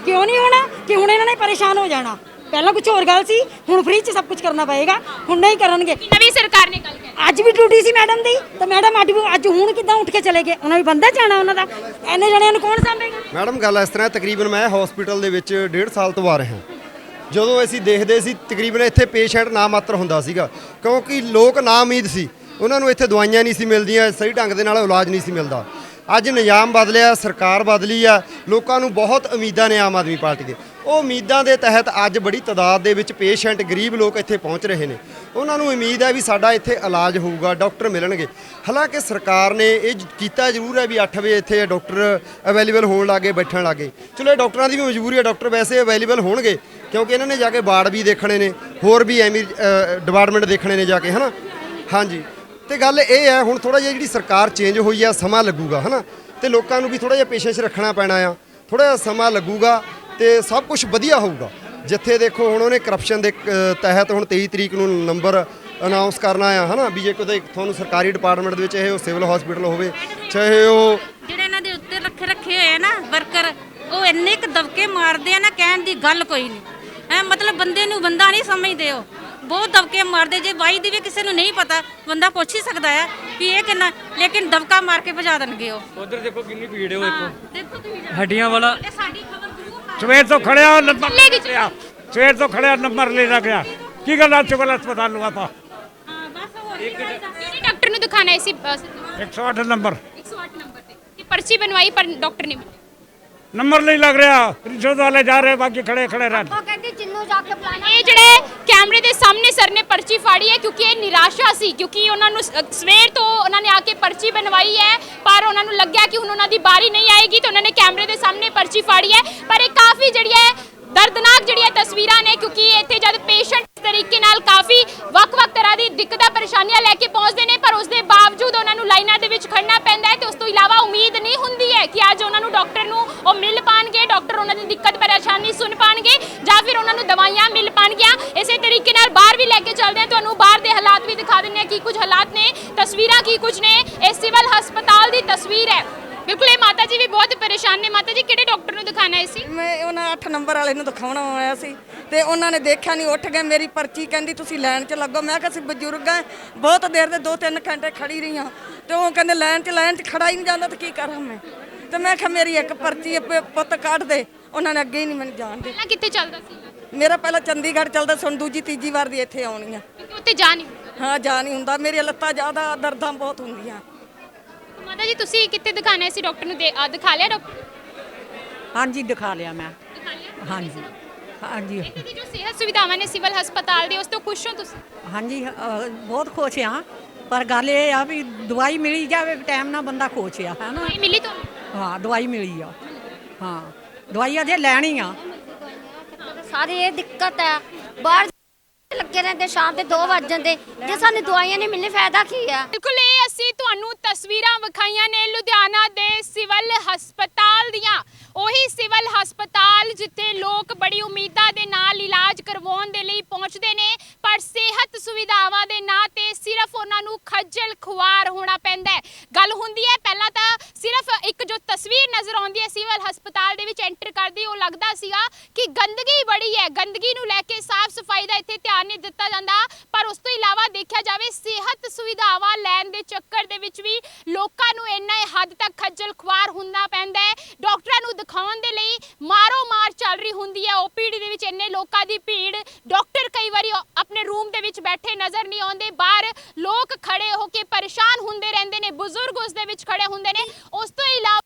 ਕਿਉਂ ਨਹੀਂ ਹੋਣਾ ਕਿ ਹੁਣ ਇਹਨਾਂ ਨੇ ਪਰੇਸ਼ਾਨ ਹੋ ਜਾਣਾ ਪਹਿਲਾਂ ਕੁਝ ਹੋਰ ਗੱਲ ਸੀ ਹੁਣ ਫ੍ਰੀ 'ਚ ਸਭ ਕੁਝ ਕਰਨਾ ਪਏਗਾ ਹੁਣ ਨਹੀਂ ਕਰਨਗੇ ਨਵੀਂ ਸਰਕਾਰ ਨੇ ਗੱਲ ਕੀਤੀ ਅੱਜ ਵੀ ਡਿਊਟੀ ਸੀ ਮੈਡਮ ਦੀ ਤਾਂ ਮੈਡਮ ਅੱਜ ਹੁਣ ਕਿੱਦਾਂ ਉੱਠ ਕੇ ਚਲੇ ਗਏ ਉਹਨਾਂ ਵੀ ਬੰਦਾ ਜਾਣਾ ਉਹਨਾਂ ਦਾ ਇੰਨੇ ਜਣਿਆਂ ਨੂੰ ਕੌਣ ਸਾਂਭੇਗਾ ਮੈਡਮ ਗੱਲ ਇਸ ਤਰ੍ਹਾਂ ਤਕਰੀਬਨ ਮੈਂ ਹਸਪੀਟਲ ਦੇ ਵਿੱਚ 1.5 ਸਾਲ ਤੋਂ ਆ ਰਿਹਾ ਜਦੋਂ ਅਸੀਂ ਦੇਖਦੇ ਸੀ ਤਕਰੀਬਨ ਇੱਥੇ ਪੇਸ਼ੈਂਟ ਨਾ ਮਾਤਰ ਹੁੰਦਾ ਸੀਗਾ ਕਿਉਂਕਿ ਲੋਕ ਨਾ ਉਮੀਦ ਸੀ ਉਹਨਾਂ ਨੂੰ ਇੱਥੇ ਦਵਾਈਆਂ ਨਹੀਂ ਸੀ ਮਿਲਦੀਆਂ ਸਹੀ ਢੰਗ ਦੇ ਨਾਲ ਇਲਾਜ ਨਹੀਂ ਸੀ ਮਿਲਦਾ ਅੱਜ ਨਿਜ਼ਾਮ ਬਦਲਿਆ ਸਰਕਾਰ ਬਦਲੀ ਆ ਲੋਕਾਂ ਨੂੰ ਬਹੁਤ ਉਮੀਦਾਂ ਨੇ ਆਮ ਆਦਮੀ ਪਾਰਟੀ ਦੇ ਉਹ ਉਮੀਦਾਂ ਦੇ ਤਹਿਤ ਅੱਜ ਬੜੀ ਤਾਦਾਦ ਦੇ ਵਿੱਚ ਪੇਸ਼ੈਂਟ ਗਰੀਬ ਲੋਕ ਇੱਥੇ ਪਹੁੰਚ ਰਹੇ ਨੇ। ਉਹਨਾਂ ਨੂੰ ਉਮੀਦ ਹੈ ਵੀ ਸਾਡਾ ਇੱਥੇ ਇਲਾਜ ਹੋਊਗਾ, ਡਾਕਟਰ ਮਿਲਣਗੇ। ਹਾਲਾਂਕਿ ਸਰਕਾਰ ਨੇ ਇਹ ਕੀਤਾ ਜ਼ਰੂਰ ਹੈ ਵੀ 8 ਵਜੇ ਇੱਥੇ ਡਾਕਟਰ ਅਵੇਲੇਬਲ ਹੋਣ ਲੱਗੇ, ਬੈਠਣ ਲੱਗੇ। ਚਲੋ ਇਹ ਡਾਕਟਰਾਂ ਦੀ ਵੀ ਮਜਬੂਰੀ ਹੈ, ਡਾਕਟਰ ਵੈਸੇ ਅਵੇਲੇਬਲ ਹੋਣਗੇ ਕਿਉਂਕਿ ਇਹਨਾਂ ਨੇ ਜਾ ਕੇ ਵਾਰਡ ਵੀ ਦੇਖਣੇ ਨੇ, ਹੋਰ ਵੀ ਐਵੇਂ ਡਿਪਾਰਟਮੈਂਟ ਦੇਖਣੇ ਨੇ ਜਾ ਕੇ, ਹੈ ਨਾ। ਹਾਂਜੀ, ਤੇ ਗੱਲ ਇਹ ਹੈ ਹੁਣ ਥੋੜਾ ਜਿਹਾ ਜਿਹੜੀ ਸਰਕਾਰ ਚੇਂਜ ਹੋਈ ਆ, ਸਮਾਂ ਲੱਗੂਗਾ, ਹੈ ਨਾ, ਤੇ ਲੋਕਾਂ ਨੂੰ ਵੀ ਥੋੜਾ ਜਿਹਾ ਪੇਸ਼ੈਂਸ ਰੱਖਣਾ ਪੈਣਾ ਆ, ਥੋੜਾ ਜਿਹਾ ਸਮਾਂ ਲੱਗੂਗਾ ਤੇ ਸਭ ਕੁਝ ਵਧੀਆ ਹੋਊਗਾ। ਜਿੱਥੇ ਦੇਖੋ ਹੁਣ ਉਹਨੇ ਕਰਪਸ਼ਨ ਦੇ ਤਹਿਤ ਹੁਣ 23 ਤਰੀਕ ਨੂੰ ਨੰਬਰ ਅਨਾਉਂਸ ਕਰਨਾ ਆ, ਹੈ ਨਾ, ਵੀ ਜੇ ਕਿਤੇ ਤੁਹਾਨੂੰ ਸਰਕਾਰੀ ਡਿਪਾਰਟਮੈਂਟ ਦੇ ਵਿੱਚ ਇਹ ਸਿਵਲ ਹਸਪੀਟਲ ਹੋਵੇ, ਚਾਹੇ ਉਹ ਜਿਹੜੇ ਇਹਨਾਂ ਦੇ ਉੱਤੇ ਰੱਖੇ ਹੋਏ ਆ ਨਾ ਵਰਕਰ, ਉਹ ਇੰਨੇ ਕੁ ਦਬਕੇ ਮਾਰਦੇ ਆ ਨਾ, ਕਹਿਣ ਦੀ ਗੱਲ ਕੋਈ ਨਹੀਂ ਹੈ। ਮਤਲਬ ਬੰਦੇ ਨੂੰ ਬੰਦਾ ਨਹੀਂ ਸਮਝਦੇ, ਉਹ ਬਹੁਤ ਦਬਕੇ ਮਾਰਦੇ। ਜੇ ਬਾਈ ਦੀ ਵੀ ਕਿਸੇ ਨੂੰ ਨਹੀਂ ਪਤਾ, ਬੰਦਾ ਪੁੱਛ ਹੀ ਸਕਦਾ ਹੈ ਵੀ ਇਹ ਕਿੰਨਾ, ਲੇਕਿਨ ਦਬਕਾ ਮਾਰ ਕੇ ਭਜਾ ਦੇਣਗੇ ਉਹ। ਉਧਰ ਦੇਖੋ ਕਿੰਨੀ ਭੀੜ ਹੈ, ਉਹ ਦੇਖੋ ਤੁਸੀਂ ਹੱਡੀਆਂ ਵਾਲਾ ਇਹ ਸਾਡੀ ਖਬਰ ਜ਼ਰੂਰ ਸਵੇਰ ਤੋਂ ਖੜਿਆ ਨੰਬਰ ਲਿਆ, ਸਵੇਰ ਤੋਂ ਖੜਿਆ ਨੰਬਰ ਲੈਣਾ ਗਿਆ। ਕੀ ਗੱਲ ਅੱਜ ਸਿਵਲ ਹਸਪਤਾਲ ਨੂੰ ਆਪਾਂ ਕਿਹੜੇ ਡਾਕਟਰ ਨੂੰ ਦਿਖਾਣਾ ਹੈ ਸੀ? 108 ਨੰबर 108 ਨੰਬਰ ਤੇ ਪਰਚੀ ਬਣਵਾਈ ਪਰ ਡਾਕਟਰ ਨਹੀਂ ਮਿਲੇ। ਨੰਬਰ ਨਹੀਂ ਲੱਗ ਰਿਹਾ, ਰਿਸ਼ਵਤ ਵਾਲੇ ਜਾ ਰਹੇ, ਬਾਕੀ ਖੜੇ ਰਹਿਣ। ਉਹ ਕਹਿੰਦੀ ਜਿੰਨੂੰ ਜਾ ਕੇ ਬੁਲਾਣਾ। ਇਹ ਜਿਹੜੇ ਕੈਮਰੇ ਦੇ ਸਾਹਮਣੇ ਸਰ ਨੇ ਪਰਚੀ ਫਾੜੀ ਹੈ ਕਿਉਂਕਿ ਇਹ ਨਿਰਾਸ਼ਾ ਸੀ, ਕਿਉਂਕਿ ਉਹਨਾਂ ਨੂੰ ਸਵੇਰ ਤੋਂ ਉਹਨਾਂ ਨੇ ਆ ਕੇ ਪਰਚੀ ਬਣਵਾਈ ਹੈ, ਪਰ ਉਹਨਾਂ ਨੂੰ ਲੱਗਿਆ ਕਿ ਹੁਣ ਉਹਨਾਂ ਦੀ ਬਾਰੀ ਨਹੀਂ ਆਏਗੀ ਤਾਂ ਉਹਨਾਂ ਨੇ ਕੈਮਰੇ ਦੇ ਸਾਹਮਣੇ ਪਰਚੀ ਫਾੜੀ ਹੈ। ਪਰ ਇਹ ਕਾਫੀ ਜਿਹੜੀ ਹੈ ਦਰਦਨਾਕ ਜਿਹੜੀਆਂ ਤਸਵੀਰਾਂ ਨੇ, ਕਿਉਂਕਿ ਇੱਥੇ ਜਦ ਪੇਸ਼ੈਂਟ ਇਸ ਤਰੀਕੇ ਨਾਲ ਕਾਫੀ ਵੱਖ-ਵੱਖ ਤਰ੍ਹਾਂ ਦੀ ਦਿੱਕਤਾਂ ਪਰੇਸ਼ਾਨੀਆਂ ਲੈ ਕੇ ਪਹੁੰਚਦੇ ਨੇ, ਪਰ ਉਸ ਦੇ ਬਾਵਜੂਦ ਉਹਨਾਂ ਨੂੰ ਲਾਈਨਾਂ ਦੇ ਵਿੱਚ ਖੜਨਾ ਪੈਂਦਾ ਹੈ ਤੇ ਉਸ ਤੋਂ ਇਲਾਵਾ ਉਮੀਦ ਨਹੀਂ ਹੁੰਦੀ ਹੈ ਕਿ ਅੱਜ ਉਹਨਾਂ ਨੂੰ ਡਾਕਟਰ ਨੂੰ ਉਹ ਮਿਲ ਪਾਣਗੇ, ਡਾਕਟਰ ਉਹਨਾਂ ਦੀ ਦਿੱਕਤ ਪਰੇਸ਼ਾਨੀ ਸੁਣ ਪਾਣਗੇ ਜਾਂ ਫਿਰ ਉਹਨਾਂ ਨੂੰ ਦਵਾਈਆਂ ਮਿਲ ਪਾਣਗੀਆਂ। ਇਸੇ ਤਰੀਕੇ ਨਾਲ ਬਾਹਰ ਵੀ ਲੈ ਕੇ ਚੱਲਦੇ ਹਾਂ, ਤੁਹਾਨੂੰ ਬਾਹਰ ਦੇ ਹਾਲਾਤ ਵੀ ਦਿਖਾ ਦਿੰਦੇ ਹਾਂ ਕੀ ਕੁਝ ਹਾਲਾਤ ਨੇ, ਤਸਵੀਰਾਂ ਕੀ ਕੁਝ ਨੇ। ਇਹ ਸਿਵਲ ਹਸਪਤਾਲ ਦੀ ਤਸਵੀਰ ਹੈ। ਬਿਲਕੁਲ ਇਹ ਮਾਤਾ ਜੀ ਵੀ ਬਹੁਤ ਪਰੇਸ਼ਾਨ ਨੇ। ਮਾਤਾ ਜੀ ਕਿਹੜੇ ਡਾਕਟਰ ਨੂੰ ਦਿਖਾਣਾ ਹੈ ਸੀ? ਮੈਂ ਉਹਨਾਂ 8 ਨੰਬਰ ਵਾਲੇ ਨੂੰ ਦਿਖਾਉਣਾ ਆਇਆ ਸੀ ਤੇ ਉਹਨਾਂ ਨੇ ਦੇਖਿਆ ਨਹੀਂ, ਉੱਠ ਗਏ। ਮੇਰੀ ਪਰਚੀ ਕਹਿੰਦੀ ਤੁਸੀਂ ਲਾਈਨ 'ਚ ਲੱਗੋ। ਮੈਂ ਕਿਹਾ ਅਸੀਂ ਬਜ਼ੁਰਗ ਆ, ਬਹੁਤ ਦੇਰ ਦੇ 2-3 ਘੰਟੇ ਖੜੀ ਰਹੀ ਹਾਂ ਤੇ ਉਹ ਕਹਿੰਦੇ ਲਾਈਨ 'ਚ ਖੜਾ ਹੀ ਨਹੀਂ ਜਾਂਦਾ ਤਾਂ ਕੀ ਕਰਾਂ ਮੈਂ। ਤੇ ਮੈਂ ਕਿਹਾ ਮੇਰੀ ਇੱਕ ਪਰਚੀ ਪੁੱਤ ਕੱਢ ਦੇ। ਉਹਨਾਂ ਨੇ ਅੱਗੇ ਹੀ ਨਹੀਂ ਮੈਨੂੰ ਜਾਣ ਦੇ। ਪਹਿਲਾਂ ਕਿੱਥੇ ਚੱਲਦਾ ਸੀ? ਮੇਰਾ ਪਹਿਲਾਂ ਚੰਡੀਗੜ੍ਹ ਚੱਲਦਾ ਸੀ, ਹੁਣ ਦੂਜੀ ਤੀਜੀ ਵਾਰ ਦੀ ਇੱਥੇ ਆਉਣੀ ਆ। ਕਿਉਂਕਿ ਉੱਥੇ ਜਾ ਨਹੀਂ ਹੁੰਦਾ। ਹਾਂ, ਜਾ ਨਹੀਂ ਹੁੰਦਾ, ਮੇਰੀਆਂ ਲੱਤਾਂ ਜ਼ਿਆਦਾ ਦਰਦਾਂ ਬਹੁਤ ਹੁੰਦੀਆਂ। ਮਾਤਾ ਜੀ ਤੁਸੀਂ ਕਿੱਥੇ ਦਿਖਾਣਾ ਸੀ ਡਾਕਟਰ ਨੂੰ? ਦਿਖਾ ਲਿਆ ਡਾਕਟਰ? ਹਾਂਜੀ ਦਿਖਾ ਲਿਆ ਮੈਂ। ਹਾਂਜੀ ਹਾਂਜੀ ਇੱਥੇ ਦੀ ਜੋ ਸਿਹਤ ਸੁਵਿਧਾਵਾਂ ਨੇ ਸਿਵਲ ਹਸਪਤਾਲ ਦੇ, ਉਸ ਤੋਂ ਖੁਸ਼ ਹੋ ਤੁਸੀਂ? ਹਾਂਜੀ ਬਹੁਤ ਖੁਸ਼ ਹਾਂ, ਪਰ ਗੱਲ ਇਹ ਆ ਵੀ ਦਵਾਈ ਮਿਲੀ ਜਾਵੇ ਟਾਈਮ ਨਾਲ, ਬੰਦਾ ਖੁਸ਼ ਆ, ਹੈ ਨਾ। ਦਵਾਈ ਮਿਲੀ ਤੁਹਾਨੂੰ? ਹਾਂ ਦਵਾਈ ਮਿਲੀ ਆ। ਹਾਂ ਦਵਾਈ ਅਜੇ ਲੈਣੀ ਆ। ਸਾਰੀ ਇਹ ਦਿੱਕਤ ਹੈ, ਬਾਹਰ ਲੱਗੇ ਰਹਿੰਦੇ, ਸ਼ਾਮ ਦੇ 2 ਵੱਜ ਜਾਂਦੇ, ਜੇ ਸਾਨੂੰ ਦਵਾਈਆਂ ਨਹੀਂ ਮਿਲਣੀ ਫਾਇਦਾ ਕੀ ਆ? ਬਿਲਕੁਲ ਇਹ ਅਸੀਂ ਤੁਹਾਨੂੰ ਤਸਵੀਰਾਂ ਵਿਖਾਈਆਂ ਨੇ ਲੁਧਿਆਣਾ ਦੇ ਸਿਵਲ ਹਸਪਤਾਲ ਦੀਆਂ। ਉਹੀ ਸਿਵਲ ਹਸਪਤਾਲ ਜਿੱਥੇ ਲੋਕ ਬੜੀ ਉਮੀਦਾਂ ਦੇ ਨਾਲ ਇਲਾਜ ਕਰਵਾਉਣ ਦੇ ਲਈ ਪਹੁੰਚਦੇ ਨੇ, ਪਰ ਸਿਹਤ ਸੁਵਿਧਾਵਾਂ ਦੇ ਨਾਂ ਤੇ ਸਿਰਫ ਉਹਨਾਂ ਨੂੰ ਖੱਜਲ ਖੁਆਰ ਹੋਣਾ ਪੈਂਦਾ ਹੈ। ਗੱਲ ਹੁੰਦੀ ਹੈ ਪਹਿਲਾਂ ਤਾਂ ਸਿਰਫ ਇੱਕ ਜੋ ਤਸਵੀਰ ਨਜ਼ਰ ਆਉਂਦੀ ਹੈ ਸਿਵਲ ਹਸਪਤਾਲ ਦੇ ਵਿੱਚ ਐਂਟਰ ਕਰਦੀ, ਉਹ ਲੱਗਦਾ ਸੀਗਾ ਕਿ ਗੰਦਗੀ ਬੜੀ ਹੈ, ਗੰਦਗੀ ਨੂੰ ਲੈ ਕੇ ਸਾਫ਼ ਸਫਾਈ ਦਾ ਇੱਥੇ ਧਿਆਨ ਨਹੀਂ ਦਿੱਤਾ ਜਾਂਦਾ। ਪਰ ਉਸ ਤੋਂ ਇਲਾਵਾ ਦੇਖਿਆ ਜਾਵੇ ਸਿਹਤ ਸੁਵਿਧਾਵਾਂ ਲੈਣ ਦੇ ਚੱਕਰ ਦੇ ਵਿੱਚ ਵੀ ਲੋਕਾਂ ਨੂੰ ਇੰਨਾ ਹੱਦ ਤੱਕ ਖੱਜਲ ਖੁਆਰ ਹੋਣਾ ਪੈਂਦਾ ਹੈ। ਡਾਕਟਰਾਂ ਨੂੰ ਦਿਖਾਉਣ ਦੇ ਲਈ ਮਾਰੋ ਮਾਰ ਚੱਲ ਰਹੀ ਹੁੰਦੀ ਹੈ। ਓਪੀਡੀ ਦੇ ਵਿੱਚ ਇੰਨੇ ਲੋਕਾਂ ਦੀ ਭੀੜ, ਡਾਕਟਰ ਕਈ ਵਾਰੀ ਆਪਣੇ ਰੂਮ ਦੇ ਵਿੱਚ ਬੈਠੇ ਨਜ਼ਰ ਨਹੀਂ ਆਉਂਦੇ, ਬਾਹਰ ਲੋਕ ਖੜੇ ਹੋ ਕੇ ਪਰੇਸ਼ਾਨ ਹੁੰਦੇ ਰਹਿੰਦੇ ਨੇ, ਬਜ਼ੁਰਗ ਉਸ ਦੇ ਵਿੱਚ ਖੜੇ ਹੁੰਦੇ ਨੇ। ਉਸ ਤੋਂ ਇਲਾਵਾ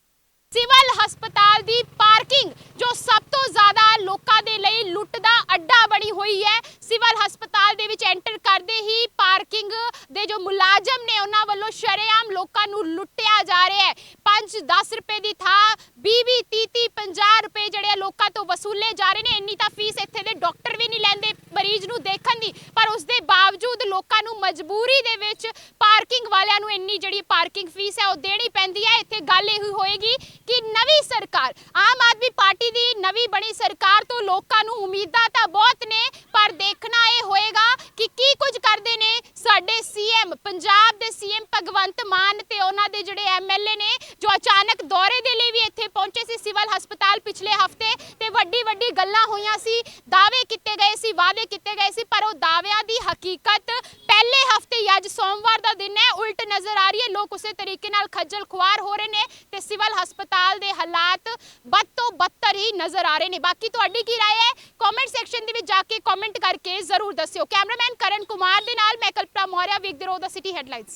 ਸਿਵਲ ਹਸਪਤਾਲ ਦੀ ਪਾਰਕਿੰਗ ਜੋ ਸਭ ਤੋਂ ਜ਼ਿਆਦਾ ਲੋਕਾਂ ਦੇ ਲਈ ਲੁੱਟ ਦਾ ਅੱਡਾ ਬਣੀ ਹੋਈ ਹੈ। ਸਿਵਲ ਹਸਪਤਾਲ ਦੇ ਵਿੱਚ ਐਂਟਰ ਕਰਦੇ ਹੀ ਪਾਰਕਿੰਗ ਦੇ ਜੋ ਮੁਲਾਜ਼ਮ ਨੇ ਉਹਨਾਂ ਵੱਲੋਂ ਸ਼ਰੇਆਮ ਲੋਕਾਂ ਨੂੰ ਲੁੱਟਿਆ ਜਾ ਰਿਹਾ ਹੈ। 5-10 ਰੁਪਏ ਦੀ ਥਾਂ 20-20, 30-30, 50 ਰੁਪਏ ਜਿਹੜੇ ਲੋਕਾਂ ਤੋਂ ਵਸੂਲੇ ਜਾ ਰਹੇ ਨੇ। ਇੰਨੀ ਤਾਂ ਫੀਸ ਇੱਥੇ ਦੇ ਡਾਕਟਰ ਵੀ ਨਹੀਂ ਲੈਂਦੇ ਮਰੀਜ਼ ਨੂੰ ਦੇਖਣ ਦੀ, ਪਰ ਉਸ ਦੇ ਬਾਵਜੂਦ ਲੋਕਾਂ ਨੂੰ ਮਜਬੂਰੀ ਦੇ ਵਿੱਚ ਪਾਰਕਿੰਗ ਵਾਲਿਆਂ ਨੂੰ ਇੰਨੀ ਜਿਹੜੀ ਪਾਰਕਿੰਗ ਫੀਸ ਹੈ ਉਹ ਦੇਣੀ ਪੈਂਦੀ ਹੈ। ਇੱਥੇ ਗੱਲ ਇਹ ਹੋਏਗੀ ਕਿ ਨਵੀਂ ਸਰਕਾਰ, ਆਮ ਆਦਮੀ ਪਾਰਟੀ ਦੀ ਨਵੀਂ ਬਣੀ ਸਰਕਾਰ ਤੋਂ ਲੋਕਾਂ ਨੂੰ ਉਮੀਦਾਂ ਤਾਂ ਬਹੁਤ ਨੇ, ਪਰ ਦੇਖਣਾ ਇਹ ਹੋਏਗਾ ਕਿ ਕੀ ਕੁਝ ਕਰਦੇ ਨੇ ਸਾਡੇ ਸੀਐਮ, ਪੰਜਾਬ ਦੇ ਸੀਐਮ ਭਗਵੰਤ ਮਾਨ ਤੇ ਉਹਨਾਂ ਦੇ ਜਿਹੜੇ ਐਮਐਲਏ ਨੇ, ਜੋ ਅਚਾਨਕ ਦੌਰੇ ਦੇ ਲਈ ਵੀ ਇੱਥੇ ਪਹੁੰਚੇ ਸੀ ਸਿਵਲ ਹਸਪਤਾਲ ਪਿਛਲੇ ਹਫਤੇ, ਤੇ ਵੱਡੀ ਗੱਲਾਂ ਹੋਈਆਂ ਸੀ, ਦਾਅਵੇ ਕੀਤੇ ਗਏ ਸੀ, ਵਾਅਦੇ ਕੀਤੇ ਗਏ ਸੀ, ਪਰ ਉਹ ਦਾਅਵਿਆਂ ਦੀ ਹਕੀਕਤ ਪਹਿਲੇ ਹਫਤੇ ਹੀ, ਅੱਜ ਸੋਮਵਾਰ ਦਾ ਦਿਨ ਹੈ, ਉਲਟ ਨਜ਼ਰ ਆ ਰਹੀ ਹੈ। ਲੋਕ ਉਸੇ ਤਰੀਕੇ ਨਾਲ ਖੱਜਲ ਖੁਆਰ ਹੋ ਰਹੇ ਨੇ ਤੇ ਸਿਵਲ ਹਸਪਤਾਲ ਦੇ ਹਾਲਾਤ ਬਦ ਤੋਂ ਬਦਤਰ ਹੀ ਨਜ਼ਰ ਆ ਰਹੇ ਨੇ। ਬਾਕੀ ਤੁਹਾਡੀ ਕੀ ਰਾਏ ਹੈ? ਕਮੈਂਟ ਸੈਕਸ਼ਨ ਦੇ ਵਿੱਚ ਜਾ ਕੇ ਕਮੈਂਟ ਕਰਕੇ ਜ਼ਰੂਰ ਦੱਸਿਓ। ਕੈਮਰਾਮੈਨ ਕਰਨ ਕੁਮਾਰ ਦੇ ਨਾਲ ਮੈਂ ਕਲਪਨਾ ਮੌਰਿਆ, ਵੇਖਦੇ ਰਹੋ ਦ ਸਿਟੀ ਹੈਡਲਾਈਨਸ।